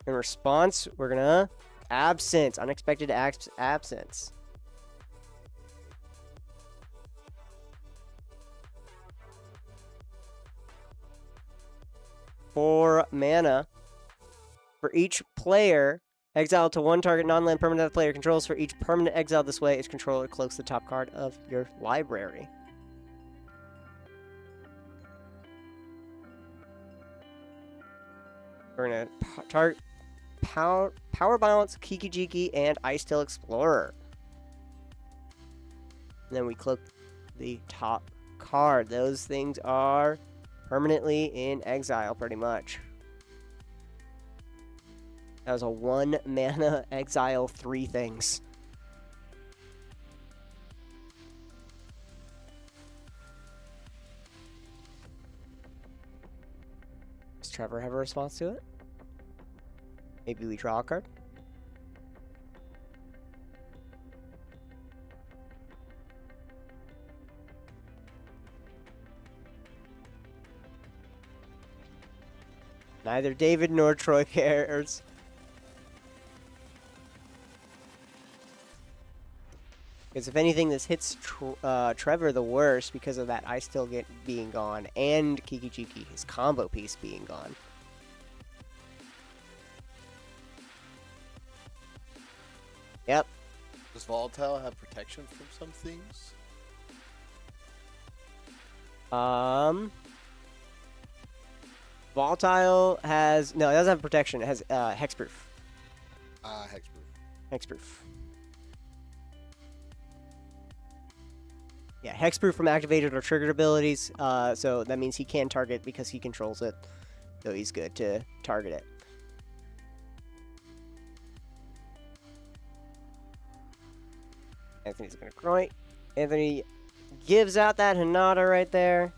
B: In response, we're going to Absence. Unexpected absence. For mana. For each player, exile to one target non-land permanent that the player controls. For each permanent exiled this way, its controller cloaks the top card of your library. We're going to target Power Balance, Kiki Jiki, and Ice Tail Explorer. And then we cloak the top card. Those things are permanently in exile, pretty much. That was a 1 mana exile 3 things. Does Trevor have a response to it? Maybe we draw a card? Neither David nor Troy cares. Because if anything, this hits Trevor the worst because of that Ice Still being gone and Kiki Jiki, his combo piece, being gone. Yep.
C: Does Volatile have protection from some things?
B: Volatile has... No, it doesn't have protection. It has hexproof.
C: Hexproof.
B: Hexproof. Yeah, hexproof from activated or triggered abilities. So that means he can target because he controls it. So he's good to target it. Anthony's going to groin. Anthony gives out that Hanada right there.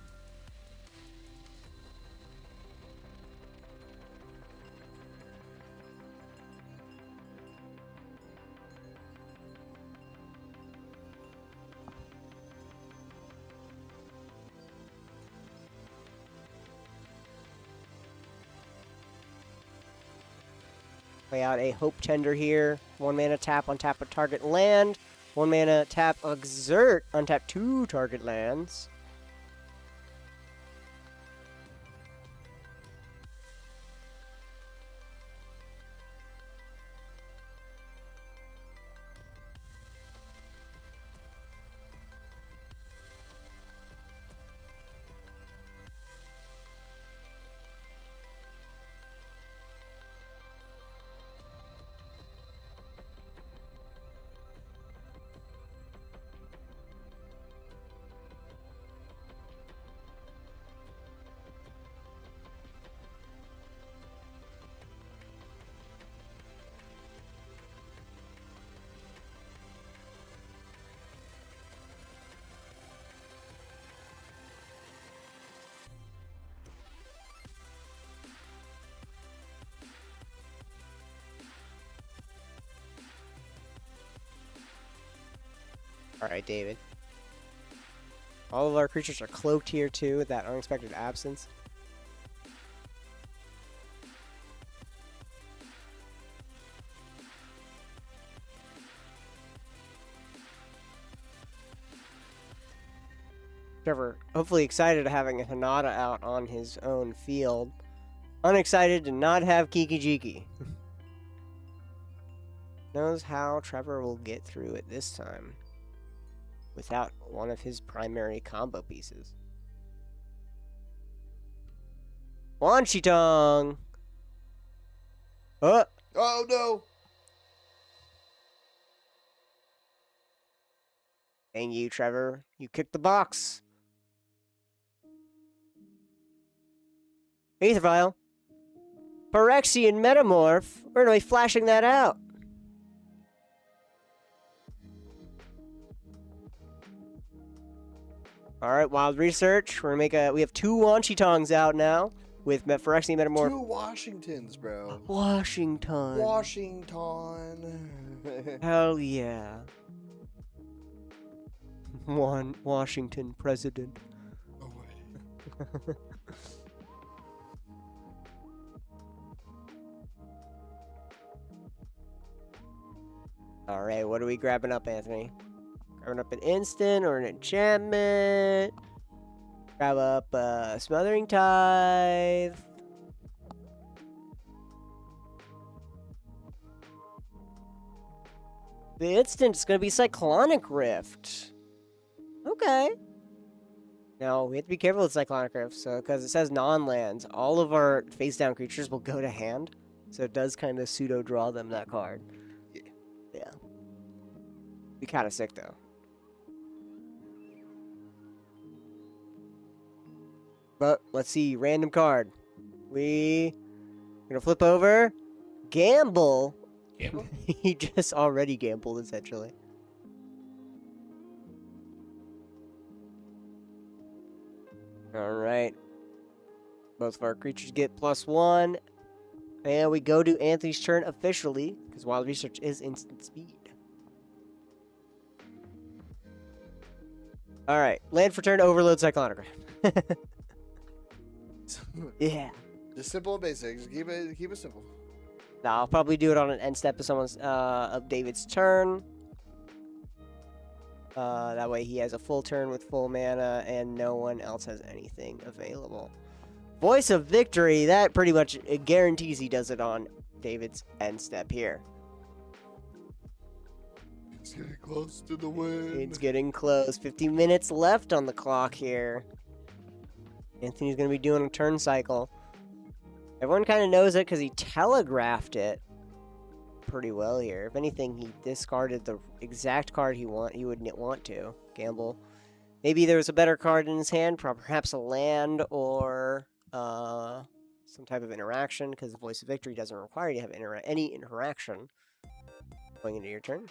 B: Play out a Hope Tender here. 1 mana tap, untap a target land. 1 mana tap, exert, untap 2 target lands. Alright, David. All of our creatures are cloaked here too with that unexpected absence. Trevor, hopefully excited to having a Hinata out on his own field. Unexcited to not have Kiki Jiki. Knows how Trevor will get through it this time without one of his primary combo pieces. Wanshitong! Oh!
C: Oh no!
B: Dang you, Trevor. You kicked the box. Aether Vial. Phyrexian Metamorph. We're going to be flashing that out. Alright, Wild Research. We're gonna make a. We have 2 Wanchitongs out now with Phyrexian Metamorph.
C: 2 Washingtons, bro.
B: Washington.
C: Washington.
B: Hell yeah. One Washington president.
C: Oh, wait.
B: Alright, what are we grabbing up, Anthony? Grabbing up an instant or an enchantment. Grab up Smothering Tithe. The instant is going to be Cyclonic Rift. Okay. Now, we have to be careful with Cyclonic Rift, so because it says non-lands, all of our face-down creatures will go to hand. So it does kind of pseudo-draw them that card.
C: Yeah.
B: Yeah. Be kind of sick, though. But, let's see, random card. We gonna flip over. Gamble.
E: Gamble?
B: He just already gambled, essentially. Alright. Both of our creatures get +1. And we go to Anthony's turn officially, because Wild Research is instant speed. Alright, land for turn, overload Cyclonic Rift. Yeah.
C: Just simple and basic. Just keep it simple.
B: No, I'll probably do it on an end step of someone's of David's turn. That way he has a full turn with full mana and no one else has anything available. Voice of Victory, that pretty much it guarantees he does it on David's end step here.
C: It's getting close to the win.
B: It's getting close. 50 minutes left on the clock here. Anthony's going to be doing a turn cycle. Everyone kind of knows it because he telegraphed it pretty well here. If anything, he discarded the exact card he would want to. Gamble. Maybe there was a better card in his hand, perhaps a land or some type of interaction, because the Voice of Victory doesn't require you to have any interaction going into your turn.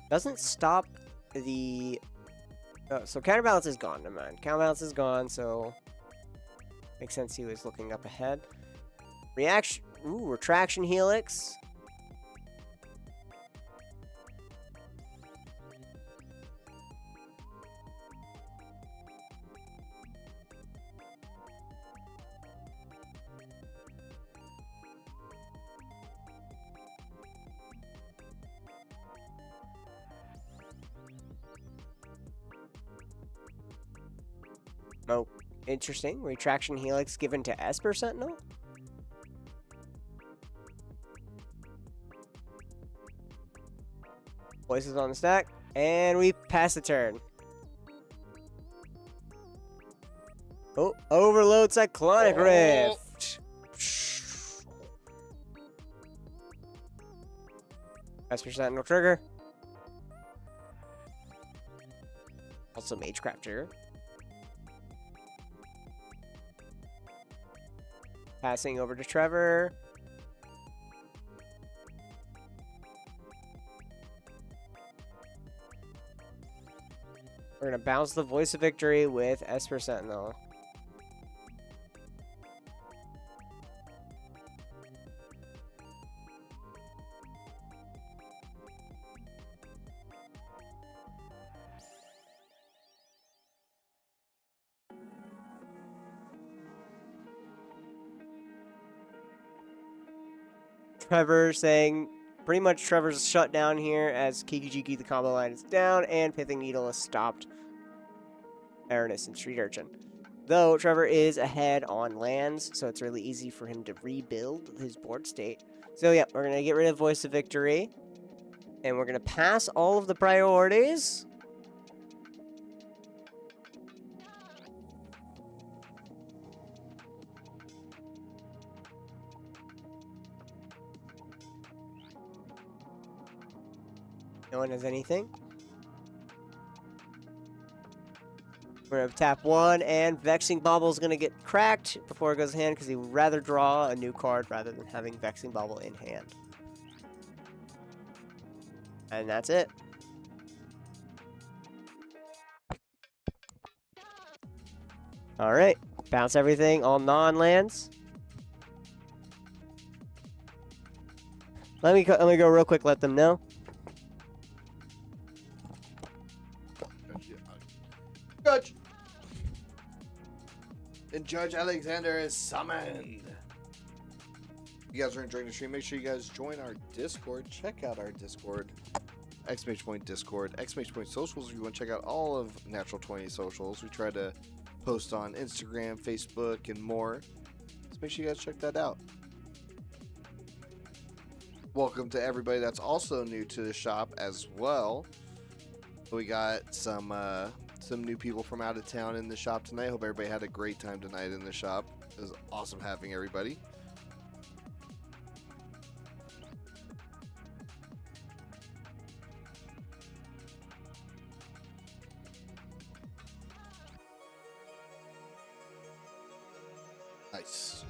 B: Doesn't stop the... Oh, so Counterbalance is gone. Never mind. Counterbalance is gone, so... Makes sense he was looking up ahead. Reaction... Ooh, Retraction Helix. Oh, interesting. Retraction helix given to Esper Sentinel? Voices on the stack. And we pass the turn. Oh, overload Cyclonic Rift. Esper Sentinel trigger. Also Magecraft trigger. Passing over to Trevor. We're going to bounce the Voice of Victory with Esper Sentinel. Trevor saying, pretty much Trevor's shut down here as Kiki-Jiki, the combo line, is down, and Pithing Needle has stopped Aranus and Street Urchin. Though Trevor is ahead on lands, so it's really easy for him to rebuild his board state. So yeah, we're going to get rid of Voice of Victory, and we're going to pass all of the priorities. No one has anything. We're going to tap one, and Vexing Bauble is going to get cracked before it goes in hand because he would rather draw a new card rather than having Vexing Bauble in hand. And that's it. Alright, bounce everything, all non-lands. Let me go real quick, let them know.
C: Judge! And Judge Alexander is summoned. You guys are enjoying the stream. Make sure you guys join our Discord. Check out our Discord. !Discord, !Socials. If you want to check out all of Natural 20 socials, we try to post on Instagram, Facebook, and more. So make sure you guys check that out. Welcome to everybody that's also new to the shop as well. We got some new people from out of town in the shop tonight. Hope everybody had a great time tonight in the shop. It was awesome having everybody. Nice.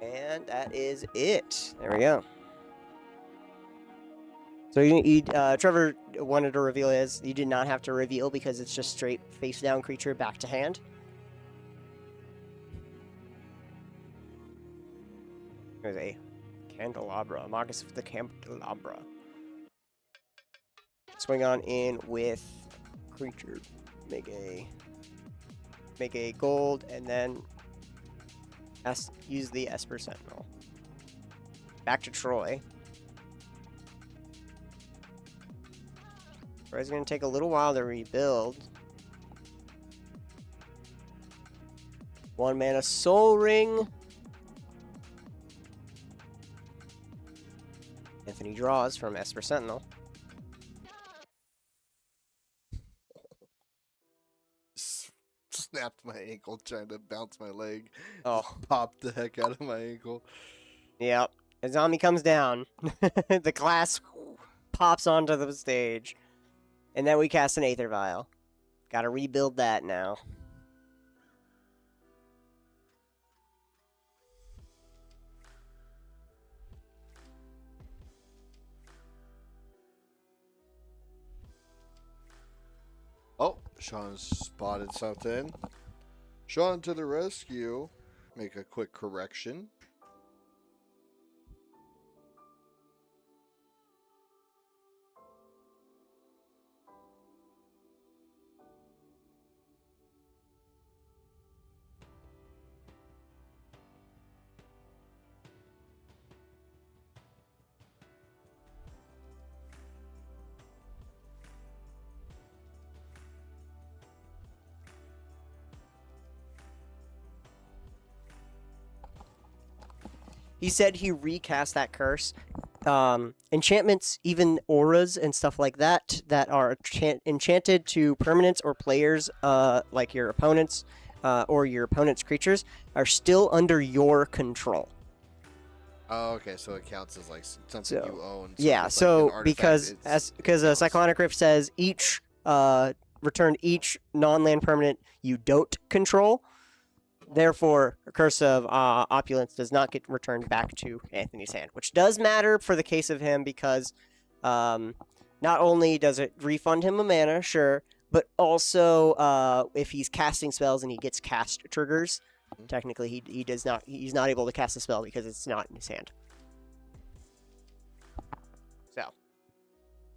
B: And that is it. There we go. So Trevor wanted to reveal his. You did not have to reveal because it's just straight face down creature back to hand. There's a Candelabra, Marcus of the Candelabra. Swing on in with creature. Make a gold and then use the Esper Sentinel. Back to Troy. Troy's going to take a little while to rebuild. 1 mana Soul Ring. Anthony draws from Esper Sentinel.
C: Snapped my ankle trying to bounce my leg.
B: Oh.
C: Just popped the heck out of my ankle.
B: Yep. A zombie comes down. The glass pops onto the stage. And then we cast an Aether Vial. Gotta rebuild that now.
C: Oh, Sean spotted something. Sean to the rescue. Make a quick correction.
B: He said he recast that curse. Enchantments, even auras and stuff like that, that are enchanted to permanents or players, like your opponents, or your opponent's creatures, are still under your control.
C: Oh, okay, so it counts as like something
B: So,
C: you own.
B: yeah,
C: if it's,
B: so
C: like, an
B: because
C: artifact,
B: because
C: it counts.
B: Cyclonic Rift says each return each non-land permanent you don't control. Therefore, Curse of Opulence does not get returned back to Anthony's hand, which does matter for the case of him because not only does it refund him a mana, sure, but also if he's casting spells and he gets cast triggers, technically he's not able to cast a spell because it's not in his hand. So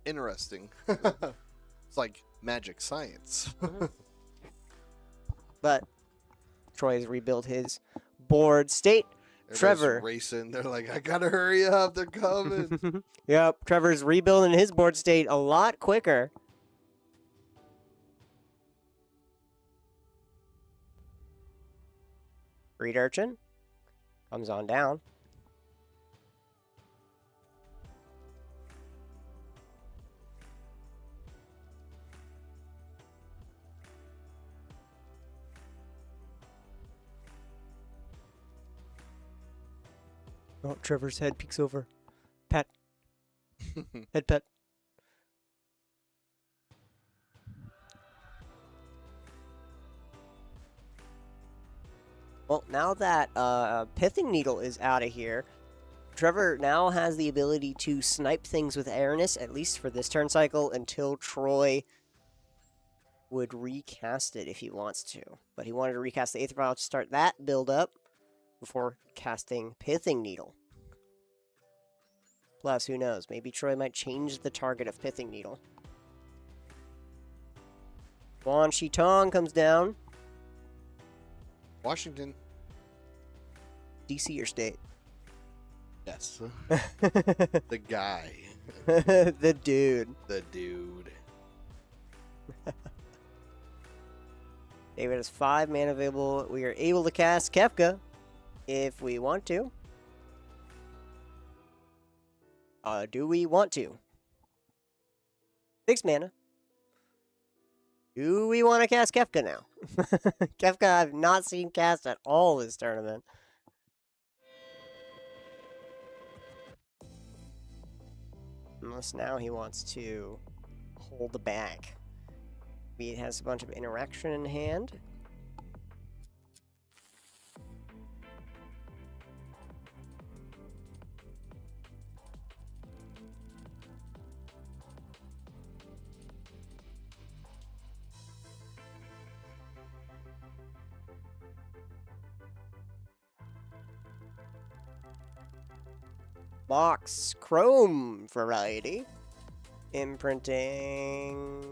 C: Interesting. It's like magic science.
B: but Troy has rebuilt his board state.
C: Everybody's
B: Trevor.
C: racing. They're like, I gotta hurry up. They're coming.
B: Yep, Trevor's rebuilding his board state a lot quicker. Reed Urchin comes on down. Oh, Trevor's head peeks over. Pat. Head pet. Well, now that Pithing Needle is out of here, Trevor now has the ability to snipe things with Airness, at least for this turn cycle, until Troy would recast it if he wants to. But he wanted to recast the Aether Vial to start that build up before casting Pithing Needle. Plus, who knows, maybe Troy might change the target of Pithing Needle. Wan Shi Tong comes down.
C: Washington.
B: DC or state?
C: Yes. The guy.
B: The dude.
C: The dude.
B: David has 5 mana available. We are able to cast Kefka if we want to. Do we want to? 6 mana. Do we want to cast Kefka now? Kefka I've not seen cast at all this tournament. Unless now he wants to hold back. He has a bunch of interaction in hand. Box Chrome variety. Imprinting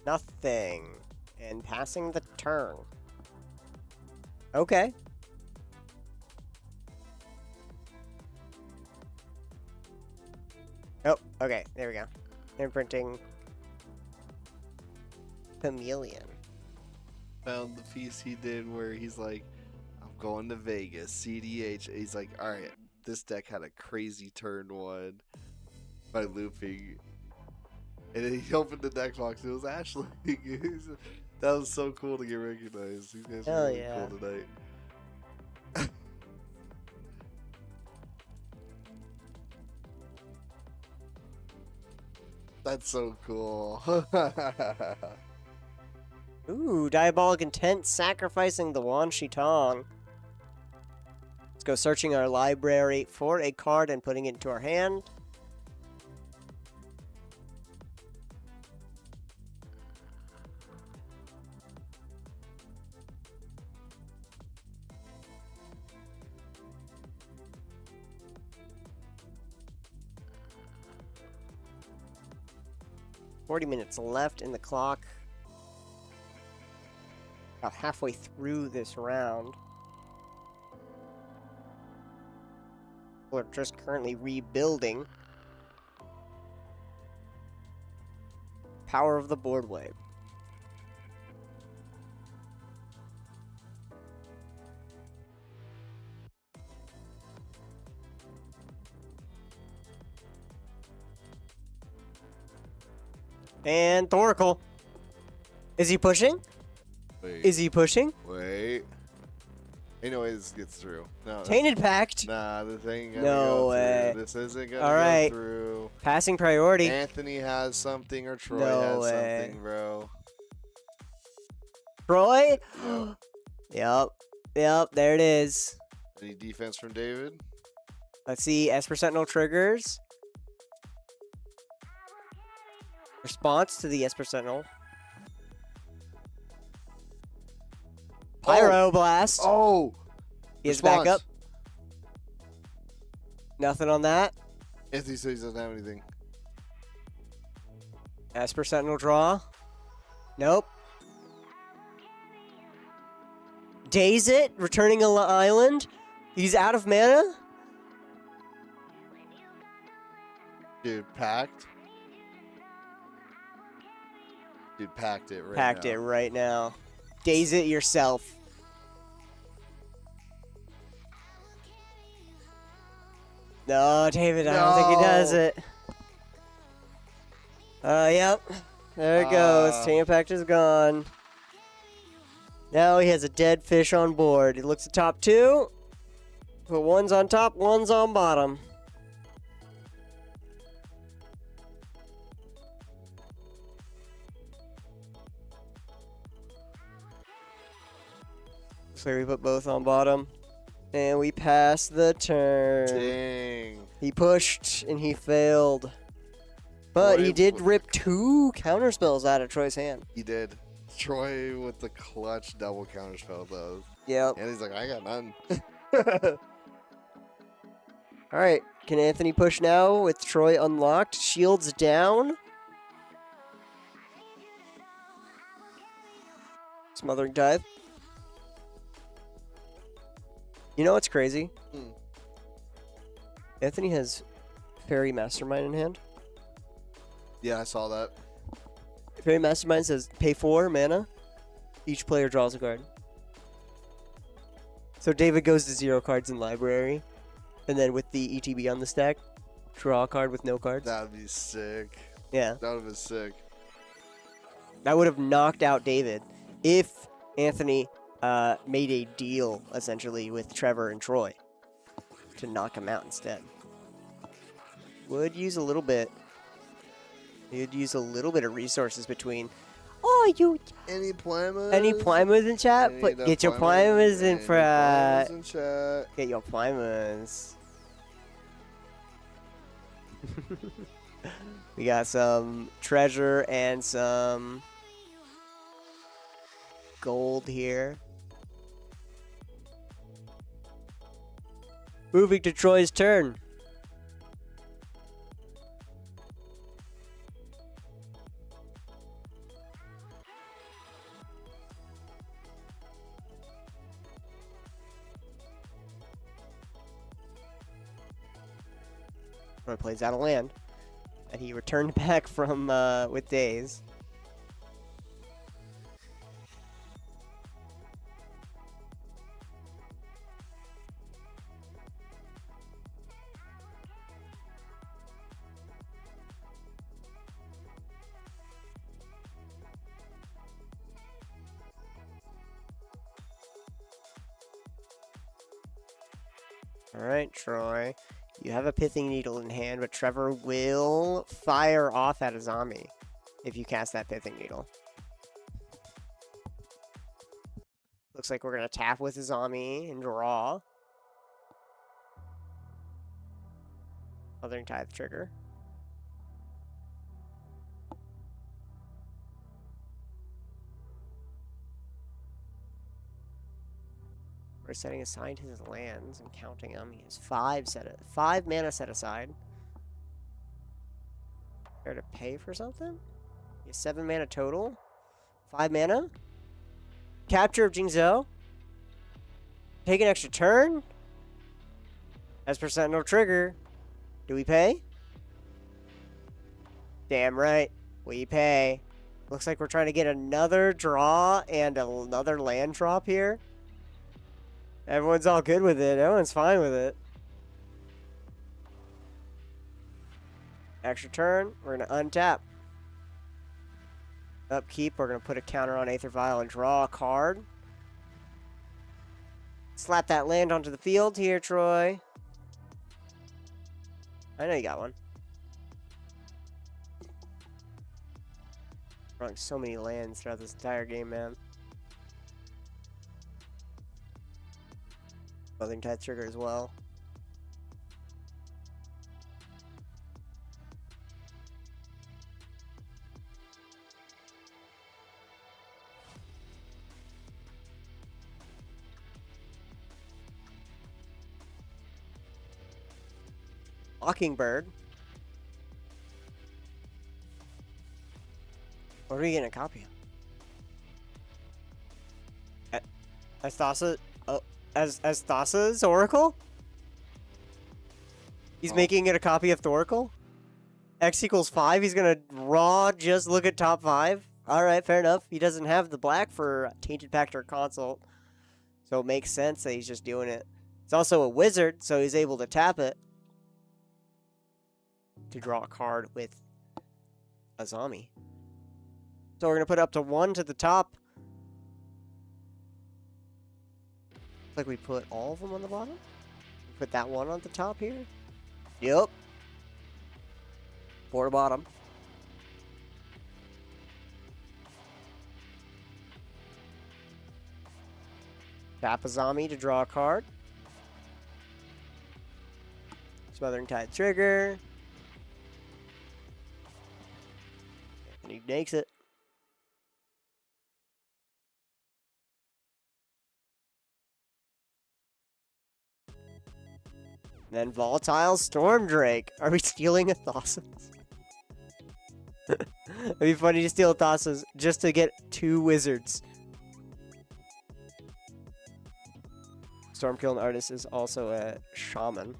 B: nothing. And passing the turn. Okay. Oh, okay. There we go. Imprinting Chameleon.
C: Found the piece he did where he's like, I'm going to Vegas, CDH. He's like, all right, this deck had a crazy turn 1 by looping. And then he opened the deck box. It was Ashley. That was so cool to get recognized. These guys
B: Hell
C: are really
B: yeah.
C: cool tonight. That's so cool.
B: Ooh, Diabolic Intent sacrificing the Wan Shi Tong. Let's go searching our library for a card and putting it into our hand. "40 minutes left in the clock. About halfway through this round. We're just currently rebuilding. Power of the board wave. And Thoracle. Is he pushing?
C: Wait.
B: Is he pushing?
C: Wait. Anyways, gets through. No.
B: Tainted Pact.
C: Nah, this ain't gonna
B: No
C: go
B: way.
C: through. This isn't gonna
B: All
C: go
B: right.
C: through.
B: Passing priority.
C: Anthony has something or Troy
B: No
C: has
B: way.
C: something, bro.
B: Troy?
C: Yep.
B: Yep, there it is.
C: Any defense from David?
B: Let's see. Esper Sentinel triggers. Response to the Esper Sentinel. Pyro Blast.
C: Oh!
B: He is back
C: response.
B: up. Nothing on that.
C: Anthony says he doesn't have anything.
B: Esper Sentinel draw. Nope. Daze it, returning an island. He's out of mana.
C: Dude, packed. Dude, packed it right
B: Packed
C: now.
B: it right now. Daze it yourself. No, David, I don't think he does
C: No.
B: it. Yep. There it goes. Tainted Pact is gone. Now he has a dead fish on board. He looks at top two. Put one's on top, one's on bottom. So we put both on bottom. And we pass the turn.
C: Dang.
B: He pushed and he failed. But he
C: Troy
B: did
C: with
B: rip 2 counterspells out of Troy's hand.
C: He did. Troy with the clutch double counterspell, though.
B: Yep.
C: And he's like, I got none.
B: All right. Can Anthony push now with Troy unlocked? Shields down. Smothering Tithe. You know what's crazy?
C: Hmm.
B: Anthony has Fairy Mastermind in hand.
C: Yeah, I saw that.
B: Fairy Mastermind says pay 4 mana. Each player draws a card. So David goes to 0 cards in library. And then with the ETB on the stack, draw a card with no cards.
C: That'd be sick.
B: Yeah.
C: That would have been sick.
B: That would have knocked out David if Anthony made a deal, essentially, with Trevor and Troy to knock him out instead. Would use a little bit. You'd use a little bit of resources between. Oh, you.
C: Any Plimas?
B: Any Plimas in chat?
C: Any
B: Put,
C: the
B: get your Plimas in
C: Any
B: for.
C: Plimas in chat.
B: Get your Plimas. We got some treasure and some gold here. Moving to Troy's turn. Troy plays out of land. And he returned back from with Daze. Alright, Troy. You have a Pithing Needle in hand, but Trevor will fire off at a zombie if you cast that Pithing Needle. Looks like we're going to tap with a zombie and draw. Othering Tithe trigger. We're setting aside his lands and counting them. He has 5 mana set aside. Care to pay for something? He has 7 mana total. 5 mana. Capture of Jingzhou. Take an extra turn. Esper Sentinel trigger. Do we pay? Damn right. We pay. Looks like we're trying to get another draw and another land drop here. Everyone's all good with it. Everyone's fine with it. Extra turn. We're going to untap. Upkeep, we're going to put a counter on Aether Vial and draw a card. Slap that land onto the field here, Troy. I know you got one. Drawing so many lands throughout this entire game, man. Southern Tide Trigger as well. Mockingbird. What are we getting a copy of? Astasa? Oh, as Thasa's Oracle? He's making it a copy of Thoracle? X equals 5? He's gonna raw just look at top 5? Alright, fair enough. He doesn't have the black for Tainted Pact or Consult. So it makes sense that he's just doing it. It's also a wizard, so he's able to tap it to draw a card with Azami. So we're going to put up to 1 to the top. Like we put all of them on the bottom? Put that one on the top here? Yep. 4 to bottom. Tap Azami to draw a card. Smothering Tide Trigger. And he makes it. Then Volatile Stormdrake. Are we stealing a Thassa's? It'd be funny to steal a Thassa's just to get 2 wizards. Stormkiln Artist is also a shaman.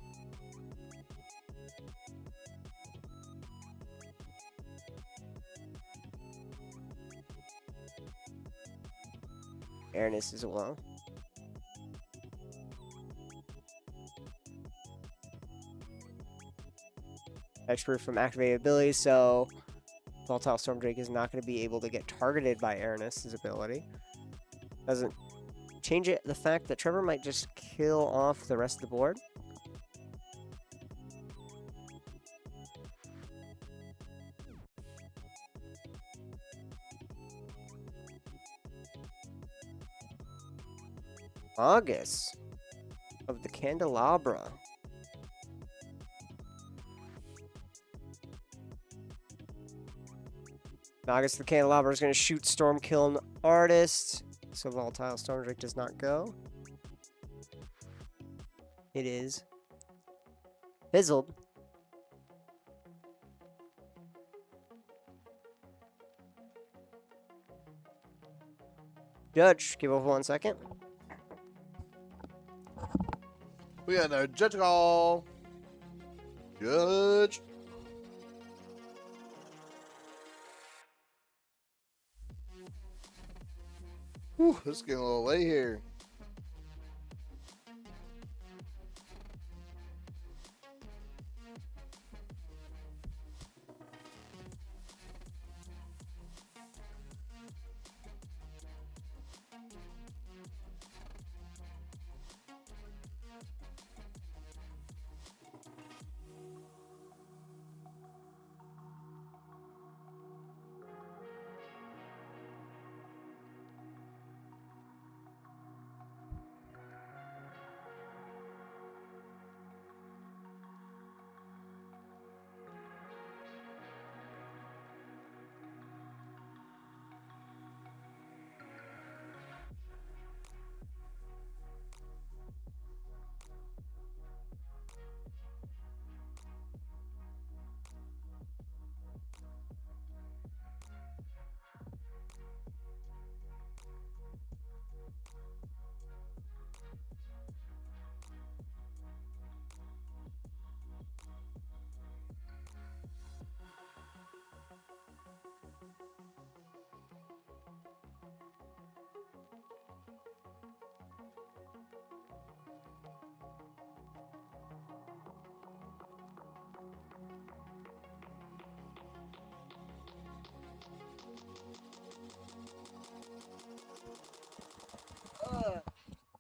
B: Airness as well. Expert from activated abilities, so Volatile Stormdrake is not going to be able to get targeted by Airness's ability. Doesn't change it the fact that Trevor might just kill off the rest of the board. August of the Candelabra. August the Candelabra is going to shoot Stormkiln Artist, so Volatile Stormdrake does not go. It is fizzled. Judge, give over 1 second.
C: We got our judge call. Judge. Whew, this is getting a little late here.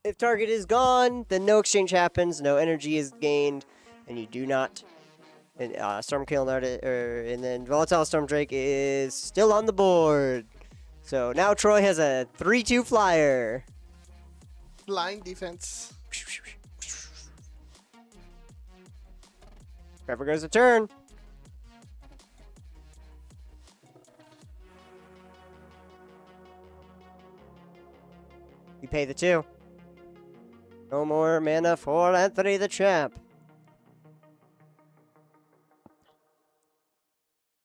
B: If target is gone, then no exchange happens, no energy is gained, and you do not. And Stormkill and then Volatile Storm Drake is still on the board. So now Troy has a 3-2 flyer.
C: Flying defense.
B: Trevor goes a turn. You pay the 2. No more mana for Anthony the Champ.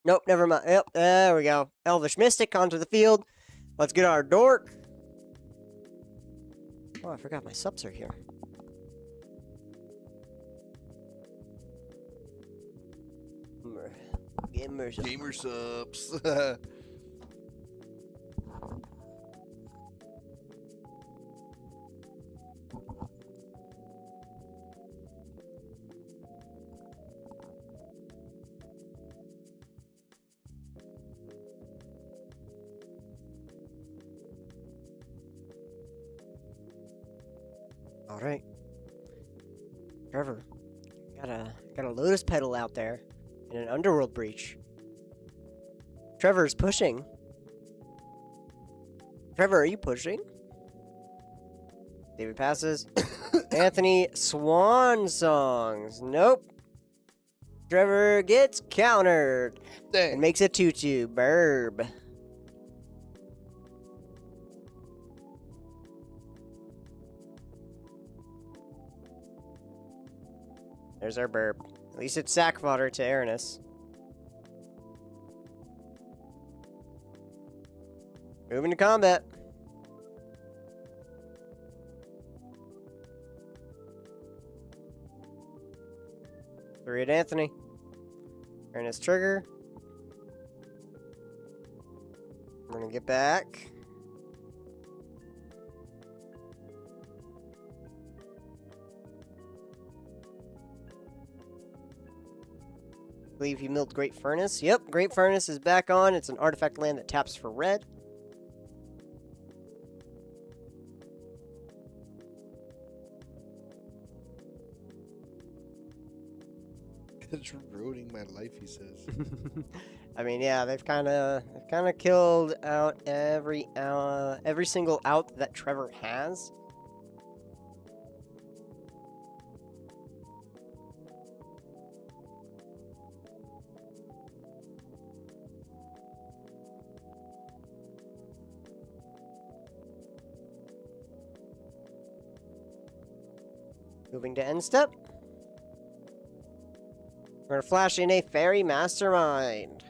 B: Nope, never mind. Yep, there we go. Elvish Mystic onto the field. Let's get our dork. Oh, I forgot my subs are here. Gamers.
C: Gamer subs.
B: All right, Trevor, got a Lotus Petal out there in an Underworld Breach. Trevor's pushing. Trevor, are you pushing? David passes. Anthony, Swan Songs. Nope. Trevor gets countered and makes a 2-2. Burb. There's our burb. At least it's sack fodder to Aranis. Moving to combat. Three at Anthony. Aranis trigger. We're gonna get back. I believe he milled Great Furnace. Yep, Great Furnace is back on. It's an artifact land that taps for red.
C: It's ruining my life, he says.
B: I mean, yeah, they've kind of killed out every single out that Trevor has. Moving to end step. We're gonna flash in a Fairy Mastermind.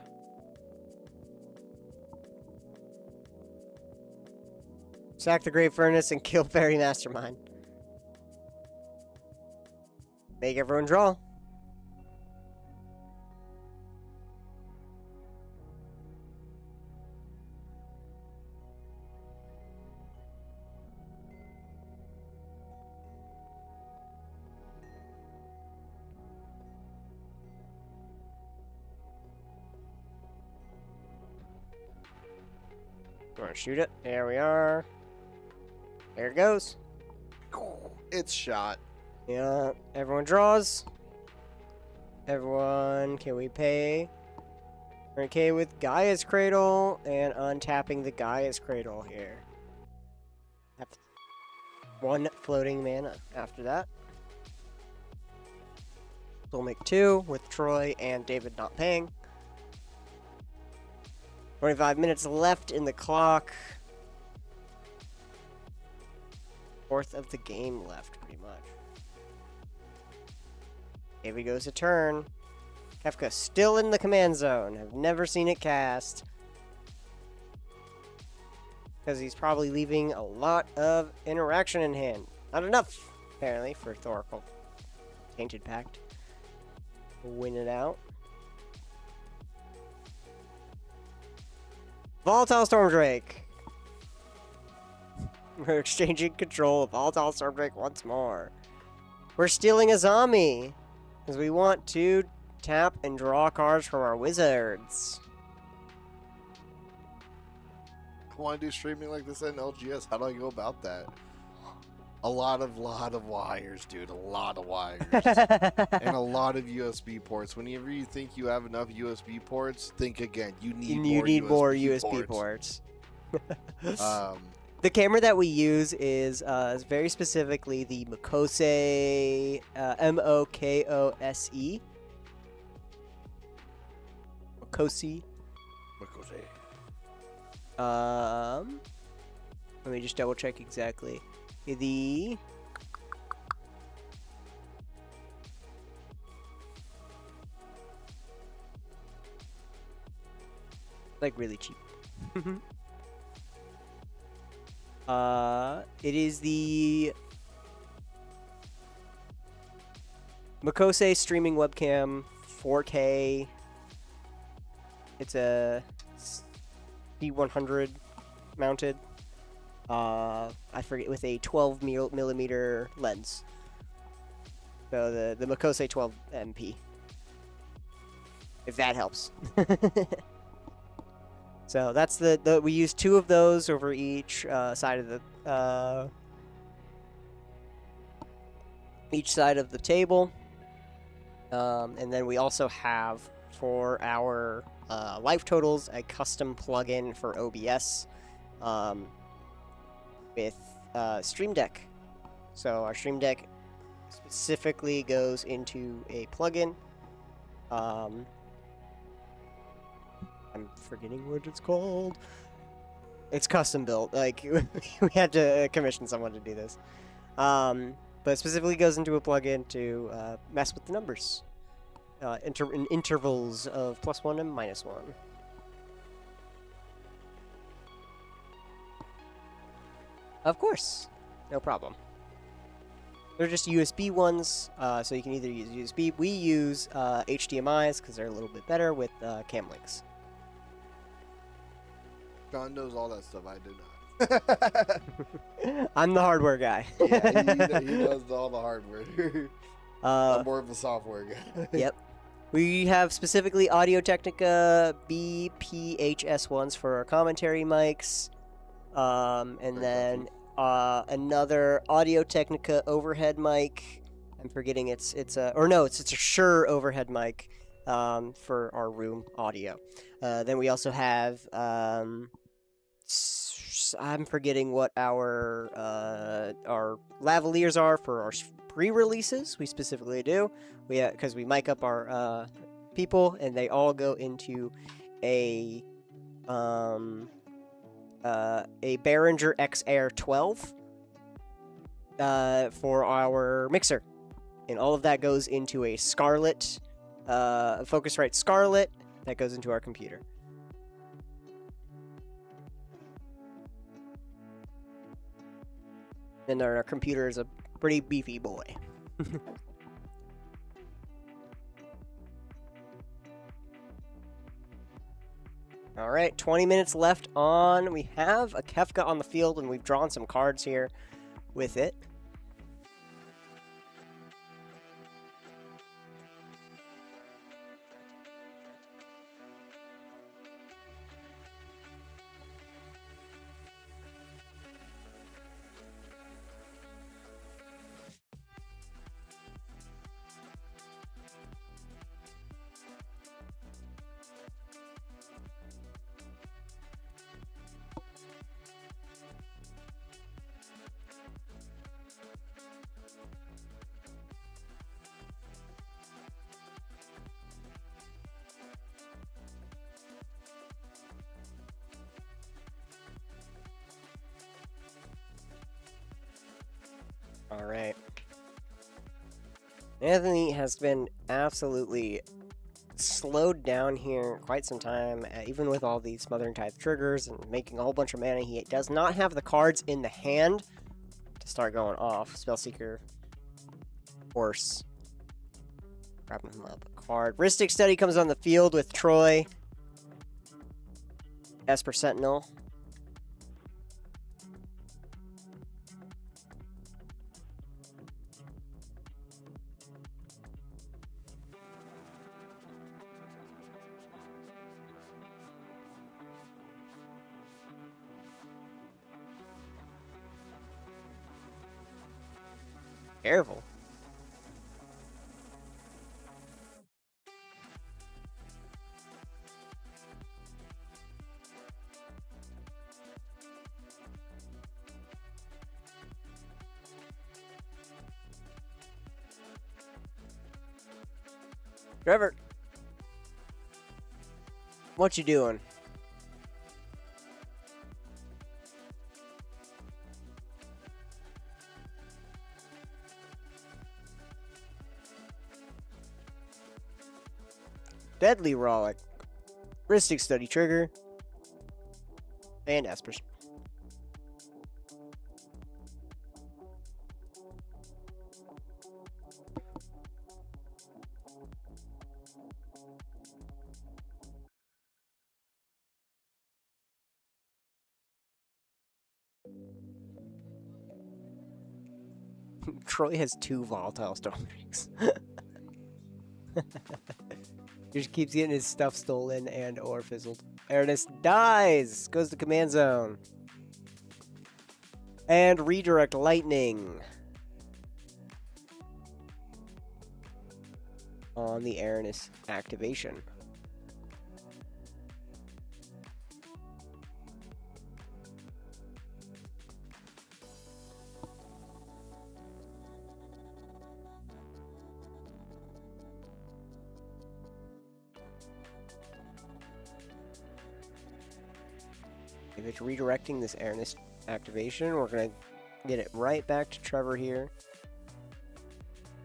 B: Sack the Great Furnace and kill Fairy Mastermind. Make everyone draw. Gonna shoot it. There we are. There it goes.
C: It's shot.
B: Yeah, everyone draws. Everyone, can we pay? We're okay with Gaia's Cradle and untapping the Gaia's Cradle here. Have 1 floating mana after that. We'll make 2 with Troy and David not paying. 25 minutes left in the clock. Fourth of the game left, pretty much. David goes a turn. Kefka still in the command zone. Have never seen it cast. Because he's probably leaving a lot of interaction in hand. Not enough, apparently, for Thoracle. Tainted Pact. Win it out. Volatile Stormdrake. We're exchanging control of Volatile Stormdrake once more. We're stealing a zombie. Because we want to tap and draw cards from our wizards.
C: I want to do streaming like this in LGS. How do I go about that? A lot of wires, dude. A lot of wires. And a lot of USB ports. Whenever you think you have enough USB ports, think again. You need
B: more
C: USB
B: USB ports.
C: Um,
B: The camera that we use is very specifically the Mokose, Mokose. Mokose. Let me just double check exactly. The like really cheap. It is the Mokose streaming webcam 4K. It's a D100 mounted. I forget, with a 12 millimeter lens. So the Mokose 12 MP. If that helps. So that's we use 2 of those over each side of the table. And then we also have, for our life totals, a custom plugin for OBS with Stream Deck. So our Stream Deck specifically goes into a plugin. I'm forgetting what it's called. It's custom built. Like, we had to commission someone to do this. But specifically goes into a plugin to mess with the numbers. In intervals of +1 and -1. Of course. No problem. They're just USB ones, so you can either use USB. We use HDMIs because they're a little bit better with cam links.
C: John knows all that stuff. I do not.
B: I'm the hardware guy.
C: Yeah, he knows all the hardware. I'm more of a software guy.
B: Yep. We have specifically Audio-Technica BPHS ones for our commentary mics. And then another Audio-Technica overhead mic. I'm forgetting it's a Shure overhead mic for our room audio. Then we also have I'm forgetting what our lavaliers are for our pre-releases. We specifically do. Because we mic up our people, and they all go into a Behringer X-Air 12 for our mixer, and all of that goes into a Scarlett, Focusrite Scarlett that goes into our computer. And our computer is a pretty beefy boy. All right, 20 minutes left on. We have a Kefka on the field, and we've drawn some cards here with it. All right. Anthony has been absolutely slowed down here quite some time, even with all these Smothering Tithe triggers and making a whole bunch of mana. He does not have the cards in the hand to start going off. Spellseeker, Horse, grabbing him up. Card. Rhystic Study comes on the field with Troy. Esper Sentinel. Careful. Trevor, what you doing? Deadly Rollick, Ristic Study Trigger, and Espers. Troy has 2 volatile storm drakes. He just keeps getting his stuff stolen and or fizzled. Ernest dies! Goes to command zone. And redirect lightning. On the Aranus activation. If it's redirecting this Aranus activation, we're going to get it right back to Trevor here.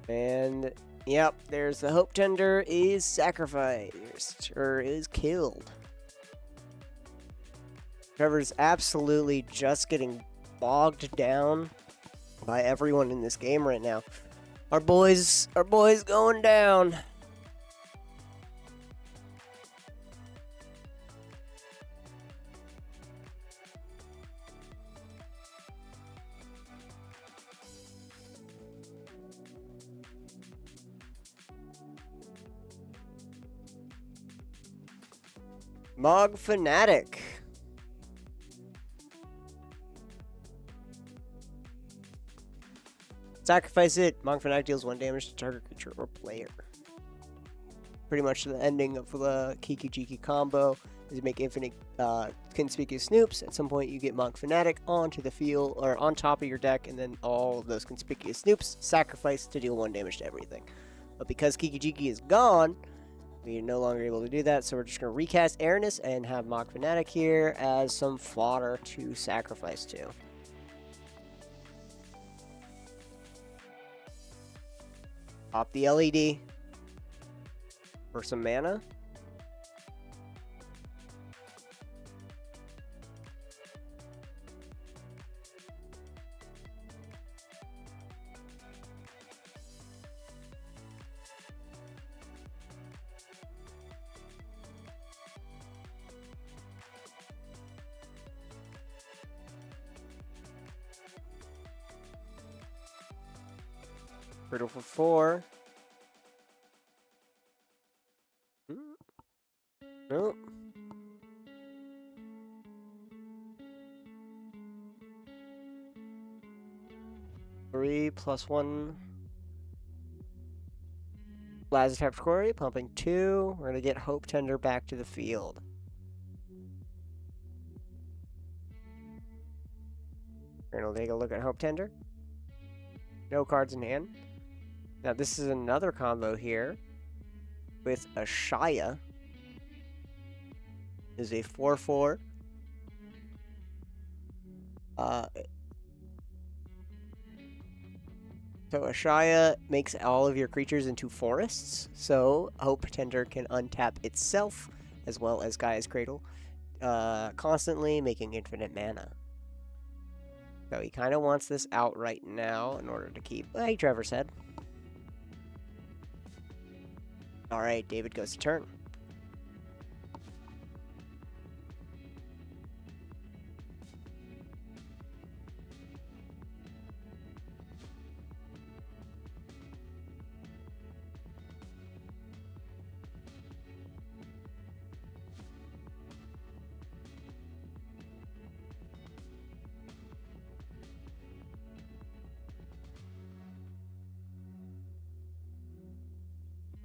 B: And, yep, there's the Hope Tender is sacrificed, or is killed. Trevor's absolutely just getting bogged down by everyone in this game right now. Our boys going down. Mog Fanatic. Sacrifice it. Mog Fanatic deals 1 damage to target creature or player. Pretty much the ending of the Kiki Jiki combo is you make infinite conspicuous snoops. At some point you get Mog Fanatic onto the field or on top of your deck, and then all of those conspicuous snoops sacrifice to deal 1 damage to everything. But because Kiki Jiki is gone, we're no longer able to do that, so we're just going to recast Aranus and have Mog Fanatic here as some fodder to sacrifice to. Pop the LED for some mana. Critical for 4. Nope. Three plus 1. Blast attack Quarry, pumping 2. We're gonna get Hope Tender back to the field. We're gonna take a look at Hope Tender. No cards in hand. Now this is another combo here with a Shia. Is a 4/4. So Ashaya makes all of your creatures into forests, so Hope Tender can untap itself, as well as Gaia's Cradle, constantly making infinite mana. So he kind of wants this out right now in order to keep... Hey, Trevor said. Alright, David goes to turn.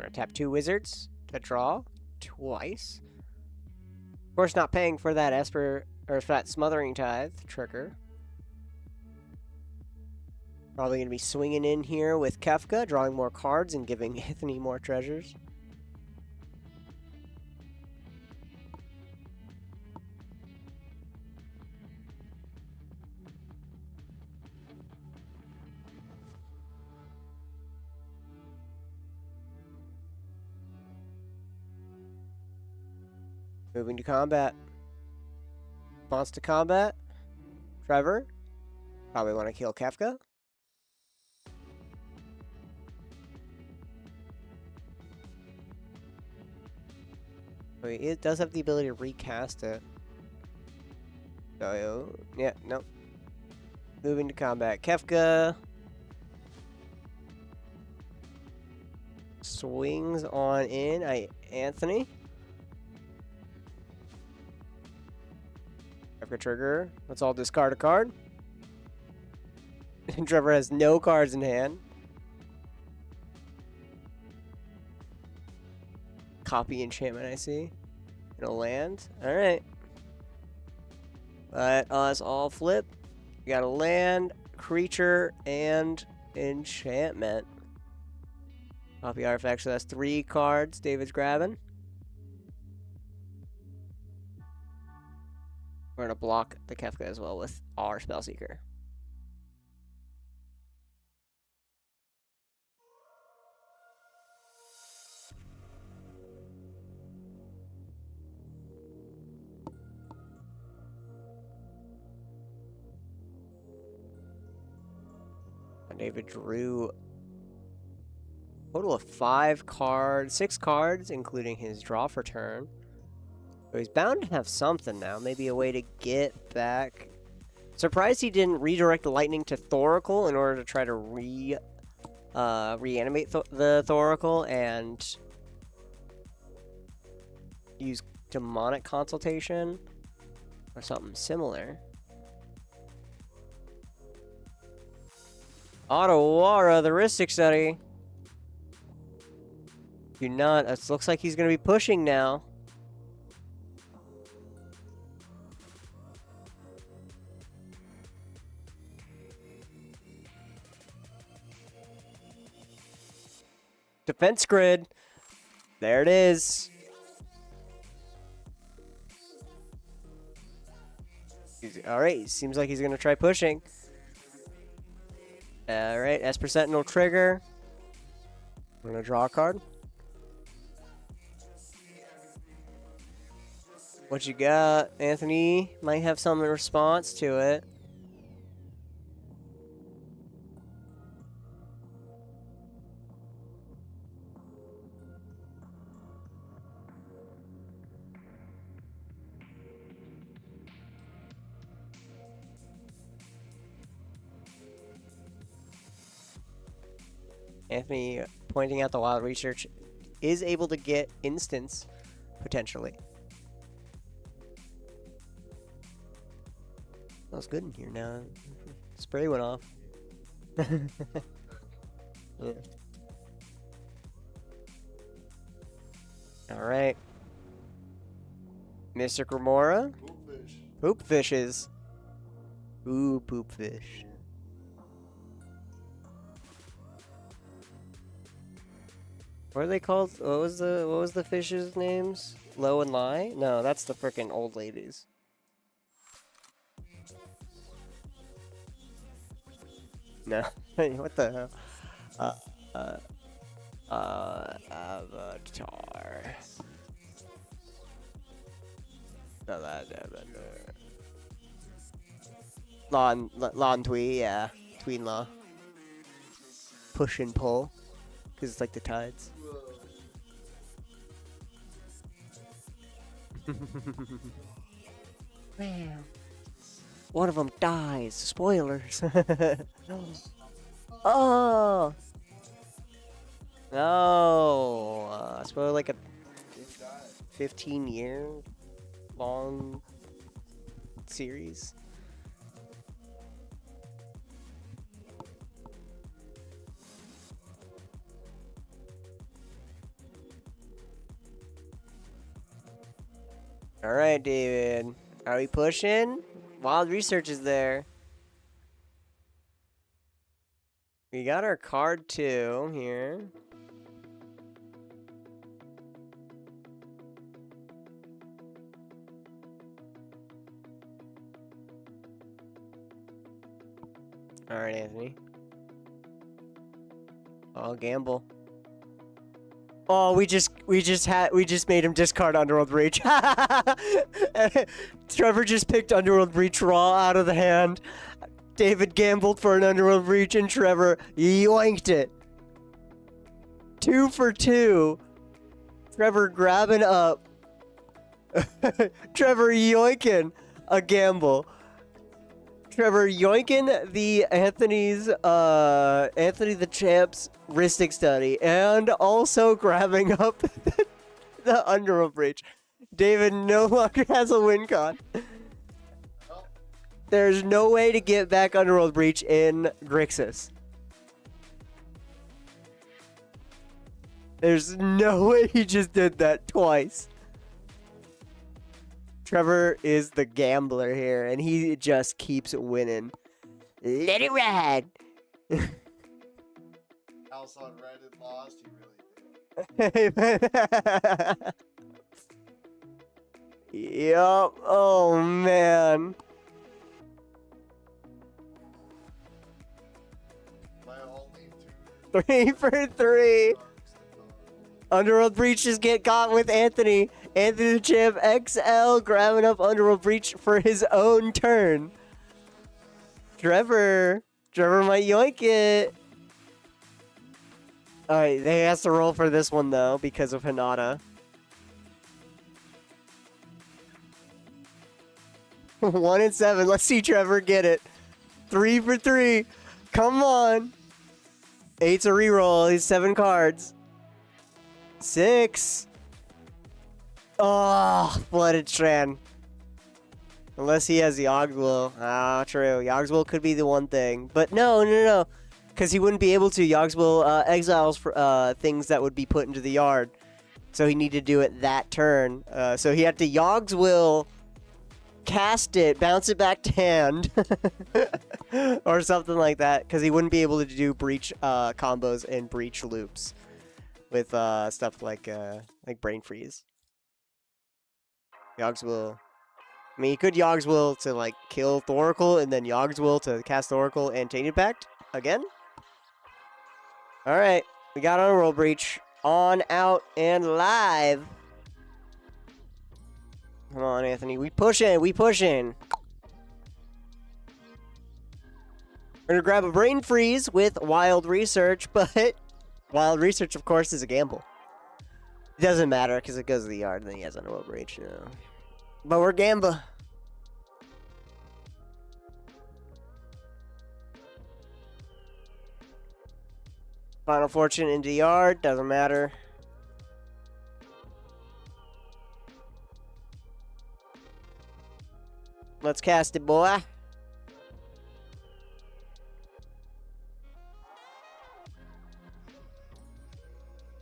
B: We're gonna tap 2 wizards to draw twice. Of course, not paying for that Esper or for that Smothering Tithe trigger. Probably gonna be swinging in here with Kefka, drawing more cards and giving Anthony more treasures. Moving to combat. Response to combat. Trevor. Probably want to kill Kefka. Wait, it does have the ability to recast it. So, yeah, nope. Moving to combat. Kefka. Swings on in. Anthony. Kefka trigger. Let's all discard a card. And Trevor has no cards in hand. Copy enchantment, I see. It'll land. Alright. Let us all flip. We got a land, creature, and enchantment. Copy artifact, so that's 3 cards David's grabbing. We're going to block the Kefka as well with our Spellseeker. And David drew a total of 6 cards, including his draw for turn. So he's bound to have something now. Maybe a way to get back. Surprised he didn't redirect the lightning to Thoracle in order to try to reanimate the Thoracle and use demonic consultation or something similar. Otawara, the Rhystic Study. Do not. It looks like he's going to be pushing now. Defense grid. There it is. Alright, seems like he's going to try pushing. Alright, Esper Sentinel trigger. I'm going to draw a card. What you got? Anthony might have some response to it. Anthony pointing out the wild research is able to get instance, potentially. Smells good in here now. Spray went off. Yeah. Alright. Mystic Remora. Poop fishes. Ooh, poop fish. What are they called? What was the fish's names? Low and Lie? No, that's the frickin' old ladies. No. What the hell? Avatar. Law and Twee, yeah. Tween Law. Push and pull. Because it's like the tides. Man. One of them dies. Spoilers. Oh. No. Spoiler like a 15-year long series. All right, David. Are we pushing? Wild Research is there. We got our card 2 here. All right, Anthony. Oh, gamble. Oh, we just made him discard Underworld Breach. Trevor just picked Underworld Breach raw out of the hand. David gambled for an Underworld Breach and Trevor yoinked it. 2 for 2. Trevor grabbing up. Trevor yoinking a gamble. Trevor yoinking the Anthony the Champ's Ristic Study and also grabbing up the Underworld Breach. David no longer has a win con. There's no way to get back Underworld Breach in Grixis. There's no way he just did that twice. Trevor is the gambler here, and he just keeps winning. Let it ride.
C: House on Reddit lost. He really did.
B: Yup. Oh, man.
C: My only
B: 3 for 3. Underworld Breach just get caught with Anthony. Anthony the Champ XL grabbing up Underworld Breach for his own turn. Trevor might yoink it. Alright, they has to roll for this one though because of Hinata. 1 and 7. Let's see Trevor get it. 3 for 3. Come on. 8's a reroll. He's 7 cards. 6. Oh, Flooded Strand. Unless he has the Yogswill. Ah, true. Yogswill could be the one thing. But no. Because he wouldn't be able to. Yogswill exiles for, things that would be put into the yard. So he needed to do it that turn. So he had to Yogswill, cast it, bounce it back to hand. Or something like that. Because he wouldn't be able to do breach combos and breach loops. With stuff like Brain Freeze. Yogswill. I mean, you could Yogswill to, like, kill Thoracle, and then Yogswill to cast Thoracle and Tainted Pact again. Alright, we got Underworld Breach on, out, and live. Come on, Anthony. We pushing. We're gonna grab a Brain Freeze with Wild Research, but Wild Research, of course, is a gamble. It doesn't matter, because it goes to the yard, and then he has Underworld Breach, you know. But we're gamba. Final Fortune into the yard, doesn't matter. Let's cast it, boy.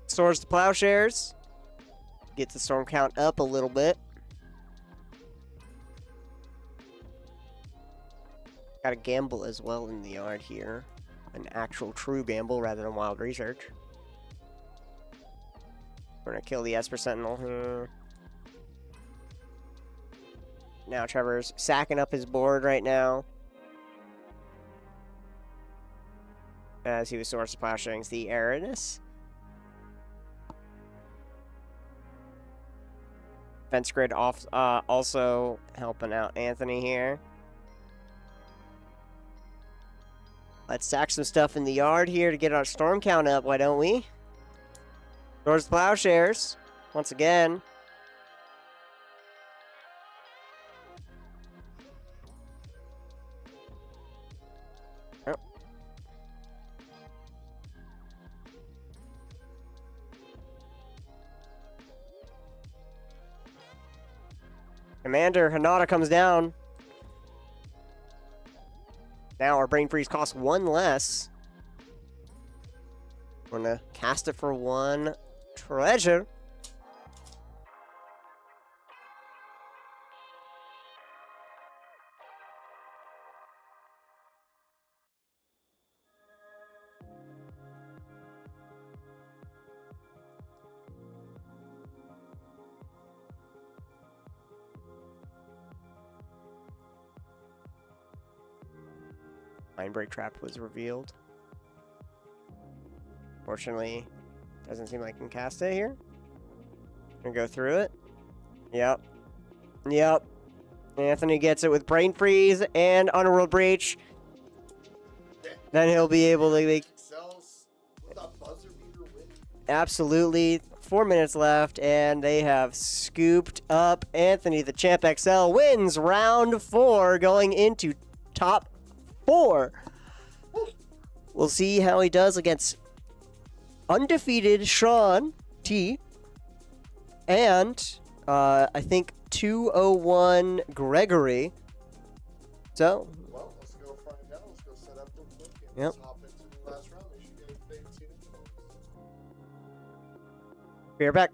B: Swords to Plowshares. Gets the storm count up a little bit. Got a gamble as well in the yard here. An actual true gamble rather than Wild Research. We're gonna kill the Esper Sentinel here. Now Trevor's sacking up his board right now. As he was Swords to Plowshares the Aridus. Fence Grid off, also helping out Anthony here. Let's stack some stuff in the yard here to get our storm count up, why don't we? Swords to Plowshares, once again. Oh. Commander Hinata comes down. Now our Brain Freeze costs 1 less. We're gonna cast it for 1 treasure. Mindbreak Trap was revealed. Fortunately, doesn't seem like I can cast it here. Gonna go through it. Yep. Yep. Anthony gets it with Brain Freeze and Underworld Breach. Then he'll be able to make... Absolutely. 4 minutes left, and they have scooped up Anthony. The Champ XL wins round 4, going into top 4. We'll see how he does against undefeated Sean T. And I think 201 Gregory. So.
C: Well, let's go find out. Let's go set up real quick and
B: Yep.
C: hop into the last round. Make sure you get everything seen in the notes.
B: Be right back.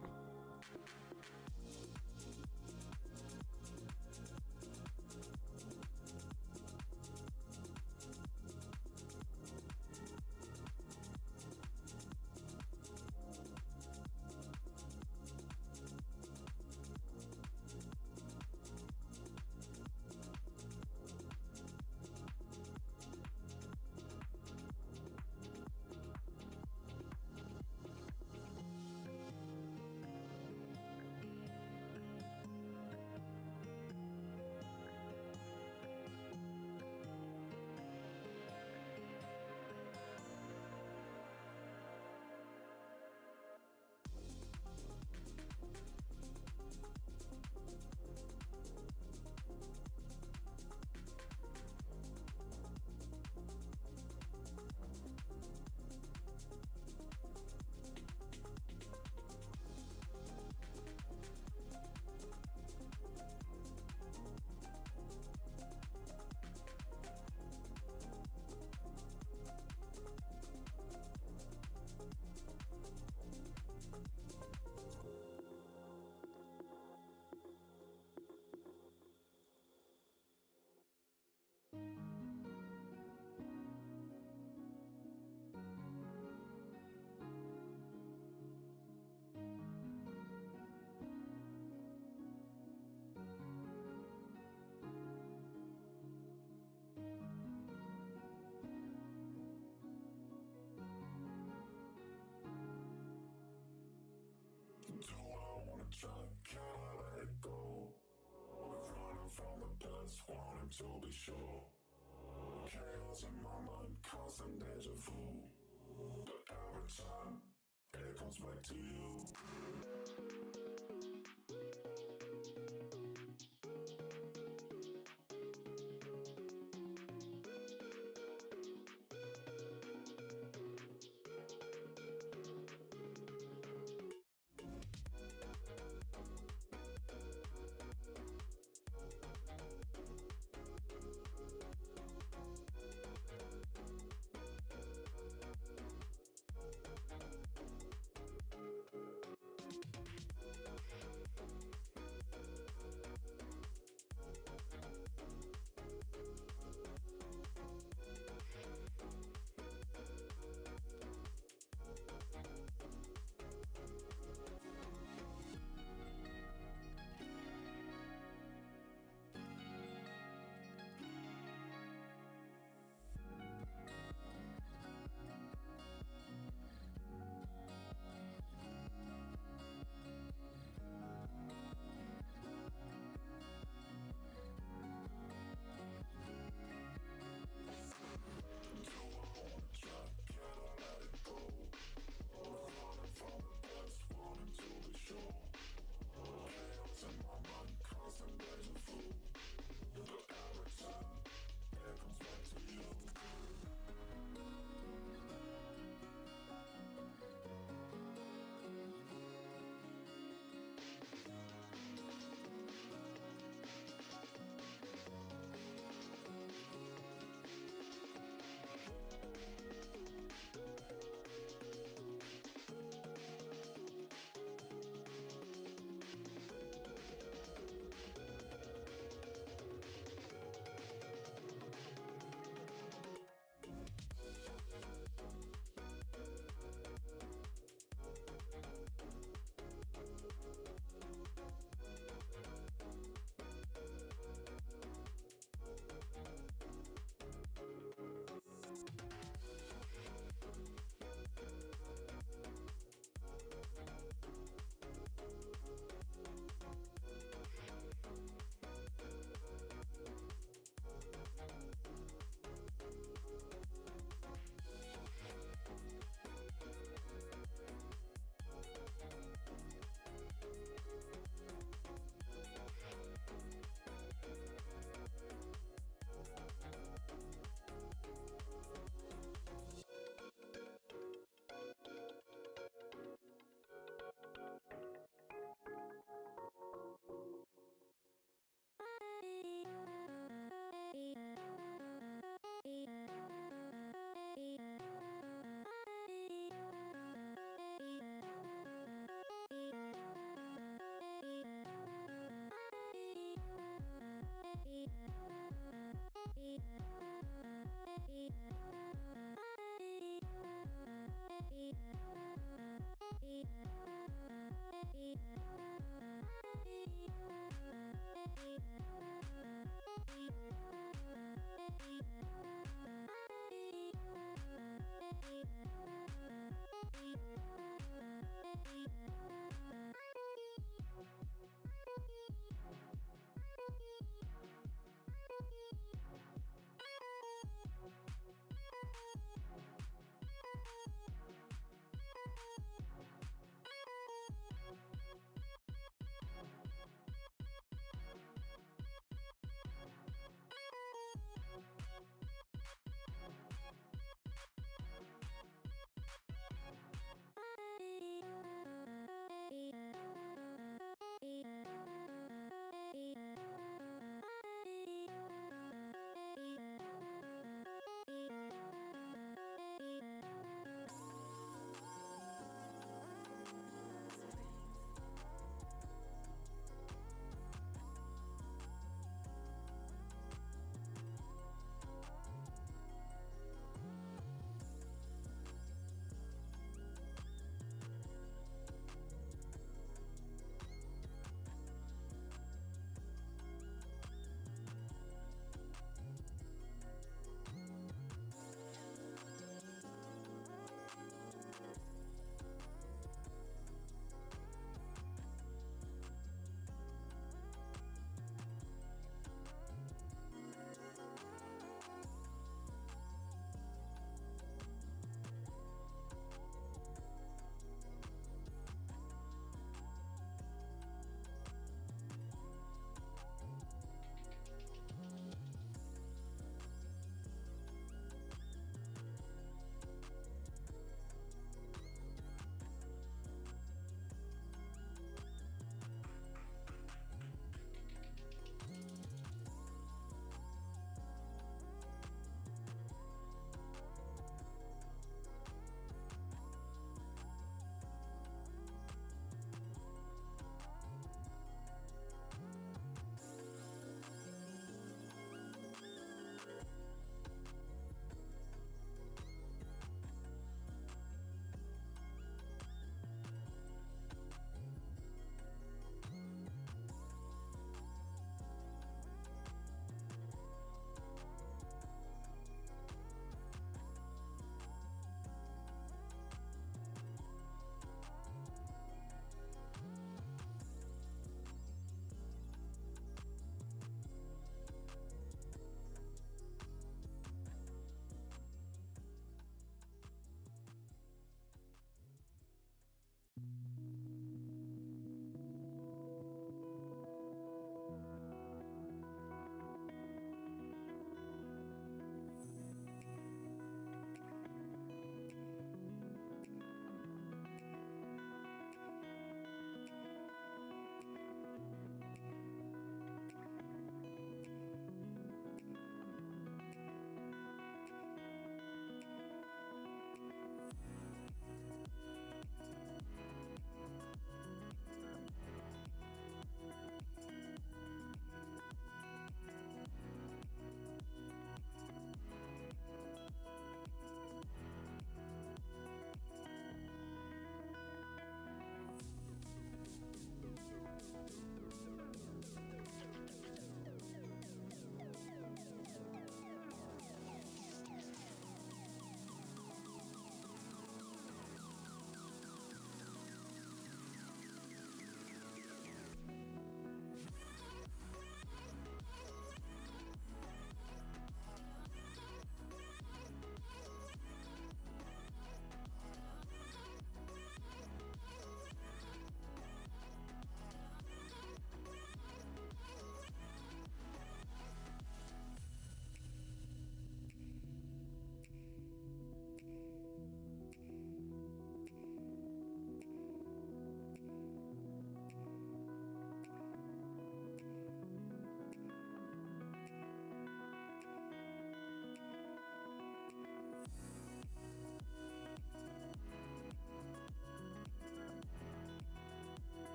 A: Do I wanna try? Can I let it go? We're running from the past, wanting to be sure. Chaos in my mind, constant deja vu. But every time, it comes back to you.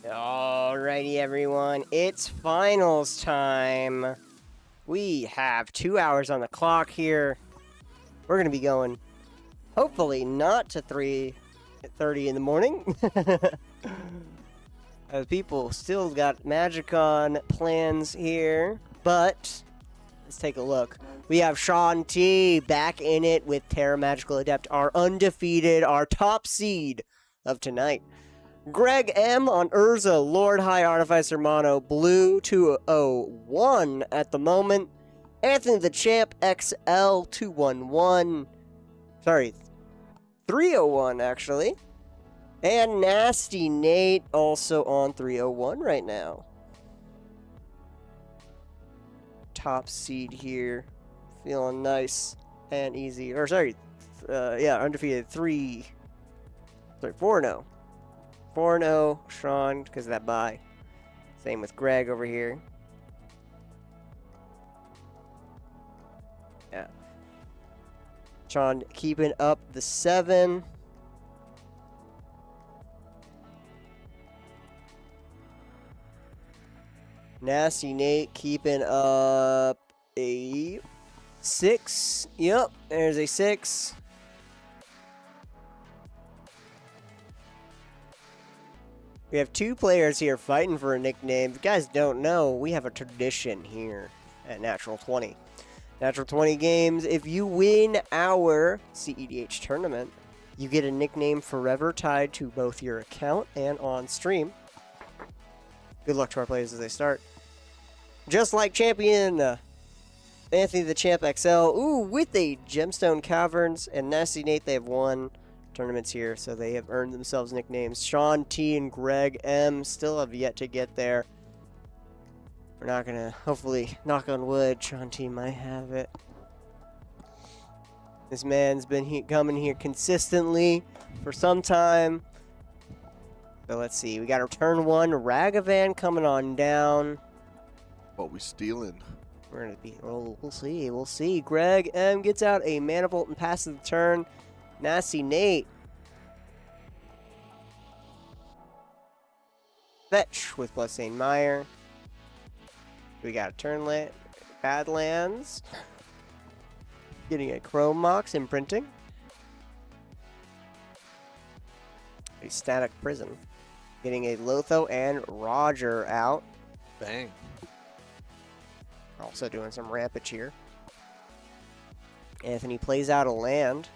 B: Alrighty, everyone. It's finals time. We have 2 hours on the clock here. We're going to be going, hopefully, not to 3:30 in the morning. People still got MAGICCON plans here. But, let's take a look. We have Sean T back in it with Terra Magical Adept, our undefeated, our top seed of tonight. Greg M on Urza, Lord High Artificer Mono, Blue 201 at the moment. Anthony the Champ XL 211. Sorry, 301 actually. And Nasty Nate also on 301 right now. Top seed here. Feeling nice and easy. Or sorry, undefeated 4-0. 4-0, Sean, because of that bye. Same with Greg over here. Yeah. Sean keeping up the 7. Nasty Nate keeping up a 6. Yep, there's a 6. We have 2 players here fighting for a nickname. If you guys don't know, we have a tradition here at Natural 20. Natural 20 games, if you win our CEDH tournament, you get a nickname forever tied to both your account and on stream. Good luck to our players as they start. Just like champion Anthony the Champ XL, with a Gemstone Caverns and Nasty Nate, they have won tournaments here, so they have earned themselves nicknames. Sean T and Greg M still have yet to get there. We're not gonna, hopefully, knock on wood, Sean T might have it. This man's been coming here consistently for some time. So let's see, we got our turn 1, Ragavan coming on down.
C: What we stealing?
B: We're gonna be, we'll see. Greg M gets out a Manifold and passes the turn. Nasty Nate. Fetch with Bloodstained Mire. We got a turn Badlands. Getting a Chrome Mox imprinting. A Static Prison. Getting a Lotho and Roger out.
C: Bang.
B: Also doing some Rampage here. Anthony plays out a land.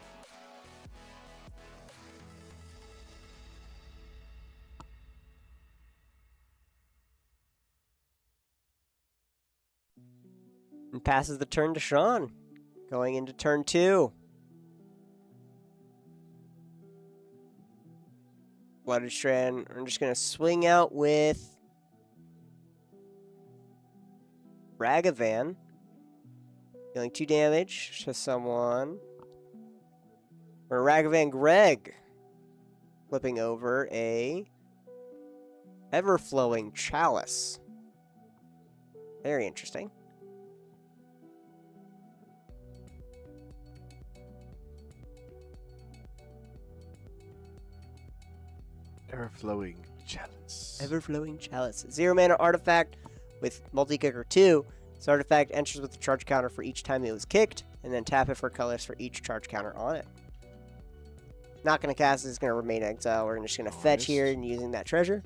B: And passes the turn to Sean. Going into turn 2. Blooded Strand. I'm just going to swing out with Ragavan. Dealing 2 damage to someone. Or Ragavan Greg. Flipping over a Everflowing Chalice. Very interesting.
C: Everflowing Chalice.
B: Everflowing Chalice. 0 mana artifact with multi-kicker 2. This artifact enters with a charge counter for each time it was kicked, and then tap it for colors for each charge counter on it. Not going to cast it, it's going to remain exile. We're just going to fetch here and using that treasure.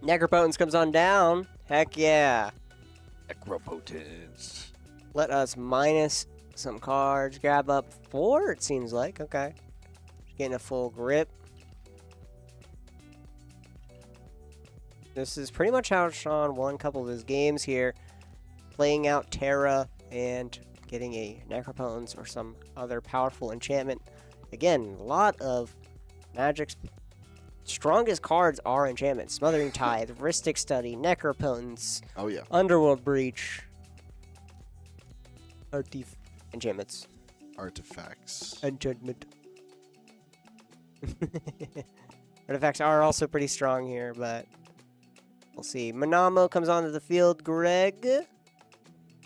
B: Necropotence comes on down. Heck yeah.
C: Necropotence.
B: Let us minus some cards. Grab up 4, it seems like. Okay. Getting a full grip. This is pretty much how Sean won a couple of his games here. Playing out Terra and getting a Necropotence or some other powerful enchantment. Again, a lot of Magic's strongest cards are enchantments. Smothering Tithe, Rhystic Study, Necropotence,
C: Oh yeah.
B: Underworld Breach, enchantments.
C: Artifacts.
B: Enchantment. Artifacts are also pretty strong here, but we'll see. Manamo comes onto the field. Greg,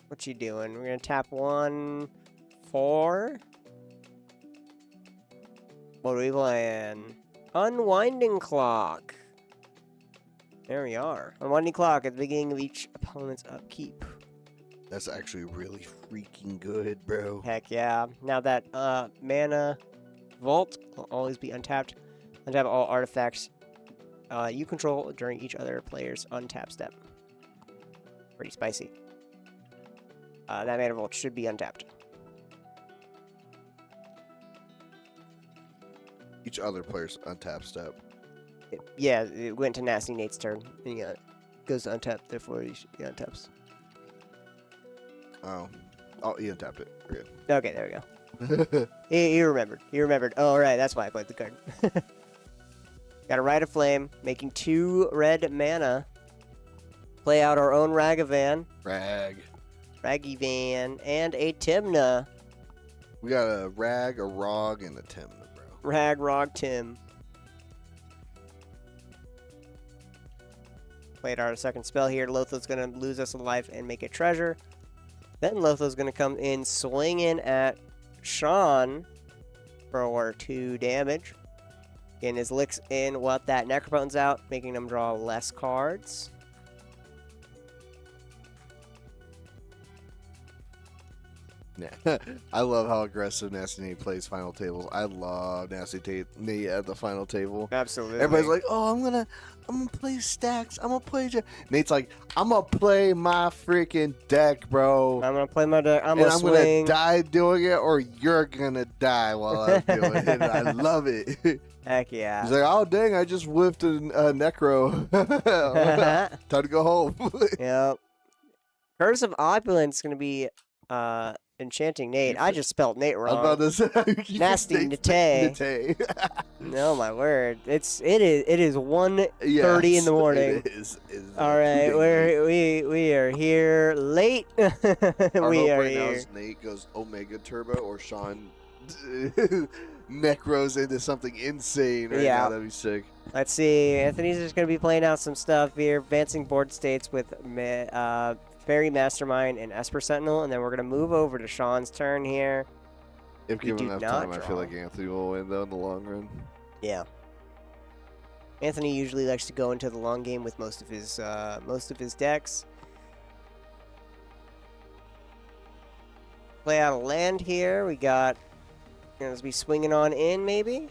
B: what you doing? We're gonna tap 1, 4. What are we playing? Unwinding Clock. There we are. Unwinding Clock at the beginning of each opponent's upkeep.
C: That's actually really freaking good, bro.
B: Heck yeah. Now that mana vault will always be untapped. Untap all artifacts you control during each other player's untap step. Pretty spicy. That mana vault should be untapped.
C: Each other player's untap step.
B: It went to Nasty Nate's turn. And yeah, it goes to untap, therefore he untaps.
C: Oh, he untapped it. We're good.
B: Okay, there we go. He remembered. He remembered. Oh, right, that's why I played the card. Got a Rite of Flame, making 2 red mana. Play out our own Ragavan. Raggyvan, and a Timna.
C: We got a Rag, a Rog, and a Timna, bro.
B: Rag, Rog, Tim. Played our second spell here. Lotho's going to lose us a life and make a treasure. Then Lotho's going to come in swinging at Sean for 2 damage. Getting his licks in what that Necropoten's out, making him draw less cards.
C: Yeah. I love how aggressive Nasty Nate plays final tables. I love Nasty Nate at the final table.
B: Absolutely.
C: Everybody's like, "Oh, I'm gonna play stacks. I'm gonna play." Nate's like, "I'm gonna play my freaking deck, bro.
B: I'm gonna play my deck. I'm
C: and
B: gonna
C: I'm
B: swing.
C: gonna die doing it, or you're gonna die while I'm doing it." And I love it.
B: Heck yeah.
C: He's like, "Oh dang, I just whiffed a necro. Time to go home."
B: Yep. Curse of Opulence is gonna be enchanting Nate. I just spelled Nate
C: I
B: wrong.
C: was about to say,
B: Nasty Nate. No, my word. It is 1:30 in the morning.
C: It is.
B: All right, we are here late.
C: Our
B: We
C: hope
B: are
C: right now
B: here.
C: is Nate goes Omega Turbo or Sean necros into something insane right
B: Yeah.
C: now. That'd be sick.
B: Let's see. Anthony's just gonna be playing out some stuff here, advancing board states with Fairy Mastermind and Esper Sentinel, and then we're gonna move over to Sean's turn here.
C: If
B: We
C: given
B: do
C: enough
B: not
C: time, I
B: draw.
C: feel like Anthony will win though in the long run.
B: Yeah. Anthony usually likes to go into the long game with most of his decks. Play out a land here. We got gonna be swinging on in maybe.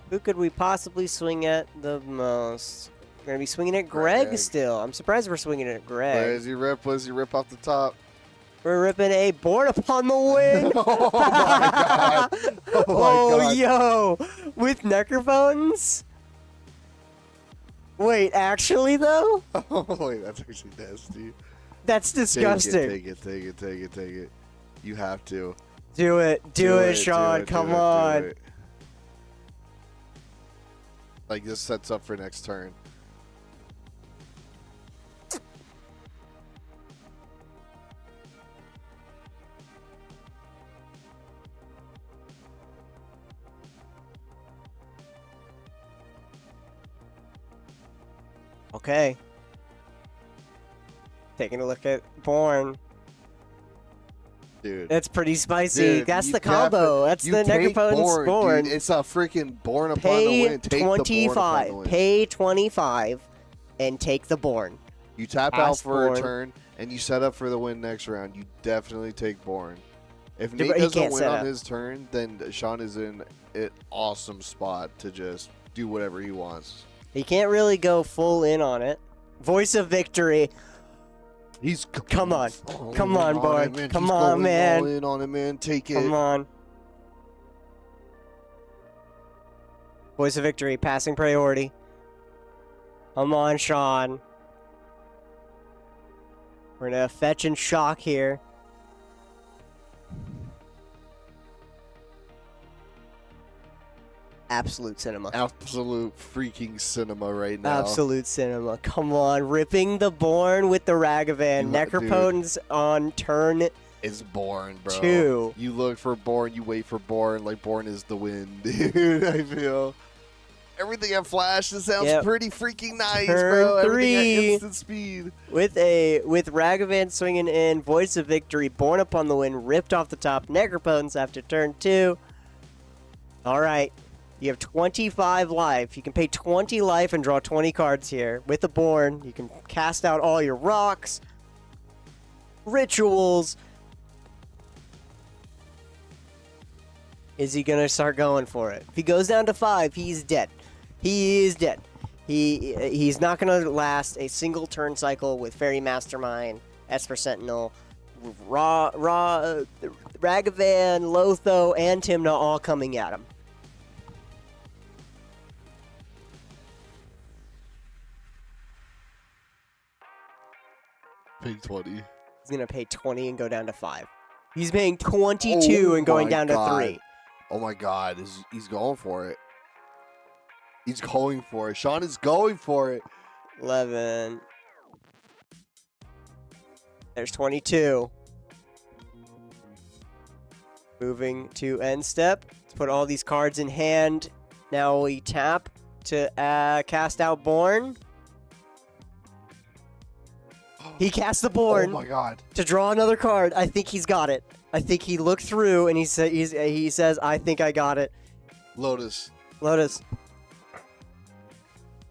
B: Who could we possibly swing at the most? We're gonna be swinging at Greg
C: Greg.
B: still. I'm surprised we're swinging at Greg.
C: As you rip off the top.
B: We're ripping a board upon the wing.
C: Oh my god! Oh my god!
B: Yo, with Necrophones? Wait, actually though?
C: Oh wait, that's actually nasty.
B: That's disgusting.
C: Take it. You have to.
B: Do it, Sean.
C: do
B: Come
C: it, do
B: on.
C: it. Like, this sets up for next turn.
B: Okay. Taking a look at Born.
C: Dude.
B: That's pretty spicy.
C: Dude,
B: That's
C: you
B: the combo. That's
C: you
B: the
C: take
B: Necrophone's Born.
C: Dude, it's a freaking Born upon the
B: Pay
C: win. Take the Born upon the
B: 25.
C: win.
B: Pay 25 and take the Born.
C: You tap out
B: Pass
C: for
B: Born.
C: a turn, and you set up for the win next round. You definitely take Born. If
B: He
C: Nate doesn't
B: can't
C: win
B: set
C: on
B: up.
C: his turn, then Sean is in an awesome spot to just do whatever he wants.
B: He can't really go full in on it. Voice of Victory.
C: He's
B: Come on.
C: all
B: Come
C: in
B: on, boy.
C: it, man.
B: Come
C: He's
B: on,
C: going
B: man.
C: All in on it, man. Take it.
B: Come on. Voice of Victory. Passing priority. Come on, Sean. We're gonna fetch and shock here. Absolute cinema.
C: Absolute freaking cinema right now.
B: Absolute cinema. Come on, ripping the Born with the Ragavan. Necropotence on turn
C: It's Born, bro.
B: 2.
C: You look for Born, you wait for Born. Like Born is the win, dude. I feel everything at Flash. This sounds pretty freaking nice,
B: Turn
C: bro. Everything
B: 3.
C: at instant speed.
B: With Ragavan swinging in, Voice of Victory, Born Upon the Wind, ripped off the top. Necropotence after turn 2. All right. You have 25 life. You can pay 20 life and draw 20 cards here. With the Born, you can cast out all your rocks, rituals. Is he going to start going for it? If he goes down to 5, he's dead. He is dead. He's not going to last a single turn cycle with Fairy Mastermind, Esper Sentinel, Ragavan, Lotho, and Timna all coming at him.
C: Pay 20.
B: He's going to pay 20 and go down to 5. He's paying 22 and going down to 3.
C: Oh my God. He's going for it. He's going for it. Sean is going for it.
B: 11. There's 22. Moving to end step. Let's put all these cards in hand. Now we tap to cast out Born. He cast the Born.
C: Oh my God.
B: To draw another card. I think he's got it. I think he looked through and he says, I think I got it.
C: Lotus.
B: Lotus.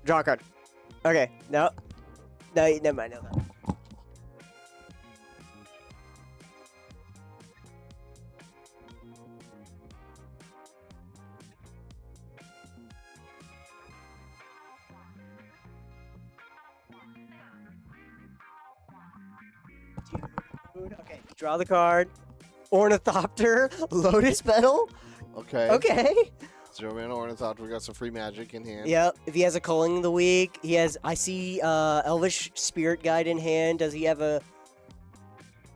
B: Draw a card. Okay. No. No, never mind. No. Okay, draw the card. Ornithopter, Lotus Petal.
C: Okay.
B: Okay.
C: 0-mana Ornithopter. We got some free magic in hand.
B: Yep. If he has a Culling of the Week, he has. I see Elvish Spirit Guide in hand. Does he have a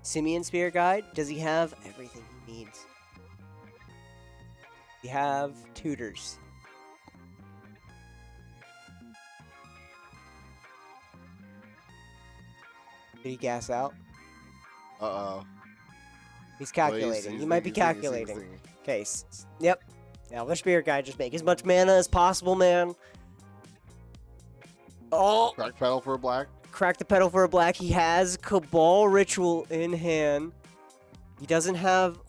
B: Simian Spirit Guide? Does he have everything he needs? We have Tutors. Did he gas out?
C: Uh-oh.
B: He's calculating. He might be calculating. Okay. Yep. Elvish Spirit Guide. Just make as much mana as possible, man. Oh!
C: Crack pedal for a black.
B: Crack the pedal for a black. He has Cabal Ritual in hand. He doesn't have...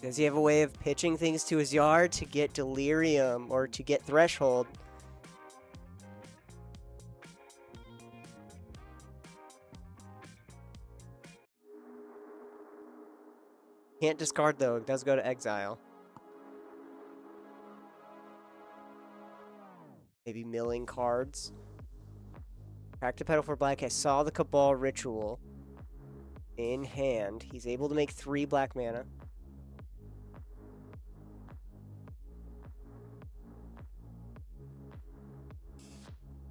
B: Does he have a way of pitching things to his yard to get Delirium or to get Threshold? Can't discard though. It does go to exile. Maybe milling cards. Crack the pedal for black. I saw the Cabal Ritual in hand. He's able to make 3 black mana.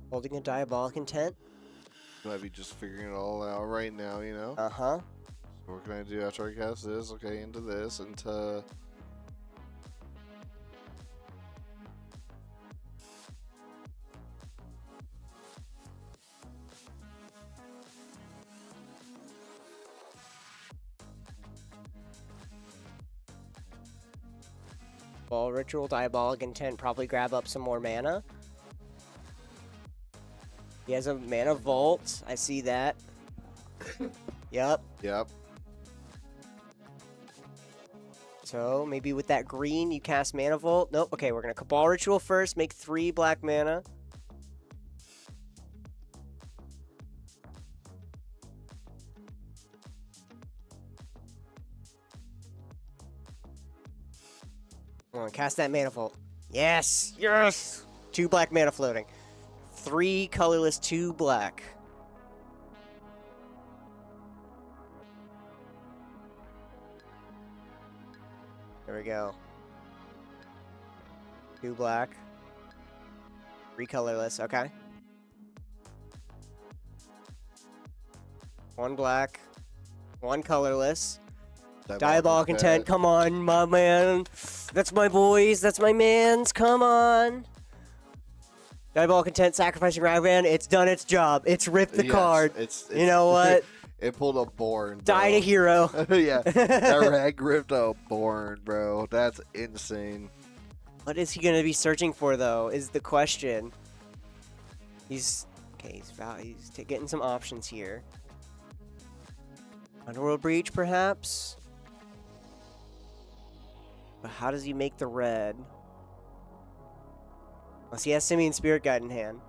B: Holding a Diabolic Intent.
C: Might be just figuring it all out right now, you know?
B: Uh-huh.
C: So what can I do after I cast this? Okay, into this, into...
B: Ball Ritual, Diabolic Intent, probably grab up some more mana. He has a Mana Vault. I see that. Yep.
C: Yep.
B: So maybe with that green, you cast Mana Vault. Nope. Okay, we're going to Cabal Ritual first, make 3 black mana. I'm going to cast that Mana Vault. Yes! Yes! 2 black mana floating. 3 colorless, 2 black. There we go. 2 black. 3 colorless, okay. 1 black, 1 colorless. Diabolic Intent, come on, my man. That's my boys, that's my mans, come on. Diabolic Intent, sacrificing Ragman, it's done its job. It's ripped the card. You know what?
C: It pulled a Born, bro.
B: Died a hero.
C: Yeah, that rag ripped a Born, bro. That's insane.
B: What is he going to be searching for, though, is the question. He's getting some options here. Underworld Breach, perhaps? But how does he make the red? Unless he has Simian Spirit Guide in hand.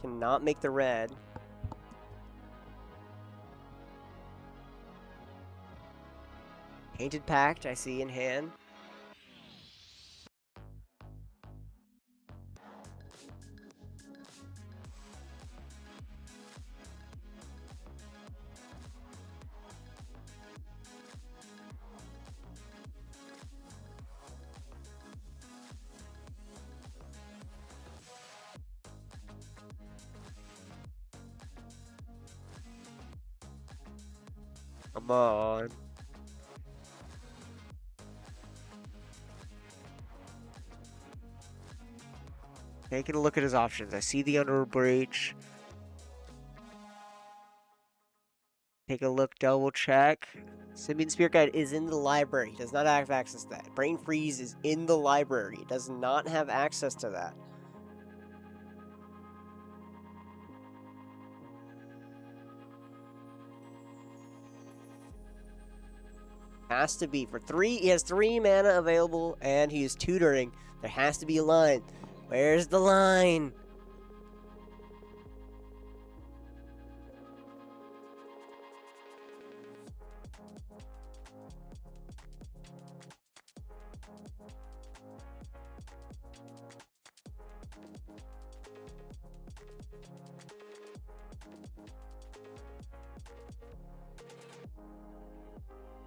B: Cannot make the red. Painted Pact, I see in hand. Come on. Taking a look at his options. I see the Underworld Breach. Take a look, double check. Simian Spirit Guide is in the library. He does not have access to that. Brain Freeze is in the library. He does not have access to that. Has to be. For 3, he has 3 mana available, and he is tutoring. There has to be a line. Where's the line?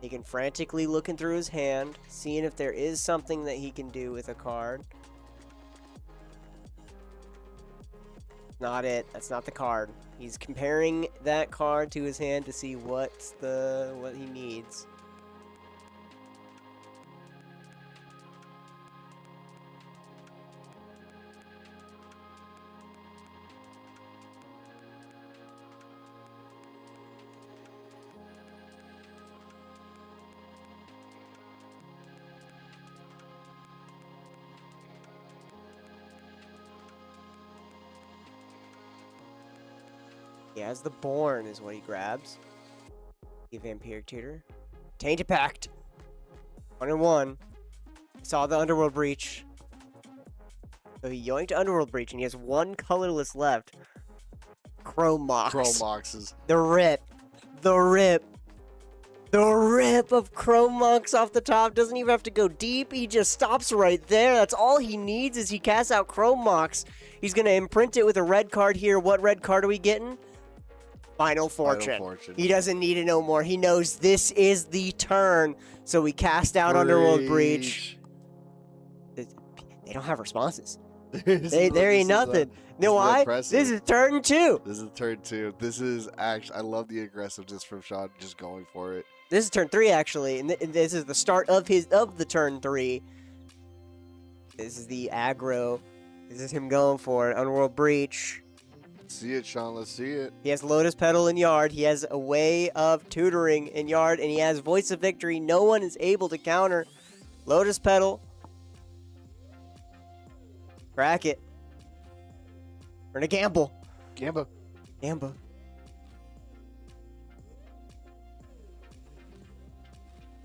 B: He can frantically looking through his hand, seeing if there is something that he can do with a card. Not it. That's not the card. He's comparing that card to his hand to see what he needs. He has the Born is what he grabs. The Vampiric Tutor. Tainted Pact. 1 and 1. Saw the Underworld Breach. So he yoinked Underworld Breach and he has 1 colorless left. Chrome Mox.
C: Chrome Moxes.
B: The rip. The rip. The rip of Chrome Mox off the top. Doesn't even have to go deep. He just stops right there. That's all he needs is he casts out Chrome Mox. He's going to imprint it with a red card here. What red card are we getting? Final Fortune. He doesn't need it no more. He knows this is the turn. So we cast out Underworld Breach. They don't have responses. There ain't nothing. You know why? This is turn 2.
C: This is turn 2. This is actually, I love the aggressiveness from Sean just going for it.
B: This is turn 3 actually, and this is the start of the turn 3. This is the aggro. This is him going for it. Underworld Breach.
C: See it, Sean. Let's see it.
B: He has Lotus Petal in Yard. He has a way of tutoring in Yard, and he has Voice of Victory. No one is able to counter Lotus Petal. Crack it. We're gonna gamble.
C: Gamba.
B: Gamba.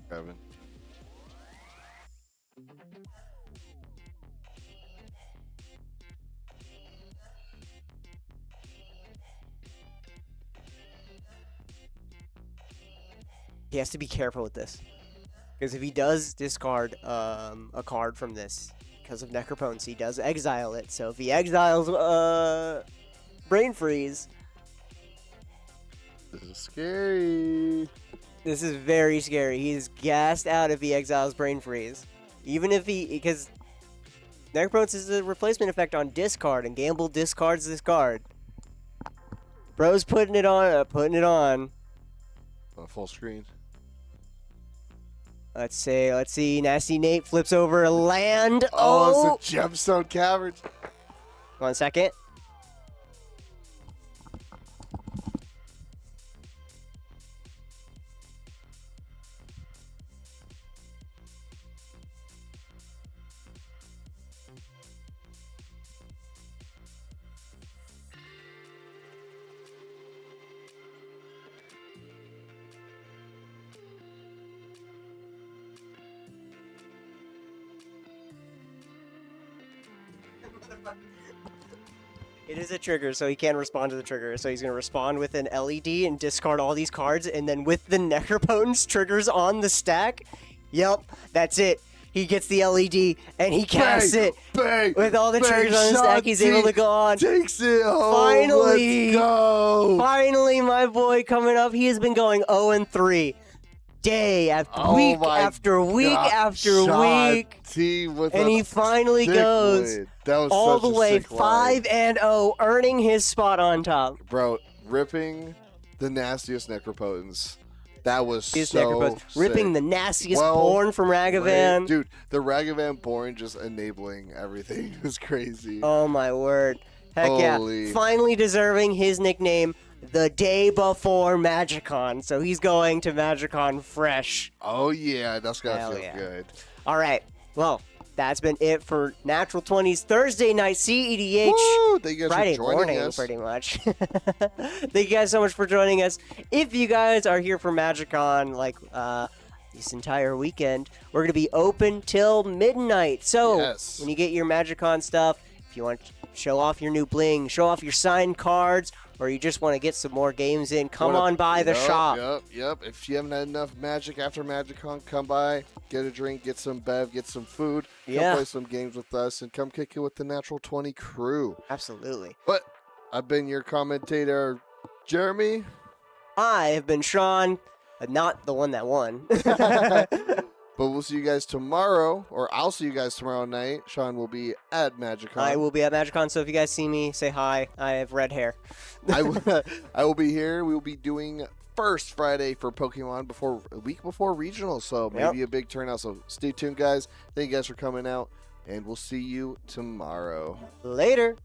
C: Kevin.
B: He has to be careful with this. Because if he does discard a card from this, because of Necropotency, he does exile it. So if he exiles Brain Freeze...
C: This is scary.
B: This is very scary. He's gassed out if he exiles Brain Freeze. Even if he... Because Necropotency is a replacement effect on discard, and Gamble discards this card. Bro's putting it on.
C: Full screen.
B: Let's see. Nasty Nate flips over land.
C: Oh, it's a gemstone cavern.
B: 1 second. It is a trigger, so he can't respond to the trigger. So he's going to respond with an LED and discard all these cards. And then with the Necropotence triggers on the stack, yep, that's it. He gets the LED and he casts it.
C: Bang,
B: with all the
C: bang,
B: triggers on the stack, he's able to go on.
C: Takes it home.
B: Finally.
C: Let's go.
B: Finally, my boy coming up. He has been going 0-3. Day after week after week after week. And he finally goes all the way 5-0, earning his spot on top.
C: Bro, ripping the nastiest Necropotence. That was so sick.
B: Ripping the nastiest Born from Ragavan.
C: Dude, the Ragavan Born just enabling everything was crazy.
B: Oh, my word. Heck yeah. Finally deserving his nickname the day before MAGICCON. So he's going to MAGICCON fresh.
C: Oh, yeah. That's going to feel good.
B: All right. Well, that's been it for Natural 20's Thursday night CEDH.
C: Woo! Thank you guys
B: Friday
C: for joining
B: morning,
C: us.
B: pretty much. Thank you guys so much for joining us. If you guys are here for MAGICCON, like this entire weekend, we're going to be open till midnight. So when you get your MAGICCON stuff, if you want to show off your new bling, show off your signed cards, or you just want to get some more games in, come on by the shop.
C: Yep. If you haven't had enough Magic after MAGICCON, come by, get a drink, get some bev, get some food, come play some games with us, and come kick it with the Natural 20 crew.
B: Absolutely.
C: But I've been your commentator, Jeremy.
B: I have been Sean, not the one that won.
C: But we'll see you guys tomorrow, or I'll see you guys tomorrow night. Sean will be at MAGICCON.
B: I will be at MAGICCON, so if you guys see me, say hi. I have red hair.
C: I will be here. We will be doing first Friday for Pokemon a week before regionals, so maybe a big turnout. So stay tuned, guys. Thank you guys for coming out, and we'll see you tomorrow.
B: Later.